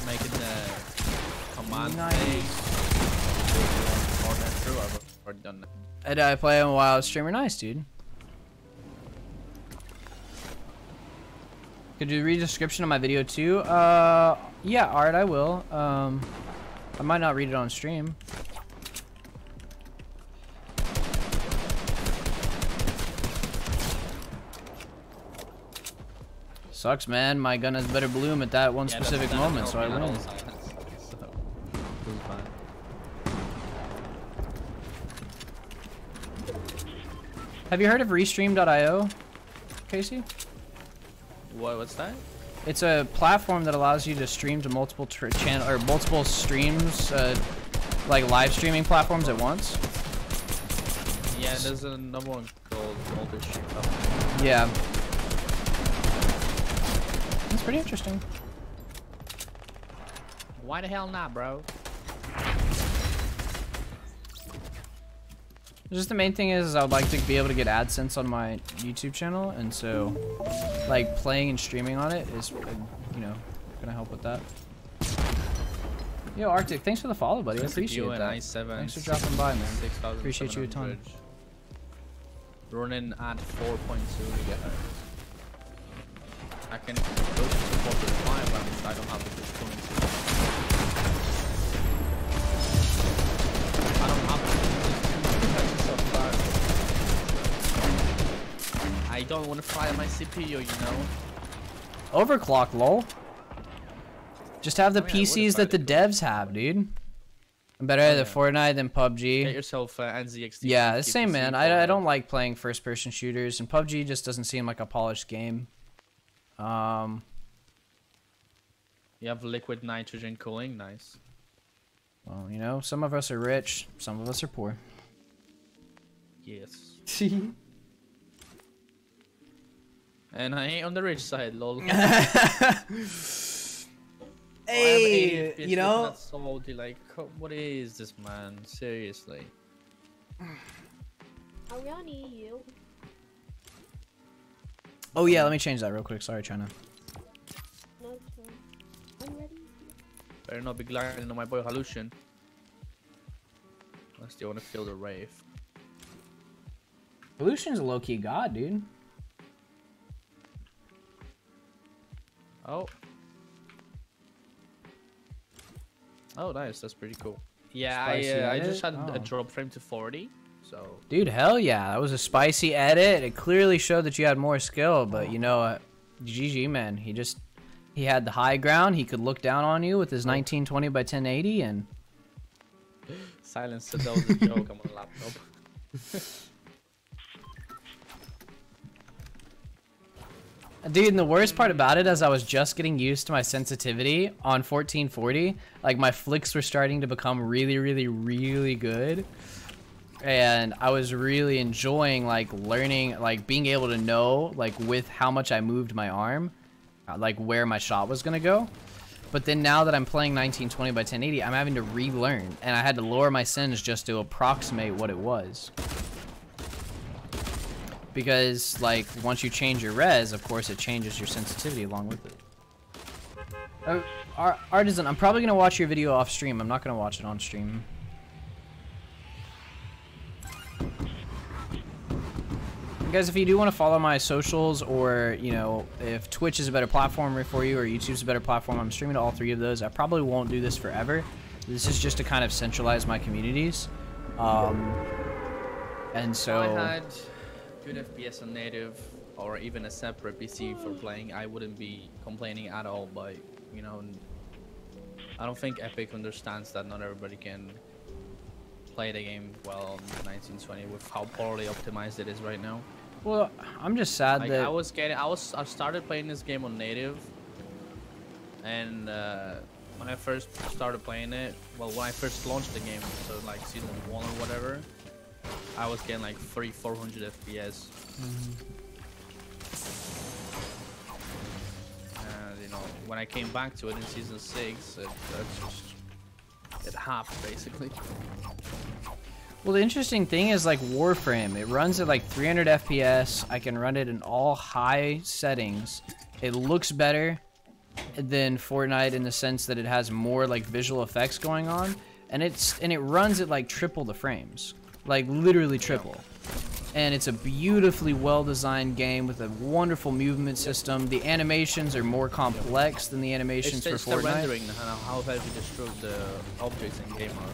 making the command phase more than true. I've already done that. And I play on a WoW streamer, nice dude. Could you read the description of my video too? Yeah, Art, I will. I might not read it on stream. Sucks, man. My gun has better bloom at that one specific moment, so I win. Have you heard of Restream.io, Casey? What's that? It's a platform that allows you to stream to multiple channel or multiple streams, like live streaming platforms at once. Yeah, there's another one called multi-stream. Yeah. That's pretty interesting. Why the hell not, bro? Just the main thing is I would like to be able to get AdSense on my YouTube channel, and so like playing and streaming on it is, you know, gonna help with that. Yo, Arctic, thanks for the follow, buddy. I appreciate that. Thanks for dropping by, man. Appreciate you a ton. Running at 4.2 gigahertz. I can go to 4.5, but I don't have the frequency. I don't have it. I don't want to fry my CPU, you know. Overclock, lol. Just have the PCs that the devs have, dude. I'm better at Fortnite than PUBG. Get yourself NZXT. Yeah, the same, man. I don't like playing first-person shooters, and PUBG just doesn't seem like a polished game. You have liquid nitrogen cooling, nice. Well, you know, some of us are rich, some of us are poor. Yes. And I ain't on the rich side, lol. Hey, you know. That's salty, like, what is this, man? Seriously. Are we on EU? Oh yeah, let me change that real quick. Sorry, China. No, it's fine. I'm ready. Better not be gliding on my boy Halution. Unless you want to feel the rave. Evolution's a low-key god, dude. Oh. Oh, nice. That's pretty cool. Yeah, I just had a drop frame to 40. So. Dude, hell yeah. That was a spicy edit. It clearly showed that you had more skill, but you know, GG, man. He just He had the high ground. He could look down on you with his 1920 by 1080 and... Silence said that was a joke. I'm on a laptop. Dude, and the worst part about it is I was just getting used to my sensitivity on 1440. Like, my flicks were starting to become really, really, really good. And I was really enjoying, like, learning, like, being able to know, like, with how much I moved my arm, like, where my shot was going to go. But then now that I'm playing 1920 by 1080, I'm having to relearn. And I had to lower my sens just to approximate what it was. Because, like, once you change your res, of course, it changes your sensitivity along with it. Artisan, I'm probably going to watch your video off stream. I'm not going to watch it on stream. Guys, if you do want to follow my socials, or, you know, if Twitch is a better platform for you, or YouTube's a better platform, I'm streaming to all three of those. I probably won't do this forever. This is just to kind of centralize my communities. And so... If I had good FPS on native, or even a separate PC for playing, I wouldn't be complaining at all. But, you know, I don't think Epic understands that not everybody can play the game well on 1920 with how poorly optimized it is right now. Well, I'm just sad like, that I started playing this game on native, and when I first started playing it, well, when I first launched the game, so like season 1 or whatever, I was getting like 300-400 FPS. And you know, when I came back to it in season 6, it halved basically. Well, the interesting thing is, like, Warframe, it runs at like 300 FPS. I can run it in all high settings. It looks better than Fortnite in the sense that it has more like visual effects going on, and it runs at like triple the frames, like literally triple. And it's a beautifully well-designed game with a wonderful movement system. The animations are more complex than the animations for Fortnite. It's the rendering and how heavy the objects in game are.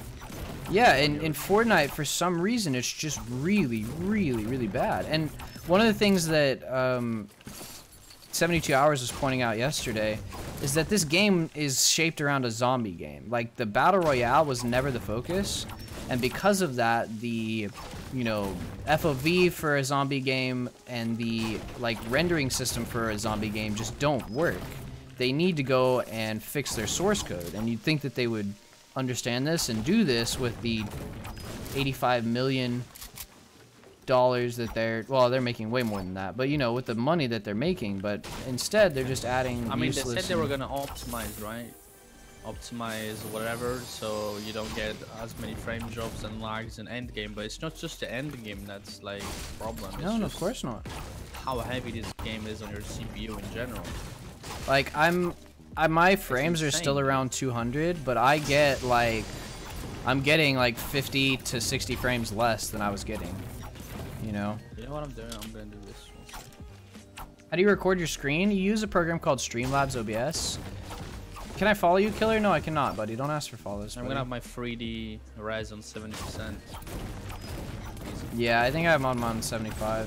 Yeah, in Fortnite, for some reason, it's just really, really, really bad. And one of the things that 72 Hours was pointing out yesterday is that this game is shaped around a zombie game. Like, the Battle Royale was never the focus, and because of that, the, you know, FOV for a zombie game and the, like, rendering system for a zombie game just don't work. They need to go and fix their source code, and you'd think that they would understand this and do this with the $85 million that they're making way more than that, but you know, with the money that they're making. But instead they're just adding I mean, they said they were gonna optimize, right? Optimize whatever, so you don't get as many frame drops and lags in end game. But it's not just the end game that's like the problem. No, of course not. How heavy this game is on your CPU in general. Like, my frames are still around 200, but I'm getting like 50 to 60 frames less than I was getting, you know? You know what I'm doing? I'm gonna do this. How do you record your screen? You use a program called Streamlabs OBS. Can I follow you, Killer? No, I cannot, buddy. Don't ask for follows, I'm gonna have my 3D res on 70%. Yeah, I think I'm on 75.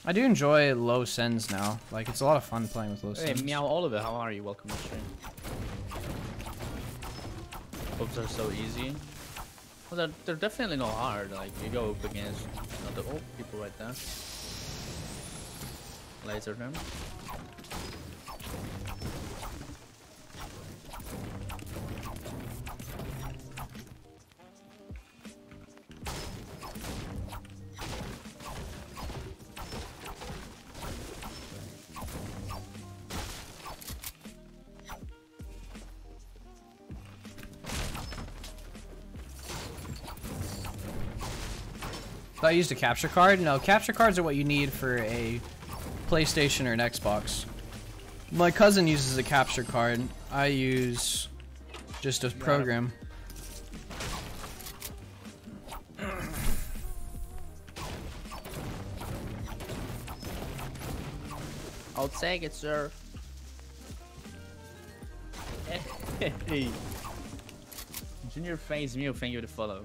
I do enjoy low sens now. Like, it's a lot of fun playing with low sens. Hey, Meow Oliver, how are you? Welcome to the stream. Hopes are so easy. Well, they're definitely not hard. Like, you go up against people right there. Laser them. I used a capture card. No, capture cards are what you need for a PlayStation or an Xbox. My cousin uses a capture card. I use just a program. I'll take it, sir. Hey. Junior Face Mew, thank you to follow.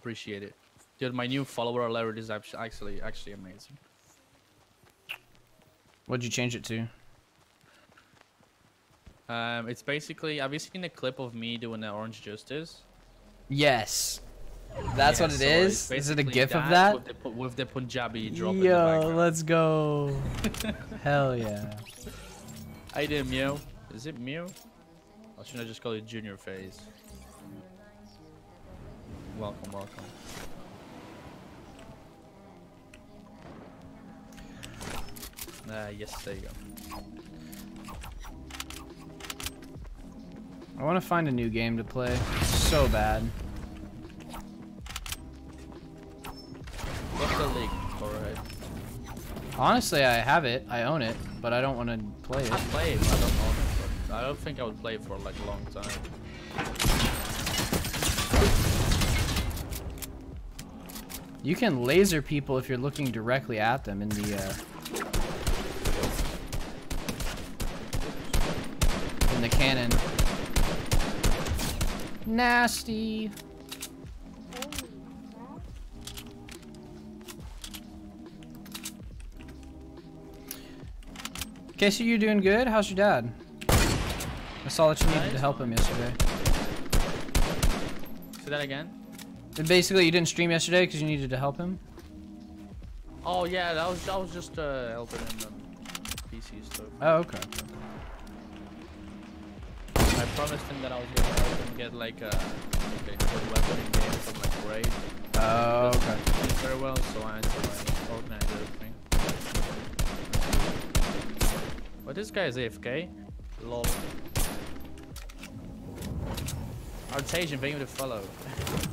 Appreciate it. Dude, my new follower alert is actually amazing. What'd you change it to? It's basically, have you seen a clip of me doing the Orange Justice? Yes. That's what it is? Is it a gif of that? With the Punjabi drop in the Yo, background. let's go. Hell yeah. I did Mew. Is it Mew? Or should I just call it Junior Phase? Welcome, welcome. Yes, there you go. I want to find a new game to play. So bad. What's the league? Alright. Honestly, I have it. I own it, but I don't want to play it. I play it, but I don't own it. But I don't think I would play it for like a long time. You can laser people if you're looking directly at them in the cannon. Nasty. Casey, you doing good? How's your dad? I saw that you needed to help him yesterday. Say that again? And basically, you didn't stream yesterday because you needed to help him? Oh yeah, I was just helping him PC stuff. Oh, okay. I promised him that I was gonna help him get like a good weapon in game from like raid. Oh, okay. Did very well, so I had to like organize everything. But this guy is AFK. Lol. Artesian, thank you for the follow.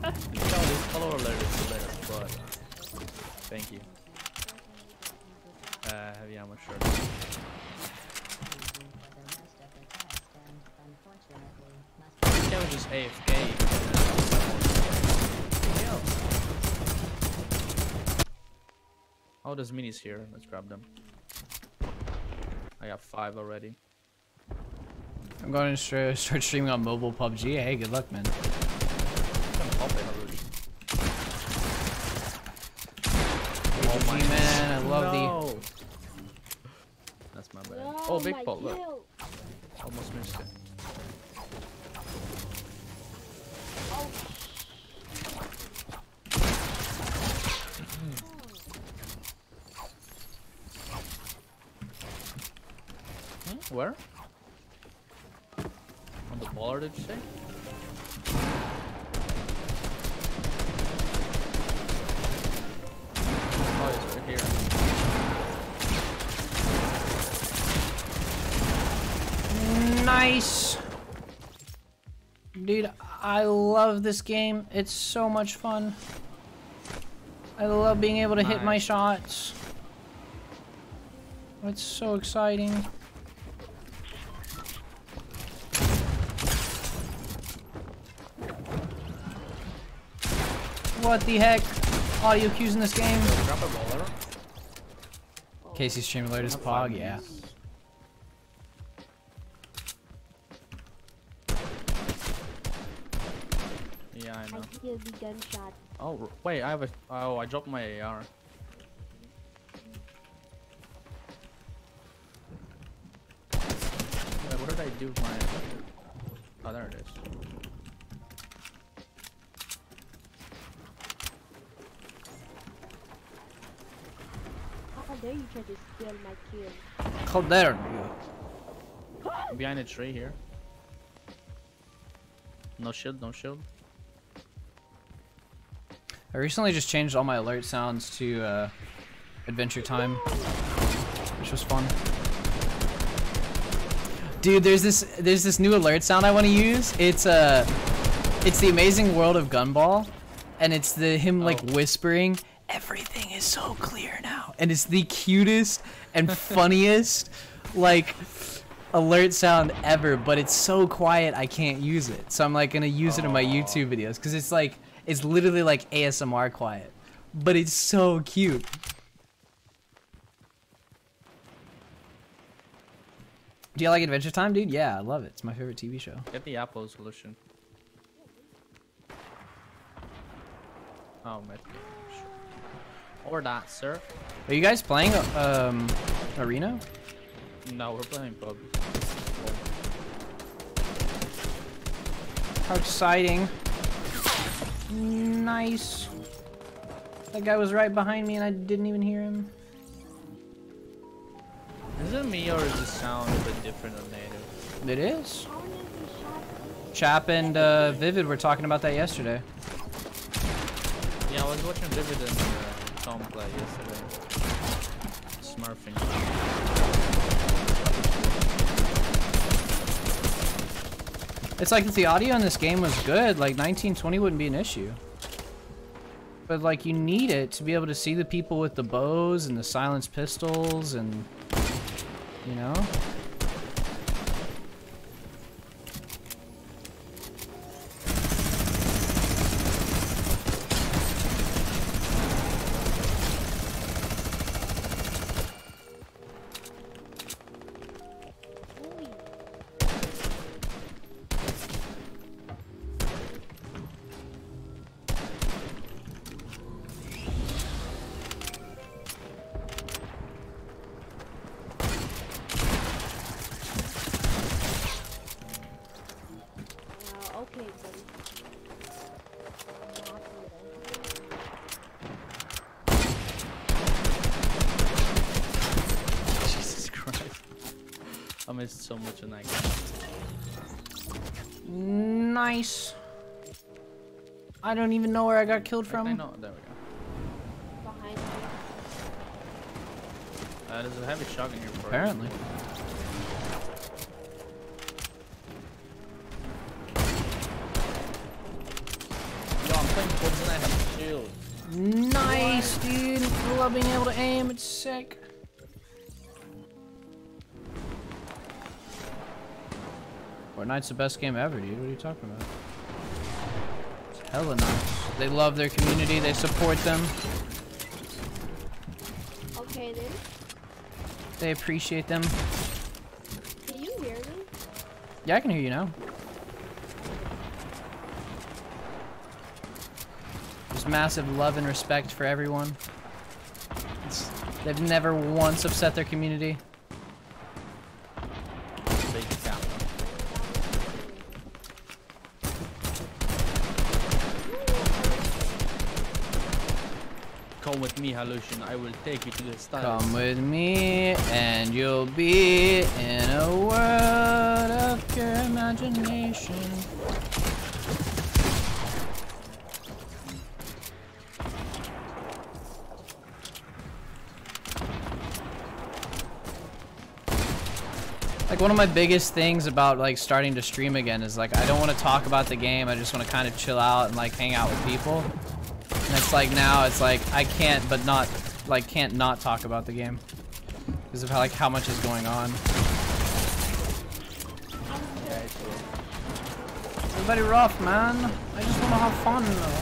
No, this follower alert is hilarious, but thank you. Yeah, I'm not sure. This guy was just AFK. Oh, there's minis here. Let's grab them. I got 5 already. I'm going to start streaming on mobile PUBG. Hey, good luck, man. Oh my man, I love the. That's my bad. No, Oh, big my pot, look. kill. Almost missed it. Where? On the baller, did you say? Oh, it's right here. Nice! Dude, I love this game. It's so much fun. I love being able to hit my shots. It's so exciting. What the heck? Audio cues in this game? Casey's stream alert is Pog, yeah. Yeah, I know. I hear the gunshot. Oh, wait, I have a. Oh, I dropped my AR. Wait, what did I do with my. Oh, there it is. How dare you try to steal my kill? How dare you? I'm behind a tree here. No shield, no shield. I recently just changed all my alert sounds to Adventure Time, which was fun. Dude, there's this new alert sound I want to use. It's the Amazing World of Gumball, and it's him like whispering, "Everything is so clear now," and it's the cutest and funniest like alert sound ever. But it's so quiet I can't use it, so I'm like gonna use it in my YouTube videos because it's like. It's literally like ASMR quiet, but it's so cute. Do you like Adventure Time, dude? Yeah, I love it. It's my favorite TV show. Get the Apple solution. Oh, man. Or that, sir. Are you guys playing Arena? No, we're playing PUBG. How exciting. Nice. That guy was right behind me and I didn't even hear him. Is it me or is the sound a bit different on native? It is. Chap and Vivid were talking about that yesterday. Yeah, I was watching Vivid and Tom play yesterday. Smurfing. It's like if the audio in this game was good, like 1920 wouldn't be an issue. But like you need it to be able to see the people with the bows and the silenced pistols and, you know? Okay, buddy. Jesus Christ. I missed so much on that game. Nice. I don't even know where I got killed from. Actually, no, there we go. Behind me. There's a heavy shotgun here for Apparently. Yo, I'm playing Forza and I have a shield. Nice, dude. I love being able to aim. It's sick. Fortnite's the best game ever, dude. What are you talking about? It's hella nice. They love their community. They support them. Okay, then. They appreciate them. Can you hear me? Yeah, I can hear you now. There's massive love and respect for everyone. They've never once upset their community. Big cap. Come with me, Hallucian. I will take you to the stars. Come with me and you'll be in a world of pure imagination. Like one of my biggest things about like starting to stream again is like I don't want to talk about the game. I just want to kind of chill out and like hang out with people. And it's like now it's like I can't not talk about the game because of how much is going on. It's very rough, man. I just want to have fun though.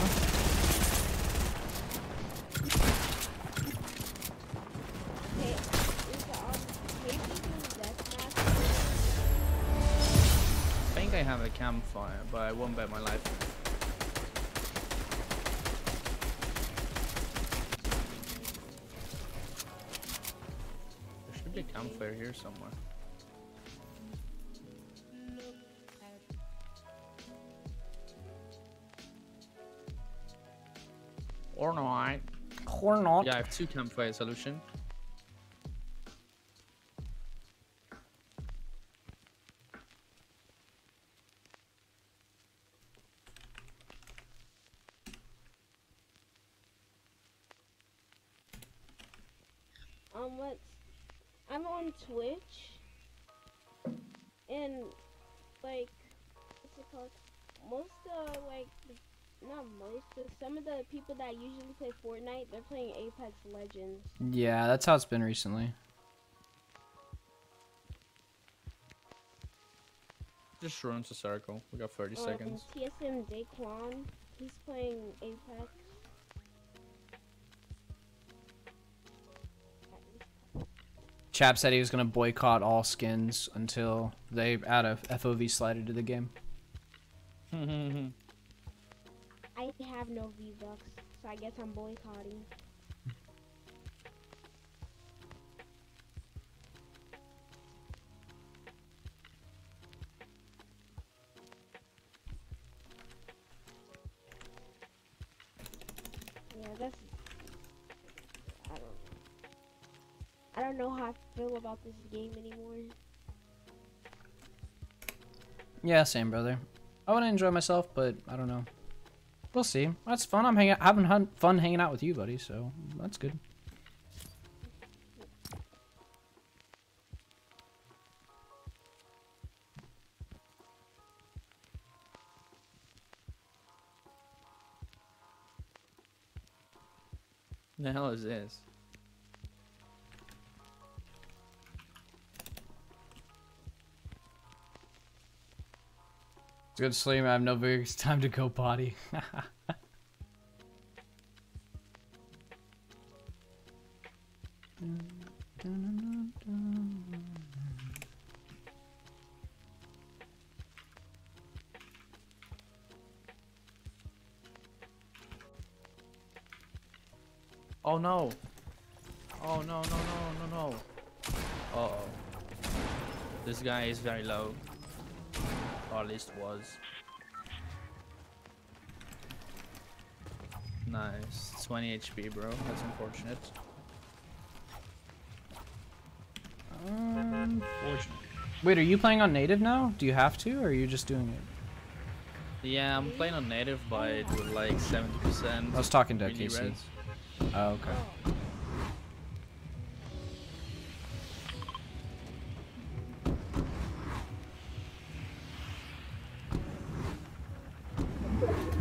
I think I have a campfire, but I won't bet my life. There should be a campfire here somewhere. Or not. Or not. Yeah, I have 2 campfire solution. I'm on Twitch, and like, what's it called? Not most, but some of the people that usually play Fortnite, they're playing Apex Legends. Yeah, that's how it's been recently. Just runs a circle. We got 30 seconds. TSM Daquan, he's playing Apex. Chap said he was gonna boycott all skins until they add a FOV slider to the game. I have no V-Bucks, so I guess I'm boycotting. that's. I don't know how I feel about this game anymore. Yeah, same, brother. I want to enjoy myself, but I don't know. We'll see. That's fun. I'm having fun hanging out with you, buddy. So that's good. The hell is this? It's good to sleep. I have no very time to go potty. Oh no! Oh no, no, no, no, no. Uh-oh. This guy is very low. Or at least was. Nice. 20 HP, bro. That's unfortunate. Unfortunate. Wait, are you playing on native now? Do you have to, or are you just doing it? Yeah, I'm playing on native, but with like 70%. I was talking to really Casey. res. Oh, okay.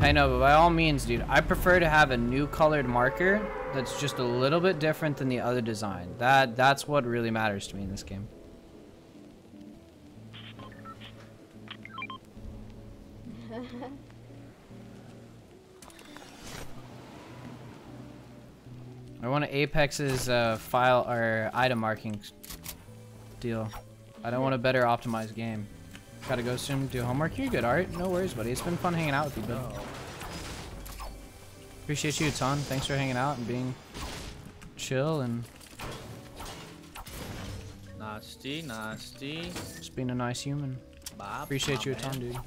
I know, but by all means, dude, I prefer to have a new colored marker that's just a little bit different than the other design. That's what really matters to me in this game. I want Apex's file or item marking deal. I don't want a better optimized game. Gotta go soon, do homework. You're good, Art. No worries, buddy. It's been fun hanging out with you, buddy. Appreciate you a ton. Thanks for hanging out and being chill and Nasty, nasty. just being a nice human. Bob, Appreciate you a ton, dude.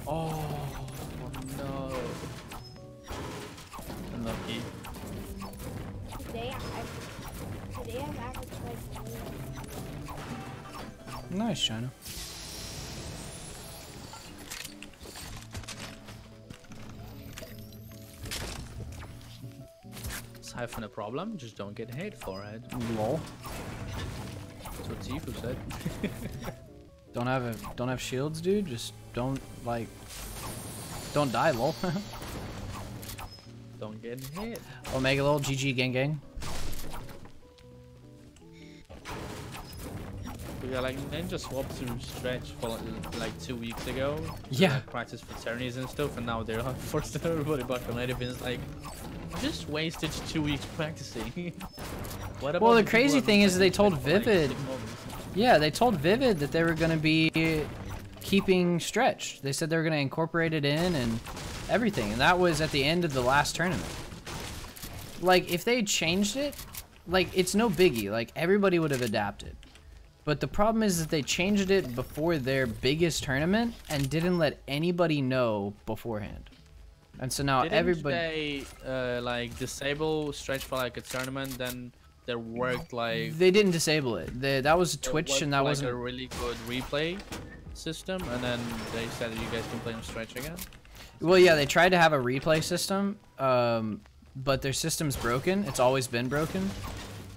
Oh no. Unlucky. Today I'm average like. Nice, China. Siphon a problem, just don't get hate for it. Lol. That's what Tifu said. Don't have shields, dude. Just don't die, lol. Don't get hit. Omega lol, GG gang gang. Yeah, like Ninja swapped to Stretch for like 2 weeks ago. Yeah. Like, practice fraternities and stuff, and now they're forcing everybody back on native. And it's like, just wasted 2 weeks practicing. What about Well, the people crazy who have thing is they told practiced, like, Vivid. 6 months? Yeah, they told Vivid that they were gonna be keeping Stretch. They said they were gonna incorporate it in and everything, and that was at the end of the last tournament. Like, if they changed it, like, it's no biggie. Like, everybody would have adapted. But the problem is that they changed it before their biggest tournament and didn't let anybody know beforehand. And so now Didn't everybody... they like disable Stretch for like a tournament, then there worked like... They didn't disable it. That was there Twitch worked, and that like, wasn't... a really good replay system, and then they said you guys can play on Stretch again? Well, yeah, they tried to have a replay system, but their system's broken. It's always been broken.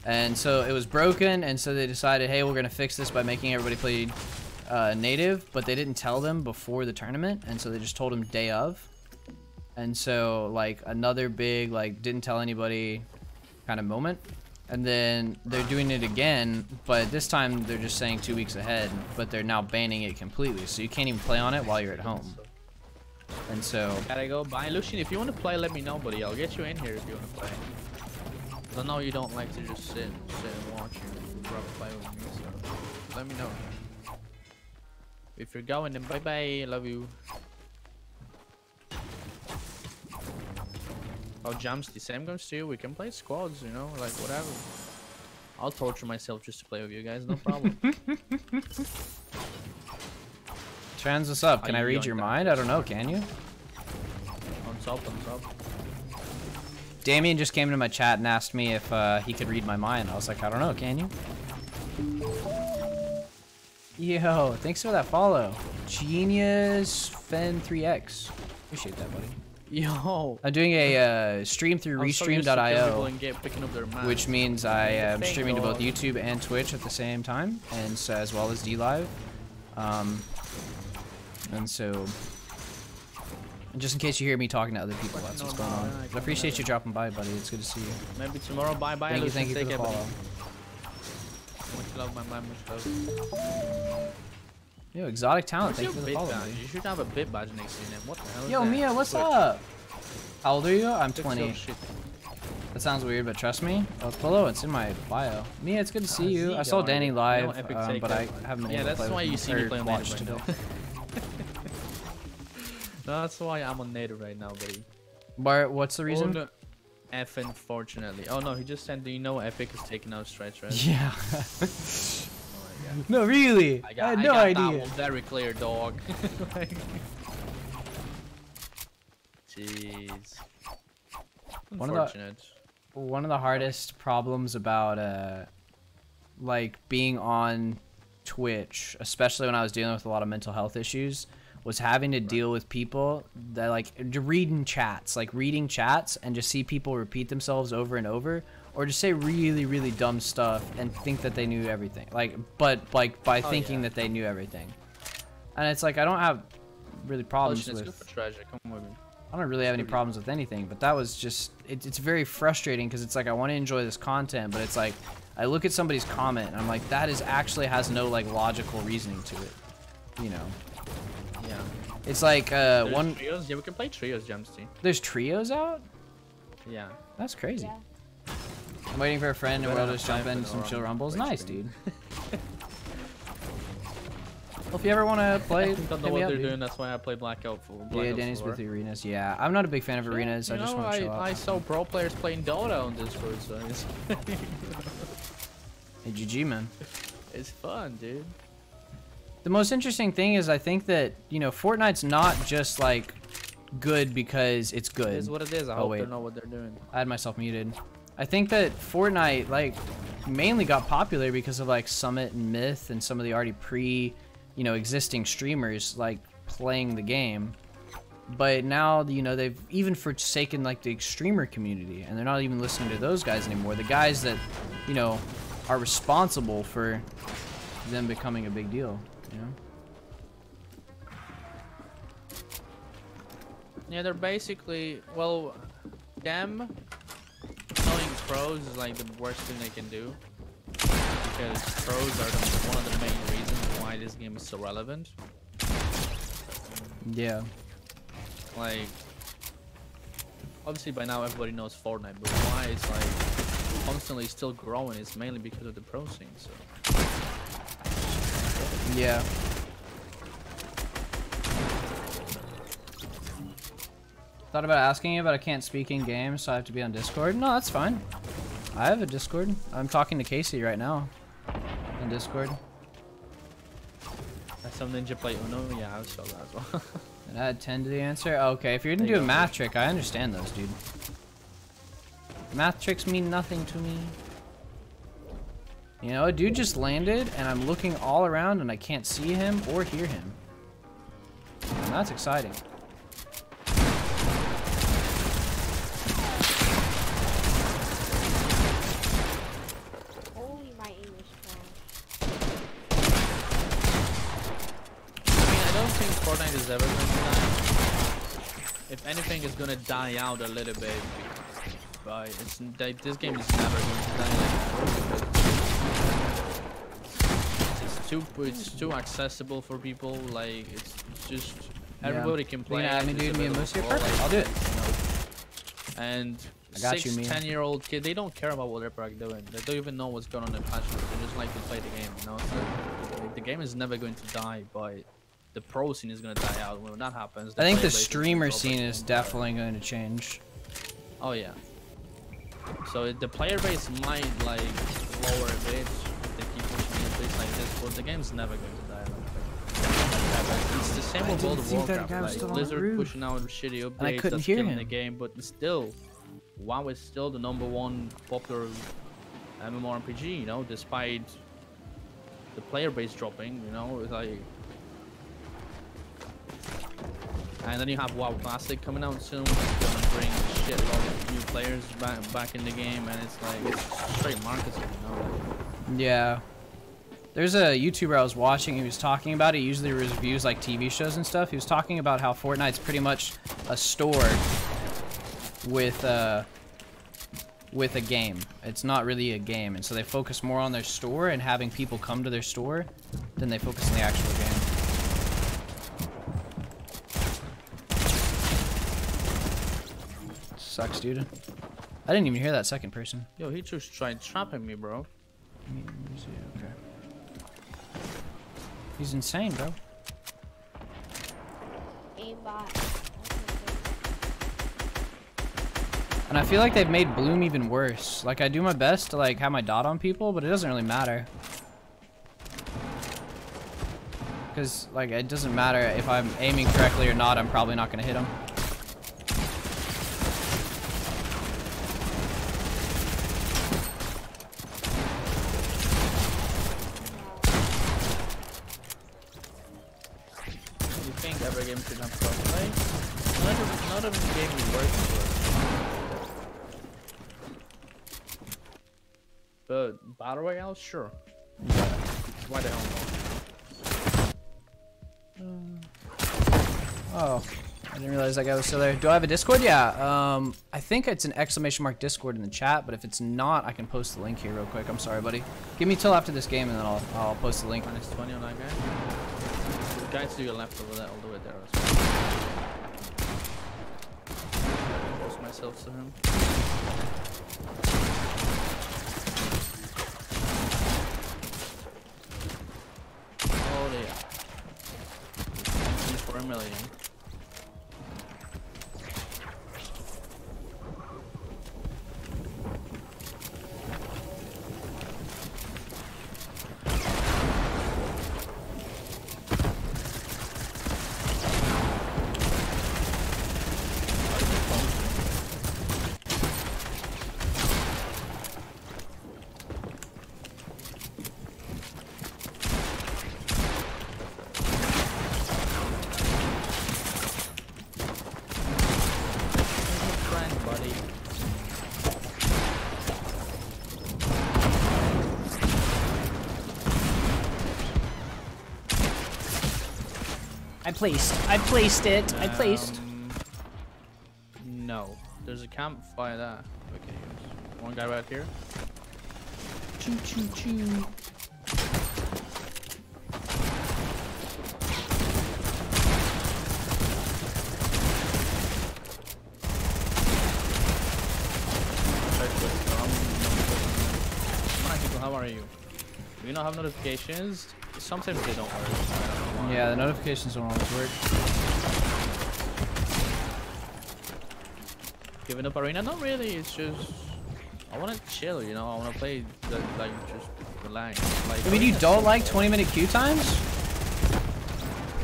And so it was broken, and so they decided, hey, we're going to fix this by making everybody play native, but they didn't tell them before the tournament, and so they just told them day of. And so, like, another big, like, didn't tell anybody kind of moment. And then they're doing it again, but this time they're just saying 2 weeks ahead, but they're now banning it completely, so you can't even play on it while you're at home. And so... Gotta go. Bye, Lucian. If you want to play, let me know, buddy. I'll get you in here if you want to play. I know you don't like to just sit and watch and play with me, so let me know. If you're going, then bye bye. Love you. Oh, Jams, the same goes to you. We can play squads, you know, like whatever. I'll torture myself just to play with you guys, no problem. Trans, what's up? Can I read your mind? I don't know, can you? top, on top. Damien just came into my chat and asked me if he could read my mind. I was like, I don't know, can you? Yo, thanks for that follow. Genius Fen3x. Appreciate that, buddy. Yo. I'm doing a stream through restream.io, which means I am streaming to both YouTube and Twitch at the same time, and so, as well as DLive. And so, just in case you hear me talking to other people, that's what's going on. But I appreciate you dropping by, buddy. It's good to see you. Maybe tomorrow. Bye bye. Thank you for the follow. Much love, my man. Much love. Yo, exotic talent. Where's Thank you for the your follow. bit badge? You should have a bit badge next to your name. What the hell is Yo, that? Mia, what's up? How old are you? I'm 20. Shit. That sounds weird, but trust me. Oh, it's below. It's in my bio. Mia, it's good to see you. I saw Danny live, but I haven't been able to play why with you see me playing watch native today. right now. That's why I'm on native right now, buddy. Bart, what's the reason? Oh, no. F, unfortunately. Oh no, he just said, do you know Epic is taking out Stretch, right? Yeah. No, really? I had no idea. That one very clear, dog. Jeez. Unfortunate. One of the hardest problems about like being on Twitch, especially when I was dealing with a lot of mental health issues, was having to deal with people that like reading chats and just see people repeat themselves over and over, or just say really, really dumb stuff and think that they knew everything. But by thinking that they knew everything. And it's like, I don't have really problems with... Good for treasure. Come with me. I don't really have any problems with anything, but that was just... It's very frustrating because it's like, I want to enjoy this content, but it's like, I look at somebody's comment and I'm like, that is actually has no like logical reasoning to it. You know? Yeah. It's like, one... Trios? Yeah, we can play trios, Jamsty. There's trios out? Yeah. That's crazy. Yeah. I'm waiting for a friend and we'll just jump into some chill rumbles. Nice, dude. Well, if you ever want to play, I don't know what they're doing. That's why I play Blackout for Blackout. Yeah, Danny's with the arenas. Yeah, I'm not a big fan of arenas. I just want to chill out. I saw pro players playing Dota on Discord, so it's Hey, GG, man. It's fun, dude. The most interesting thing is I think that, you know, Fortnite's not just like good because it's good. It is what it is. I hope they know what they're doing. I had myself muted. I think that Fortnite like mainly got popular because of like Summit and Myth and some of the already existing streamers like playing the game. But now, you know, they've even forsaken like the streamer community and they're not even listening to those guys anymore. The guys that, you know, are responsible for them becoming a big deal, you know? Yeah, they're basically, well, them knowing pros is like the worst thing they can do, because pros are one of the main reasons why this game is so relevant. Yeah. Like, obviously by now everybody knows Fortnite, but why it's like constantly still growing is mainly because of the pro scene. So. Yeah. Thought about asking you, but I can't speak in game, so I have to be on Discord. No, that's fine. I have a Discord. I'm talking to Casey right now on Discord. Some ninja play Uno, yeah, I saw that as well. And add 10 to the answer? Okay, if you're gonna do a math trick, I understand those, dude. Math tricks mean nothing to me. You know, a dude just landed, and I'm looking all around, and I can't see him or hear him. And that's exciting. Fortnite is ever going to die. If anything, it's going to die out a little bit, but it's this game is never going to die. It's too accessible for people. Like it's just everybody can play. Yeah, I mean, dude, me and Moose here, perfect. I'll do it. You know? And I got 6, you, 10-year-old kid, they don't care about what they're doing. They don't even know what's going on in patch notes. They just like to play the game. You know, so the game is never going to die, but the pro scene is going to die out. When that happens, I think the streamer scene is definitely going to change. Oh yeah. So the player base might like lower a bit if they keep pushing it like this, but the game's never going to die. It's the same with World of Warcraft. Like Blizzard pushing out shitty updates that's killing the game, but still, WoW is still the #1 popular MMORPG. You know, despite the player base dropping. You know, it's like. And then you have WoW Classic coming out soon, which is gonna bring a shitload of new players back in the game, and it's like it's straight marketing, you know. Yeah. There's a YouTuber I was watching. He was talking about it. He usually reviews like TV shows and stuff. He was talking about how Fortnite's pretty much a store with a game. It's not really a game, and so they focus more on their store and having people come to their store than they focus on the actual game. Sucks, dude. I didn't even hear that second person. Yo, he just tried trapping me, bro. Okay. He's insane, bro. Aimbot. And I feel like they've made Bloom even worse. Like, I do my best to like have my dot on people, but it doesn't really matter. Because like it doesn't matter if I'm aiming correctly or not. I'm probably not gonna hit them. Every game should have crossplay. Not every game is working for it. But Battle Royale, sure. Why the hell not? Oh, I didn't realize that guy was still there. Do I have a Discord? Yeah. I think it's an _mark Discord in the chat, but if it's not, I can post the link here real quick. I'm sorry, buddy. Give me till after this game, and then I'll post the link. -20 on that guy. The guy to your left over there, all the way there as well. Post myself to him. Oh yeah. He's for $1 million. I placed it. I placed. No. There's a campfire there. Okay. One guy right here. Choo choo choo. How are you? Do you not have notifications? Sometimes they don't work. Yeah, the notifications don't always work. Giving up arena? Not really. It's just I want to chill. You know, I want to play like just relax. Like, I mean, you don't like 20-minute queue times?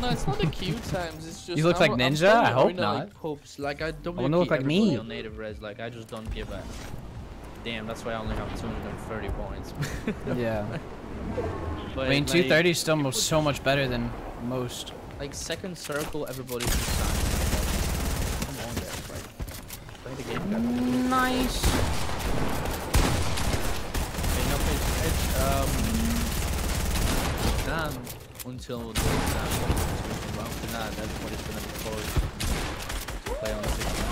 No, it's not the queue times. It's just you look like Ninja. I hope not. Like hopes. Like I don't. I want to look like me. On native res. Like I just don't give a. Damn, that's why I only have 230 points. Yeah. But I mean, like, 230 is still so much better than most. Like second circle, everybody's just dying. Come on, guys, right? Play the game. Nice. Okay, no, it's done until the exam. After that, everybody's gonna be forced to play on the 16.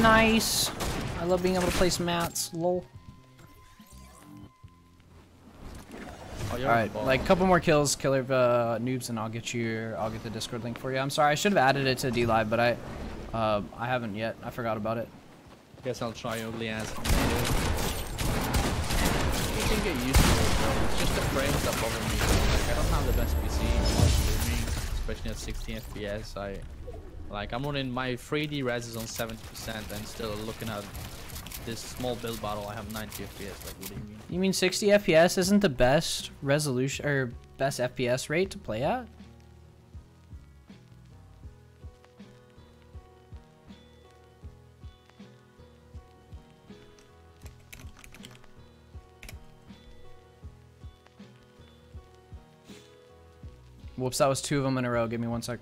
Nice. I love being able to place mats. Lol. Oh, alright, like a couple more kills, killer noobs, and I'll get the Discord link for you. I'm sorry, I should have added it to DLive, but I haven't yet. I forgot about it. Guess I'll try ugly ass. You can get used to it, bro. It's just the frames that bother me. Like, I don't have the best PC, especially at 60 FPS. Like I'm running my 3D res is on 70% and still looking at this small build battle. I have 90 FPS. Like, what do you mean? You mean 60 FPS isn't the best resolution or best FPS rate to play at? Whoops, that was 2 of them in a row. Give me 1 sec.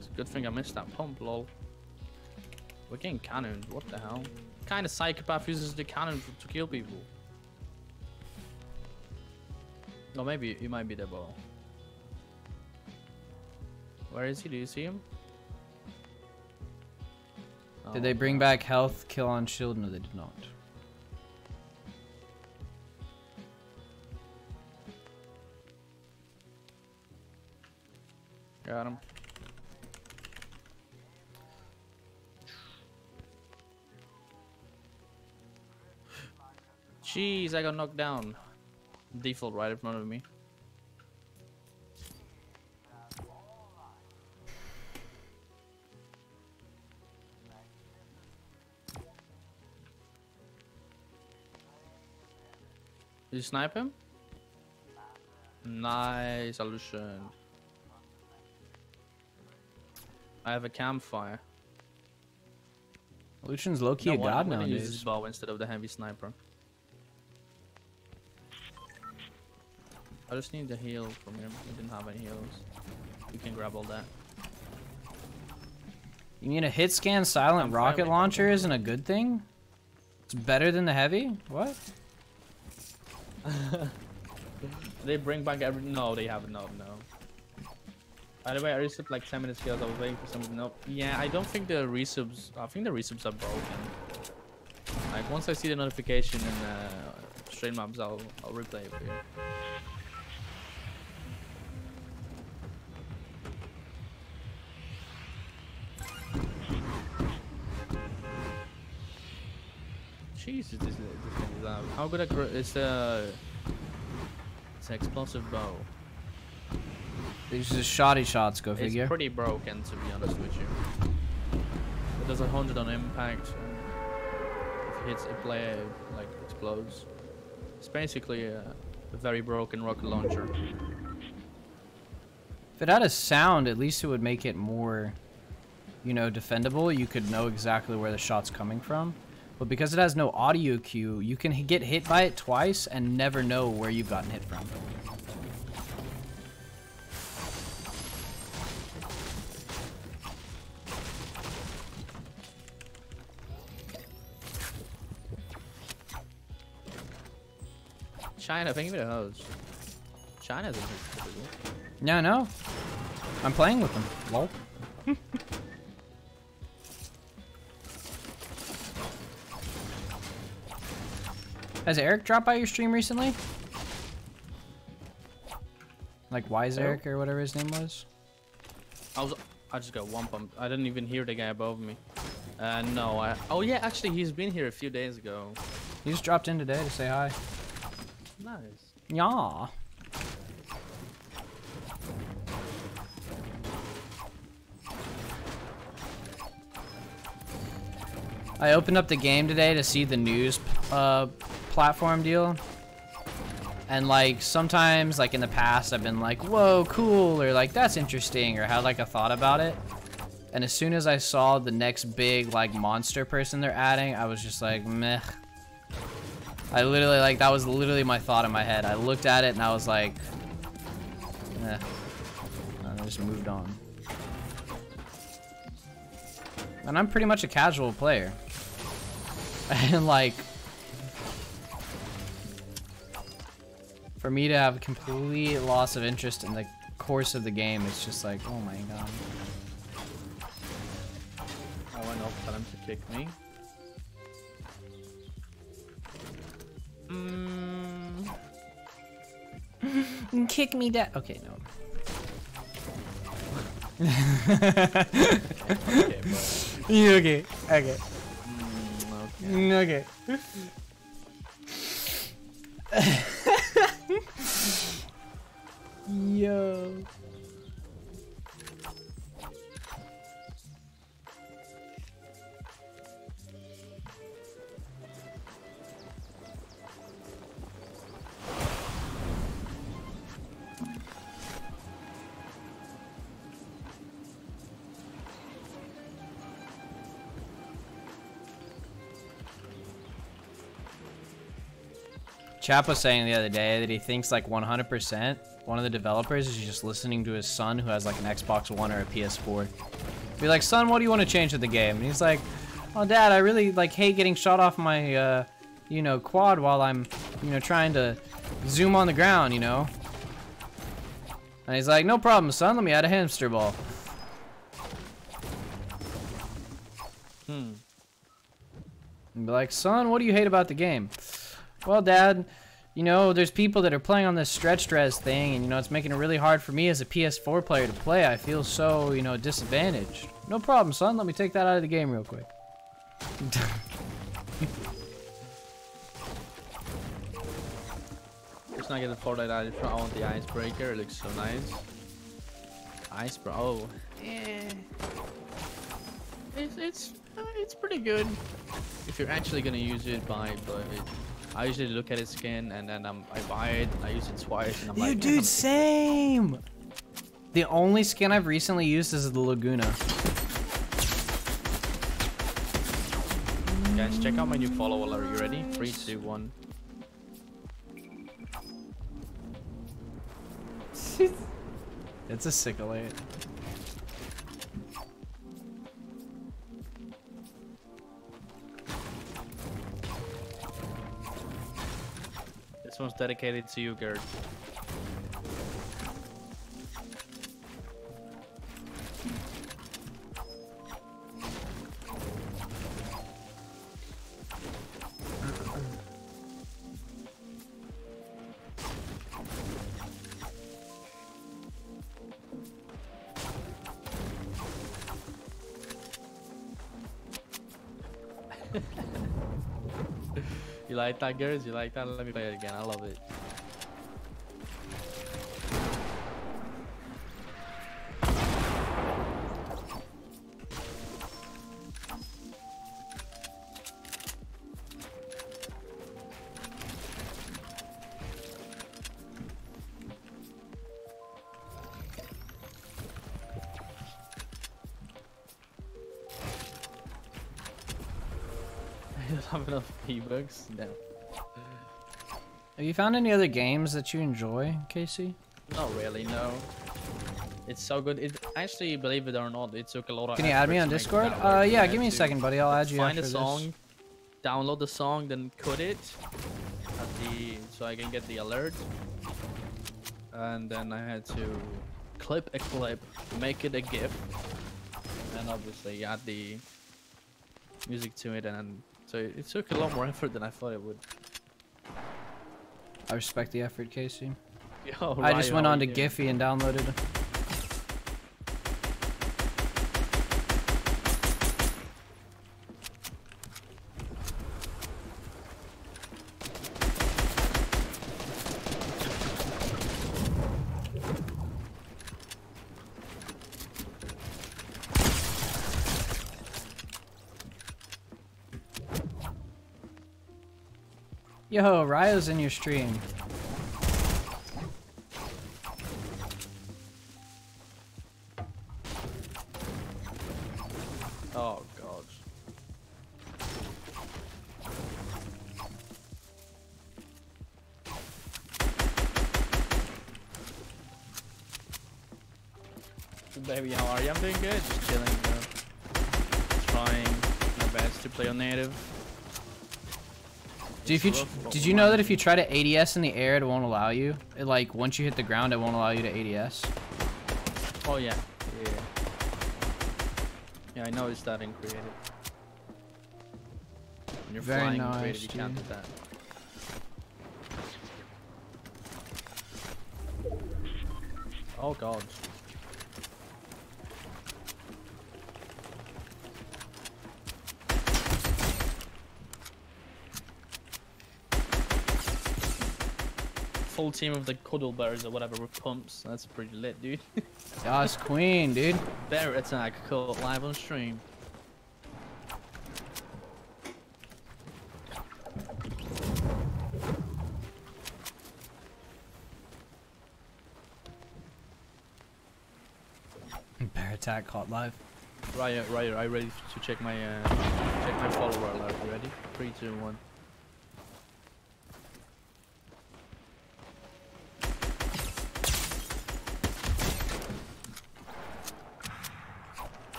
It's a good thing I missed that pump, lol. We're getting cannoned. What the hell? What kind of psychopath uses the cannon to kill people? Or maybe he might be the ball. Where is he? Do you see him? Did they bring back health, kill on shield? No, they did not. Got him. Jeez, I got knocked down. Default right in front of me. Did you snipe him? Nice solution. I have a campfire. Lucian's low-key a god I'm gonna use nowadays. this bow instead of the heavy sniper. I just need the heal from him. He didn't have any heals. We can grab all that. You mean a hit scan silent I'm rocket fine. launcher isn't a good thing? It's better than the heavy? What? They bring back every. No, they haven't. No. By the way, I resubbed like 10 minutes ago. I was waiting for something. Nope. Yeah, I don't think the resubs. I think the resubs are broken. Like once I see the notification in stream maps, I'll replay it for you. Jesus, this thing is out. How good it's an explosive bow. These are just shoddy shots, go figure. It's pretty broken, to be honest with you. It does 100 on impact. And if it hits a player, like explodes. It's basically a very broken rocket launcher. If it had a sound, at least it would make it more, you know, defendable. You could know exactly where the shot's coming from. But because it has no audio cue, you can get hit by it twice and never know where you've gotten hit from. China, thank you for the hose. China's a typical. Yeah, no. I'm playing with them. Lol. Has Eric dropped by your stream recently? Like Wise Eric or whatever his name was? I just got one pump. I didn't even hear the guy above me. No, oh yeah, actually he's been here a few days ago. He just dropped in today to say hi. Nice. Yeah. I opened up the game today to see the news platform deal. And like sometimes like in the past I've been like, whoa, cool, or like that's interesting, or had like a thought about it. And as soon as I saw the next big like monster person they're adding, I was just like, meh. I literally like that was literally my thought in my head. I looked at it and I was like, eh. And I just moved on. And I'm pretty much a casual player. And like, for me to have a complete loss of interest in the course of the game, it's just like, oh my god. I went off for him to kick me. Kick me down. Okay, no. Okay, bro. Okay. Okay. Okay. Okay. Yo. Chap was saying the other day that he thinks like 100% one of the developers is just listening to his son who has like an Xbox One or a PS4. Be like, son, what do you want to change with the game? And he's like, oh, Dad, I really like hate getting shot off my, you know, quad while I'm, you know, trying to zoom on the ground, you know? And he's like, no problem, son, let me add a hamster ball. And be like, son, what do you hate about the game? Well, Dad, you know, there's people that are playing on this stretch res thing, and, you know, it's making it really hard for me as a PS4 player to play. I feel so, you know, disadvantaged. No problem, son. Let me take that out of the game real quick. Let's not get the Fortnite out. I want the icebreaker. It looks so nice. Icebreaker. Oh, yeah. It's pretty good if you're actually gonna use it. But I usually look at its skin and then I buy it. I use it twice and I'm like, dude, same. The only skin I've recently used is the Laguna. Guys, check out my new follower. Are you ready? 3, 2, 1. It's a sickle-8. This one's dedicated to you, Gerd. You like that, girls? You like that? Let me play it again. I love it. I don't have enough V-Bucks? No. Have you found any other games that you enjoy, Casey? Not really, no. It's so good. It actually, believe it or not, it took a lot of Can you add me on Discord? Yeah, give me a second, buddy. I'll add you find after a song, this. download the song, then cut it so I can get the alert. And then I had to clip a clip, make it a GIF, and obviously add the music to it, and so it took a lot more effort than I thought it would. I respect the effort, Casey. Yo, I just went on to doing? Giphy and downloaded it. Yo, Ryo's in your stream. Oh god. Baby, how are you? I'm doing good. Just chilling, trying my best to play on native. Did you know that if you try to ADS in the air, it won't allow you? It, like, once you hit the ground, it won't allow you to ADS. Oh yeah. Yeah, I noticed that in creative. When you're Very flying nice, in creative, you can't do dude. that. Oh god. full team of the cuddle bears or whatever with pumps. That's pretty lit, dude. Yas Queen, dude. Bear attack caught live on stream. Bear attack caught live. Right, I ready to check my follower alert. You ready? 3, 2, 1.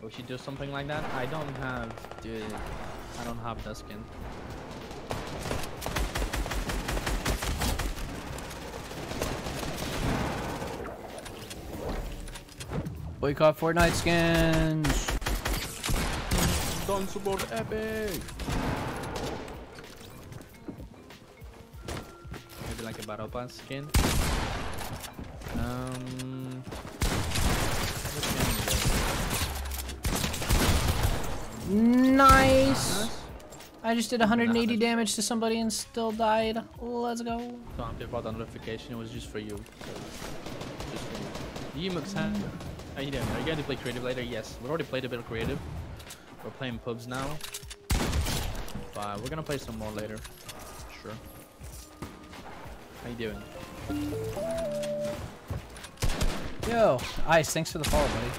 We should do something like that. I don't have that skin. Boycott Fortnite skins. Don't support Epic. Maybe like a battle pass skin. Nice. I just did 180 damage to somebody and still died. Let's go. Don't have to about the notification. It was just for you. Just for you. Yimux, how you doing? Are you going to play creative later? Yes. We already played a bit of creative. We're playing pubs now. But we're gonna play some more later. Sure. How you doing? Yo, Ice, thanks for the follow, buddy.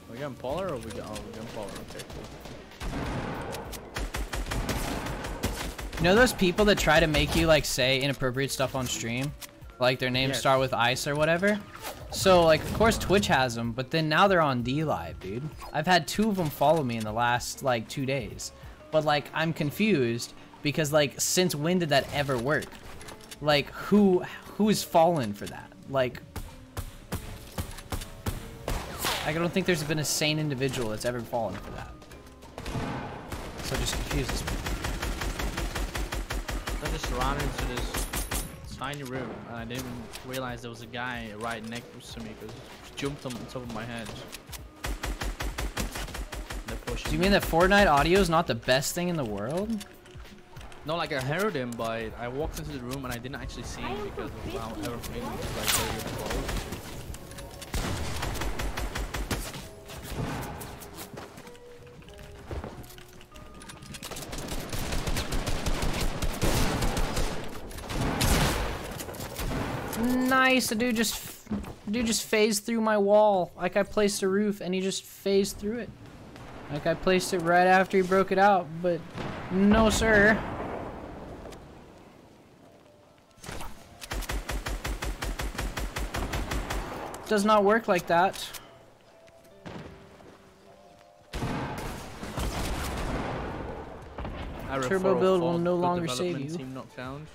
Are we getting Polar or we got? Oh, we're getting Polar. Okay, cool. You know those people that try to make you like say inappropriate stuff on stream? Like their names start with Ice or whatever? So like of course Twitch has them, but then now they're on D Live, dude. I've had 2 of them follow me in the last like 2 days. But like I'm confused because like since when did that ever work? Like who's fallen for that? Like I don't think there's been a sane individual that's ever fallen for that. So it just confuses me. I just ran into this tiny room and I didn't realize there was a guy right next to me because he jumped on top of my head. Do you mean that Fortnite audio is not the best thing in the world? No, like I heard him, but I walked into the room and I didn't actually see him because of how everything was like very close. Nice, the dude just phased through my wall. Like I placed a roof and he just phased through it. Like I placed it right after he broke it out, but no sir. Does not work like that. Turbo build will no longer save you. Team not found.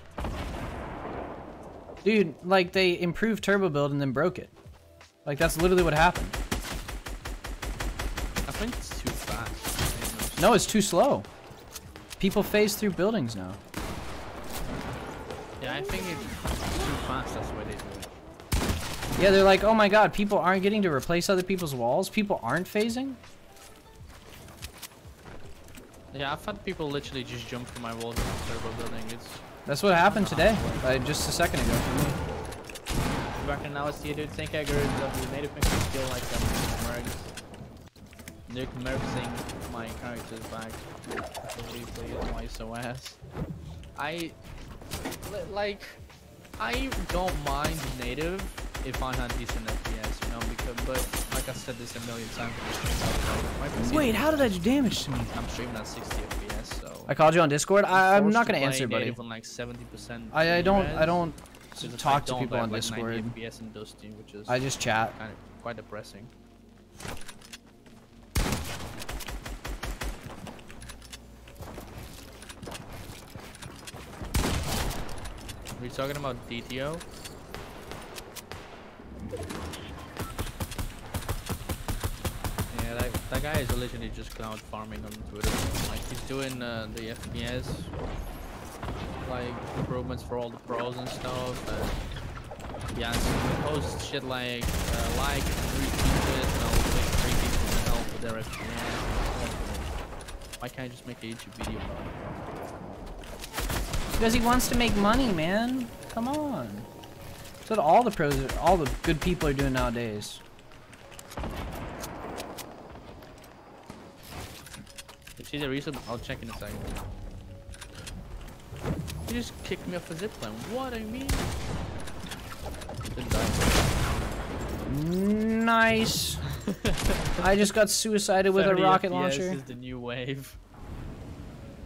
Dude, like they improved turbo build and then broke it. Like that's literally what happened. I think it's too fast. No, it's too slow. People phase through buildings now. Yeah, I think it's too fast, that's why they do it. Yeah, they're like, oh my god, people aren't getting to replace other people's walls? People aren't phasing? Yeah, I've had people literally just jump from my walls in the turbo building. That's what happened today, just a second ago for me. Back in now, see you, dude. Thank you, I agree. You made it make me feel like Nick Merxing my characters back. Please, why so ass? I don't mind native if I had decent FPS, you know, because but like I said this a million times. Wait, how did that do damage to me? I'm streaming at 60 FPS, so. I called you on Discord. I'm not gonna answer, buddy. On like 70%. I don't talk to people on like Discord. 90 FPS in Dusty, which is I just chat. Kind of quite depressing. Are we talking about DTO? Yeah, that guy is literally just cloud farming on Twitter. Like he's doing the FPS like improvements for all the pros and stuff. And Yeah, so you can post shit like retweet it, and I'll make 3 people to help with their FPS. Why can't I just make a YouTube video about it? Because he wants to make money, man. Come on. That's what all the pros, all the good people are doing nowadays. See the reason? I'll check in a second. You just kicked me off a zipline. What I mean? Didn't die. Nice. I just got suicided with a rocket launcher. This is the new wave.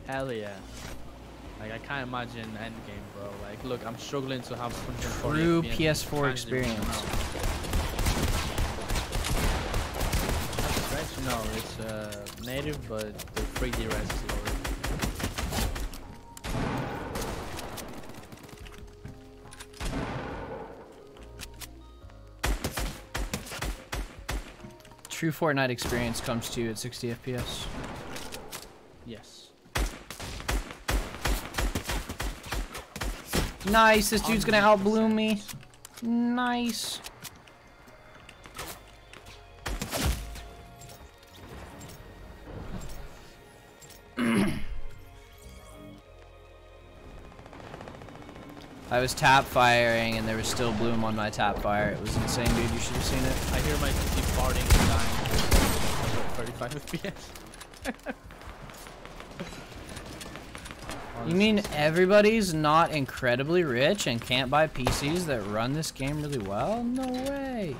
Hell yeah. Like I can't imagine endgame, bro. Like look, I'm struggling to have 140 True FPS PS4 experience. That's no, it's native, but the 3D res is lower. True Fortnite experience comes to you at 60 FPS. Yes. Nice, this dude's gonna outbloom me. Nice. I was tap firing and there was still bloom on my tap fire. It was insane, dude. You should have seen it. I hear my PC farting and dying. 35 FPS. You mean everybody's not incredibly rich and can't buy PCs that run this game really well? No way.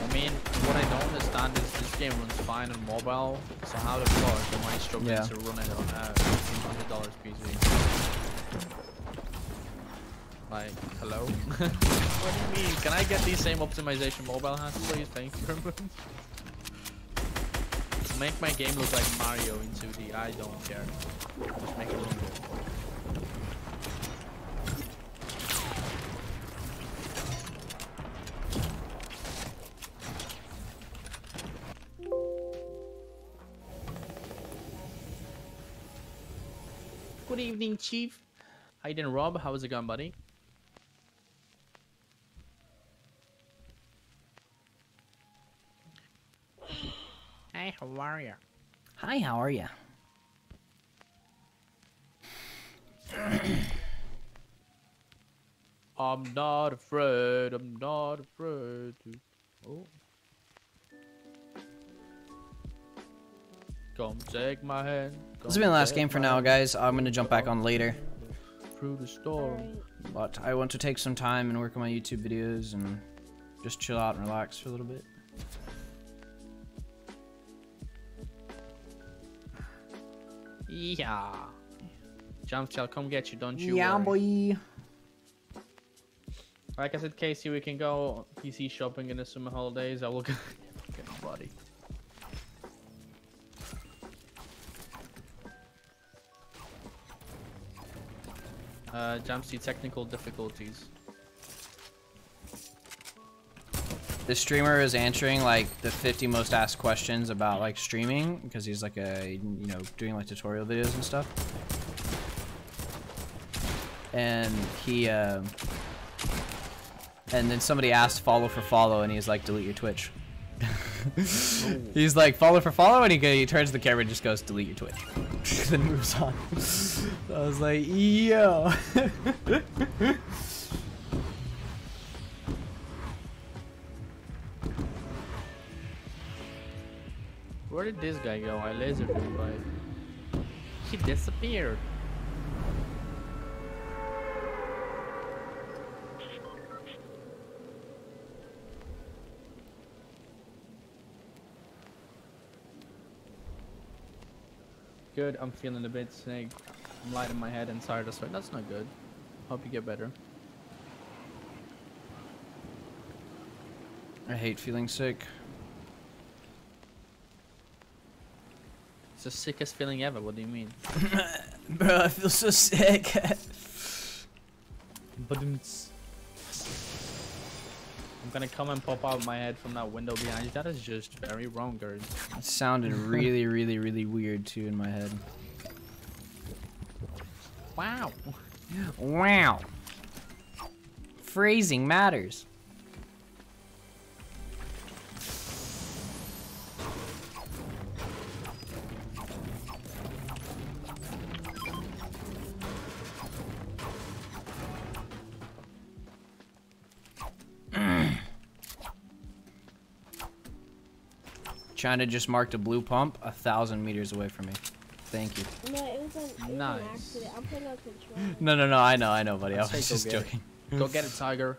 I mean, what I don't understand is this game runs fine on mobile, so how the fuck am I struggling to run it on a $1,500 PC? Like, hello? What do you mean? Can I get these same optimization mobile hats, please? Thank you very much. Make my game look like Mario in 2D. I don't care. Just make it look good. Good evening, Chief. How you doing, Rob? How's it going, buddy? Hey, how are ya? Hi, how are ya? I'm not afraid. I'm not afraid to. Oh. Come take my hand. This has been the last game for now, guys. I'm gonna jump back on later. Through the storm. But I want to take some time and work on my YouTube videos and just chill out and relax for a little bit. Yeah. Jump shall come get you, don't you Yeah, worry. boy. Like I said, Casey, we can go PC shopping in the summer holidays. I will get my body. Jamsty technical difficulties. The streamer is answering like the 50 most asked questions about like streaming because he's like doing like tutorial videos and stuff. And he and then somebody asked follow for follow and he's like delete your Twitch. He's like follow for follow and he turns to the camera and just goes delete your Twitch. Then moves on. So I was like, yo. Where did this guy go? I lasered him by. He disappeared. Good, I'm feeling a bit sick. I'm light in my head and tired as well. That's not good. Hope you get better. I hate feeling sick. It's the sickest feeling ever. What do you mean? Bro, I feel so sick. I'm gonna come and pop out my head from that window behind you. That is just very wrong, girl. It sounded really, really, really weird too in my head. Wow. Wow. Phrasing matters. China just marked a blue pump 1,000 meters away from me. Thank you. No, it was an Nice. accident. I'm putting on control. No, I know, buddy. I I'd was say just go get joking. Go get it, Tiger.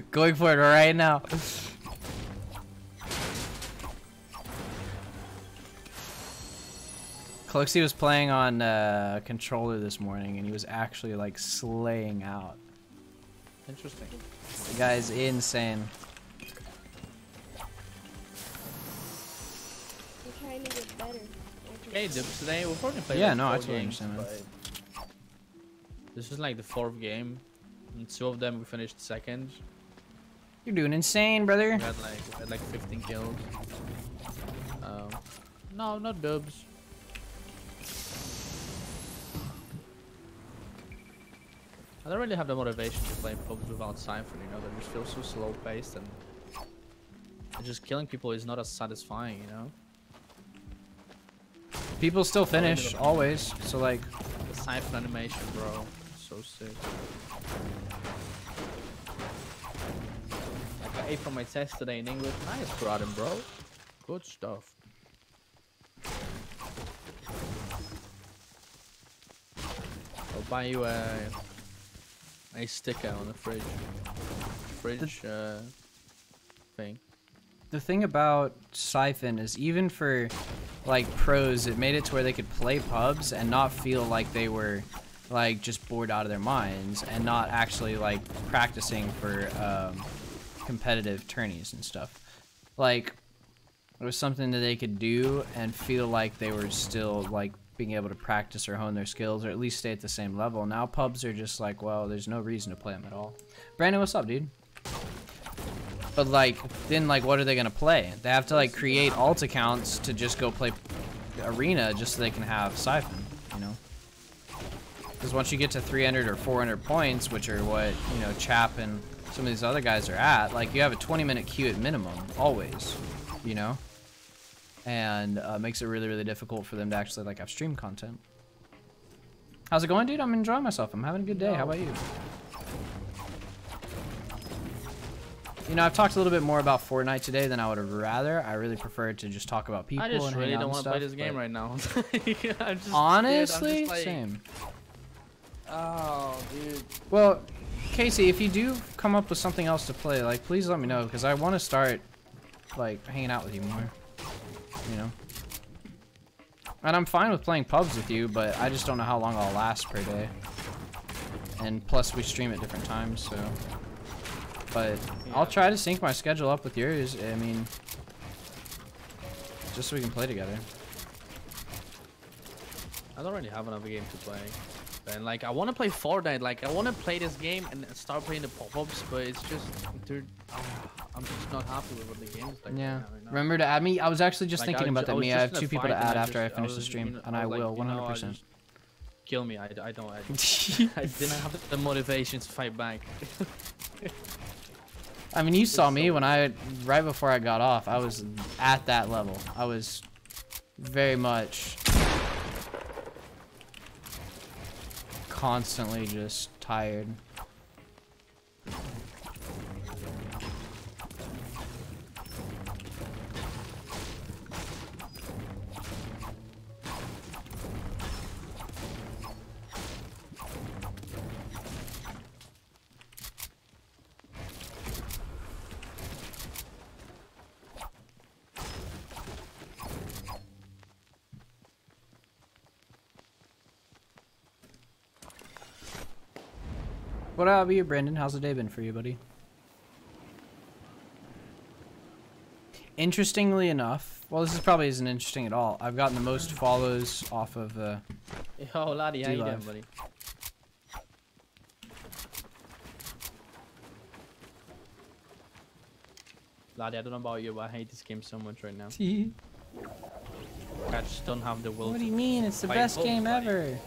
Going for it right now. Cloxy was playing on controller this morning, and he was actually like slaying out. Interesting. The guy's insane. I'm trying to get better. Okay, Dibs, today we've already played Yeah, like no, I 4 totally games, understand, man. but this is like the 4th game. And 2 of them we finished second. You're doing insane, brother. We had like 15 kills. No, not dubs. I don't really have the motivation to play pubs without Cypher, you know, they just feel so slow paced and just killing people is not as satisfying, you know? People still finish, always. So like, The Cypher animation, bro, so sick. Like I ate from my test today in English. Nice, Braden, bro. Good stuff. I'll buy you a sticker on the fridge thing. the thing about Siphon is even for like pros, it made it to where they could play pubs and not feel like they were like just bored out of their minds and not actually like practicing for competitive tourneys and stuff. Like it was something that they could do and feel like they were still like being able to practice or hone their skills or at least stay at the same level. Now pubs are just like, well, there's no reason to play them at all. Brandon, what's up, dude? But like, then like, what are they gonna play? They have to like create alt accounts to just go play arena just so they can have Siphon, you know? Because once you get to 300 or 400 points, which are what, you know, Chap and some of these other guys are at, like you have a 20-minute queue at minimum, always, you know? And makes it really, really difficult for them to actually like have stream content. How's it going, dude? I'm enjoying myself. I'm having a good day. How about you? You know, I've talked a little bit more about Fortnite today than I would have rather. I really prefer to just talk about people. I just and really hang out don't and want to stuff, play this game but right now. I'm just, honestly, dude, I'm just like, same. Oh, dude. Well, Casey, if you do come up with something else to play, like, please let me know, because I want to start, like, hanging out with you more. You know? And I'm fine with playing pubs with you, but I just don't know how long I'll last per day. And plus, we stream at different times, so... But Yeah. I'll try to sync my schedule up with yours. I mean, just so we can play together. I don't really have another game to play. And like, I want to play Fortnite. Like, I want to play this game and start playing the pop-ups, but it's just, dude, I'm just not happy with what the game's like. Yeah. right now. Remember to add me? I was actually just Like, thinking I about that. was Me, I just have in a 2 people to fight and add I after I just- finish the was, stream, you know, and I I was will, like, you know, 100%. just kill me. I didn't have the motivation to fight back. I mean, you saw It's me so when right before I got off, I was at that level. I was very much constantly just tired. What about you, Brandon? How's the day been for you, buddy? Interestingly enough, well, this is probably isn't interesting at all. I've gotten the most follows off of Yo, laddie, how you doing, D-Live. buddy? Laddie, I don't know about you, but I hate this game so much right now. I just don't have the will What to do you mean? It's the fight best both, game buddy. ever.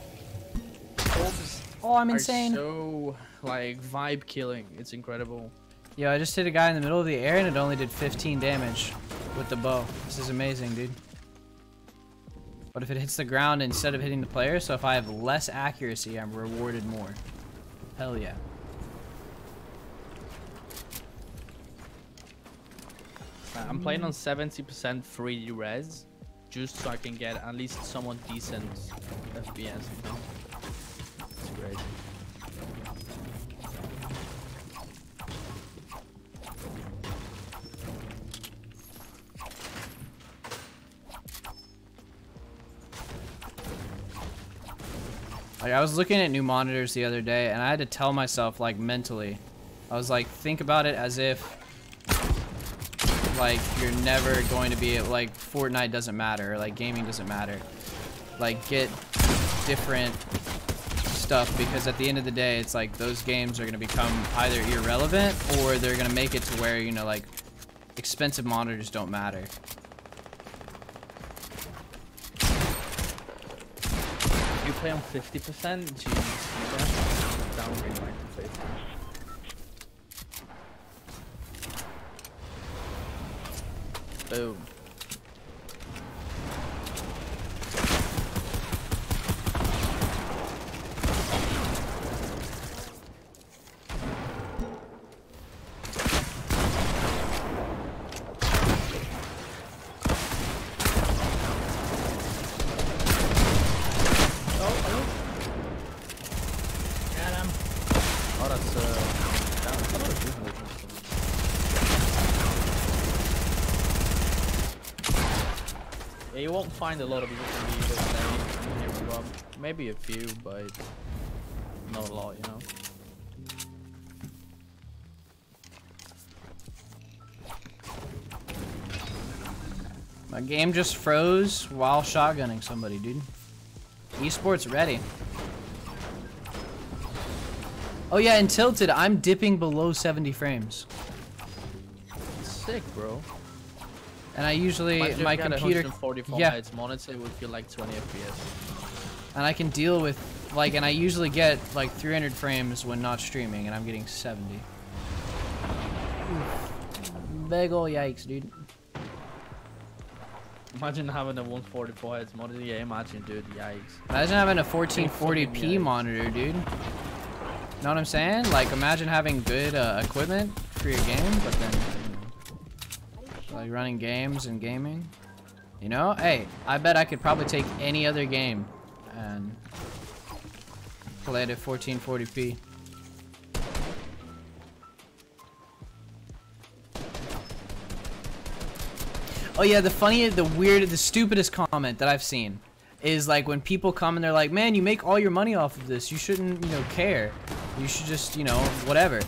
Oh, I'm are insane. so like vibe killing. It's incredible. Yo, I just hit a guy in the middle of the air and it only did 15 damage with the bow. This is amazing, dude. But if it hits the ground instead of hitting the player, so if I have less accuracy, I'm rewarded more. Hell yeah. I'm playing on 70% 3D res, just so I can get at least somewhat decent FPS. You know? It's great. Like, I was looking at new monitors the other day, and I had to tell myself, like, mentally. I was like, think about it as if, like, you're never going to be, like, Fortnite doesn't matter, or, like, gaming doesn't matter. Like, get different stuff, because at the end of the day, it's like, those games are going to become either irrelevant, or they're going to make it to where, you know, like, expensive monitors don't matter. You play on 50%? Jeez, downgrade my 50. Boom. Yeah, you won't find a lot of people from the USA here from. Maybe a few, but not a lot, you know. My game just froze while shotgunning somebody, dude. Esports ready. Oh yeah, and tilted, I'm dipping below 70 frames. Sick, bro. And I usually, my computer, 144 yeah, Hz monitor, it would feel like 20 FPS. and I can deal with, like, and I usually get like 300 frames when not streaming, and I'm getting 70. Oof. Big ol' yikes, dude. Imagine having a 144 Hz monitor. Yeah, imagine, dude. Yikes. Imagine having a 1440p monitor, dude. Know what I'm saying? Like, imagine having good equipment for your game, but then like running games and gaming. You know? Hey, I bet I could probably take any other game and play it at 1440p. Oh yeah, the stupidest comment that I've seen is like when people come and they're like, man, you make all your money off of this. You shouldn't, you know, care. You should just, you know, whatever.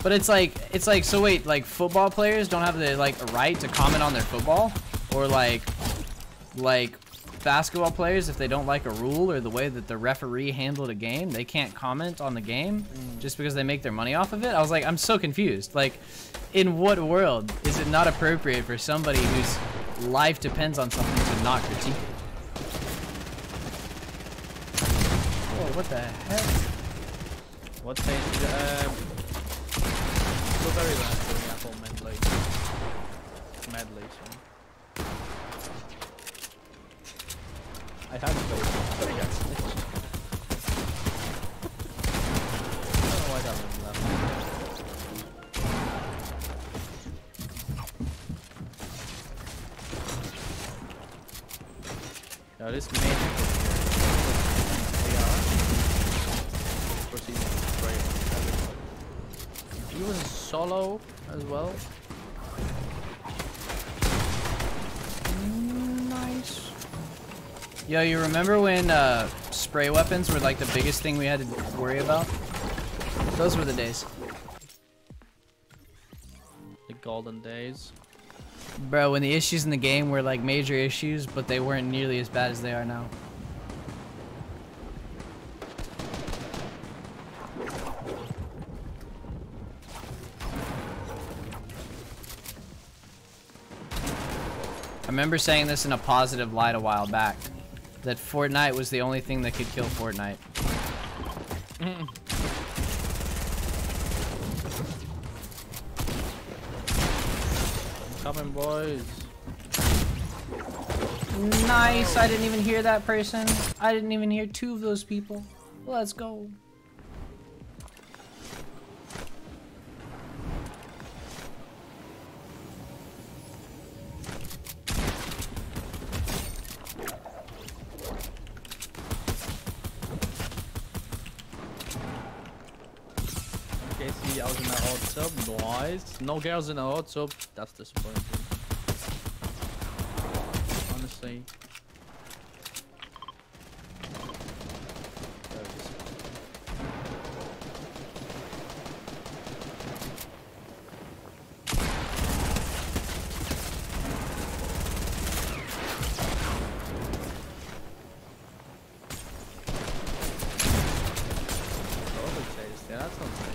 But it's like, so wait, like football players don't have the, like, a right to comment on their football? Or like basketball players, if they don't like a rule or the way that the referee handled a game, they can't comment on the game just because they make their money off of it? I was like, I'm so confused. Like, in what world is it not appropriate for somebody whose life depends on something to not critique it? Whoa, what the heck? What page? So very last for the Apple medley, so. I have to play, but I got snitched. I don't know why that one left. Now this main he was solo as well. Nice. Yo, you remember when spray weapons were like the biggest thing we had to worry about? Those were the days. The golden days. Bro, when the issues in the game were like major issues, but they weren't nearly as bad as they are now. I remember saying this in a positive light a while back, that Fortnite was the only thing that could kill Fortnite. Coming, boys. Nice. I didn't even hear that person. I didn't even hear two of those people. Let's go. I was in that hot tub. Nice. No girls in the hot tub. That's disappointing. Honestly. Yeah, that sounds nice.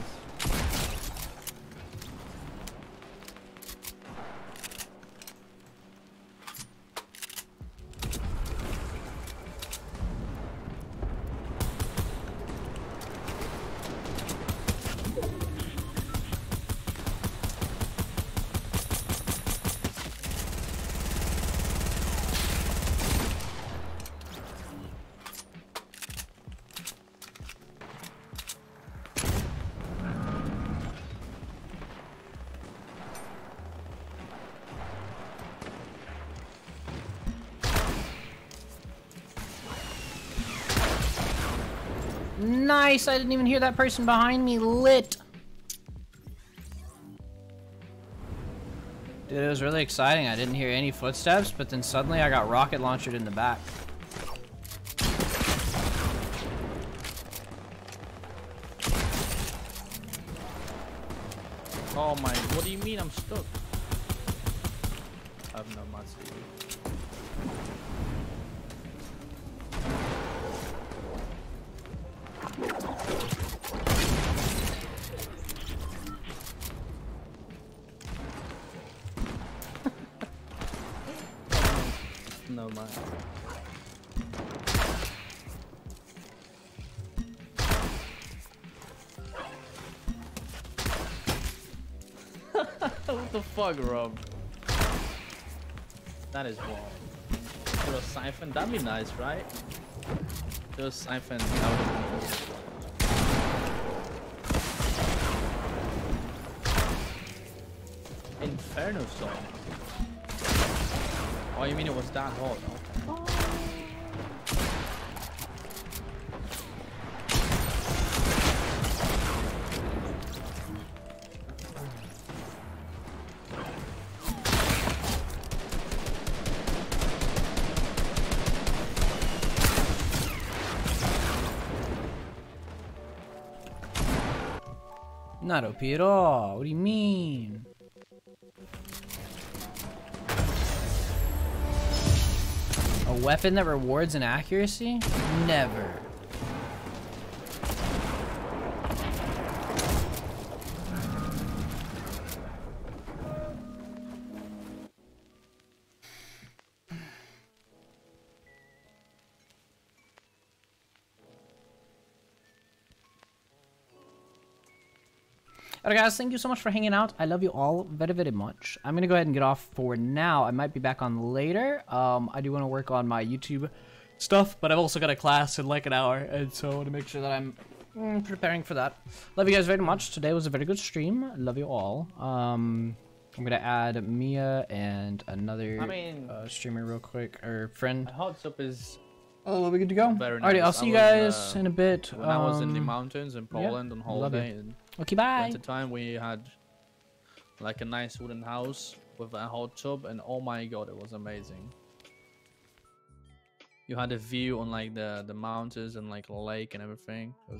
Nice. I didn't even hear that person behind me. Lit. Dude, it was really exciting. I didn't hear any footsteps, but then suddenly I got rocket launched in the back. Oh my, what do you mean I'm stuck? I have no match. No man. What the fuck, Rob? That is wrong. Little siphon, that'd be nice, right? Little siphon, that would be cool. Inferno song. Oh, you mean it was that hot? Okay. Not OP at all. What do you mean? A weapon that rewards inaccuracy? Never. Alright guys, thank you so much for hanging out. I love you all very, very much. I'm gonna go ahead and get off for now. I might be back on later. I do want to work on my YouTube stuff, but I've also got a class in like an hour, and so I want to make sure that I'm preparing for that. Love you guys very much. Today was a very good stream. Love you all. I'm gonna add Mia and another streamer real quick, or friend. Hot Tub is Oh, we good to go? very Alrighty, nice. I'll see you guys in a bit. When I was in the mountains in Poland on holiday, and okay, bye. winter time, we had like a nice wooden house with a hot tub, and oh my god, it was amazing. You had a view on like the mountains and like a lake and everything. It was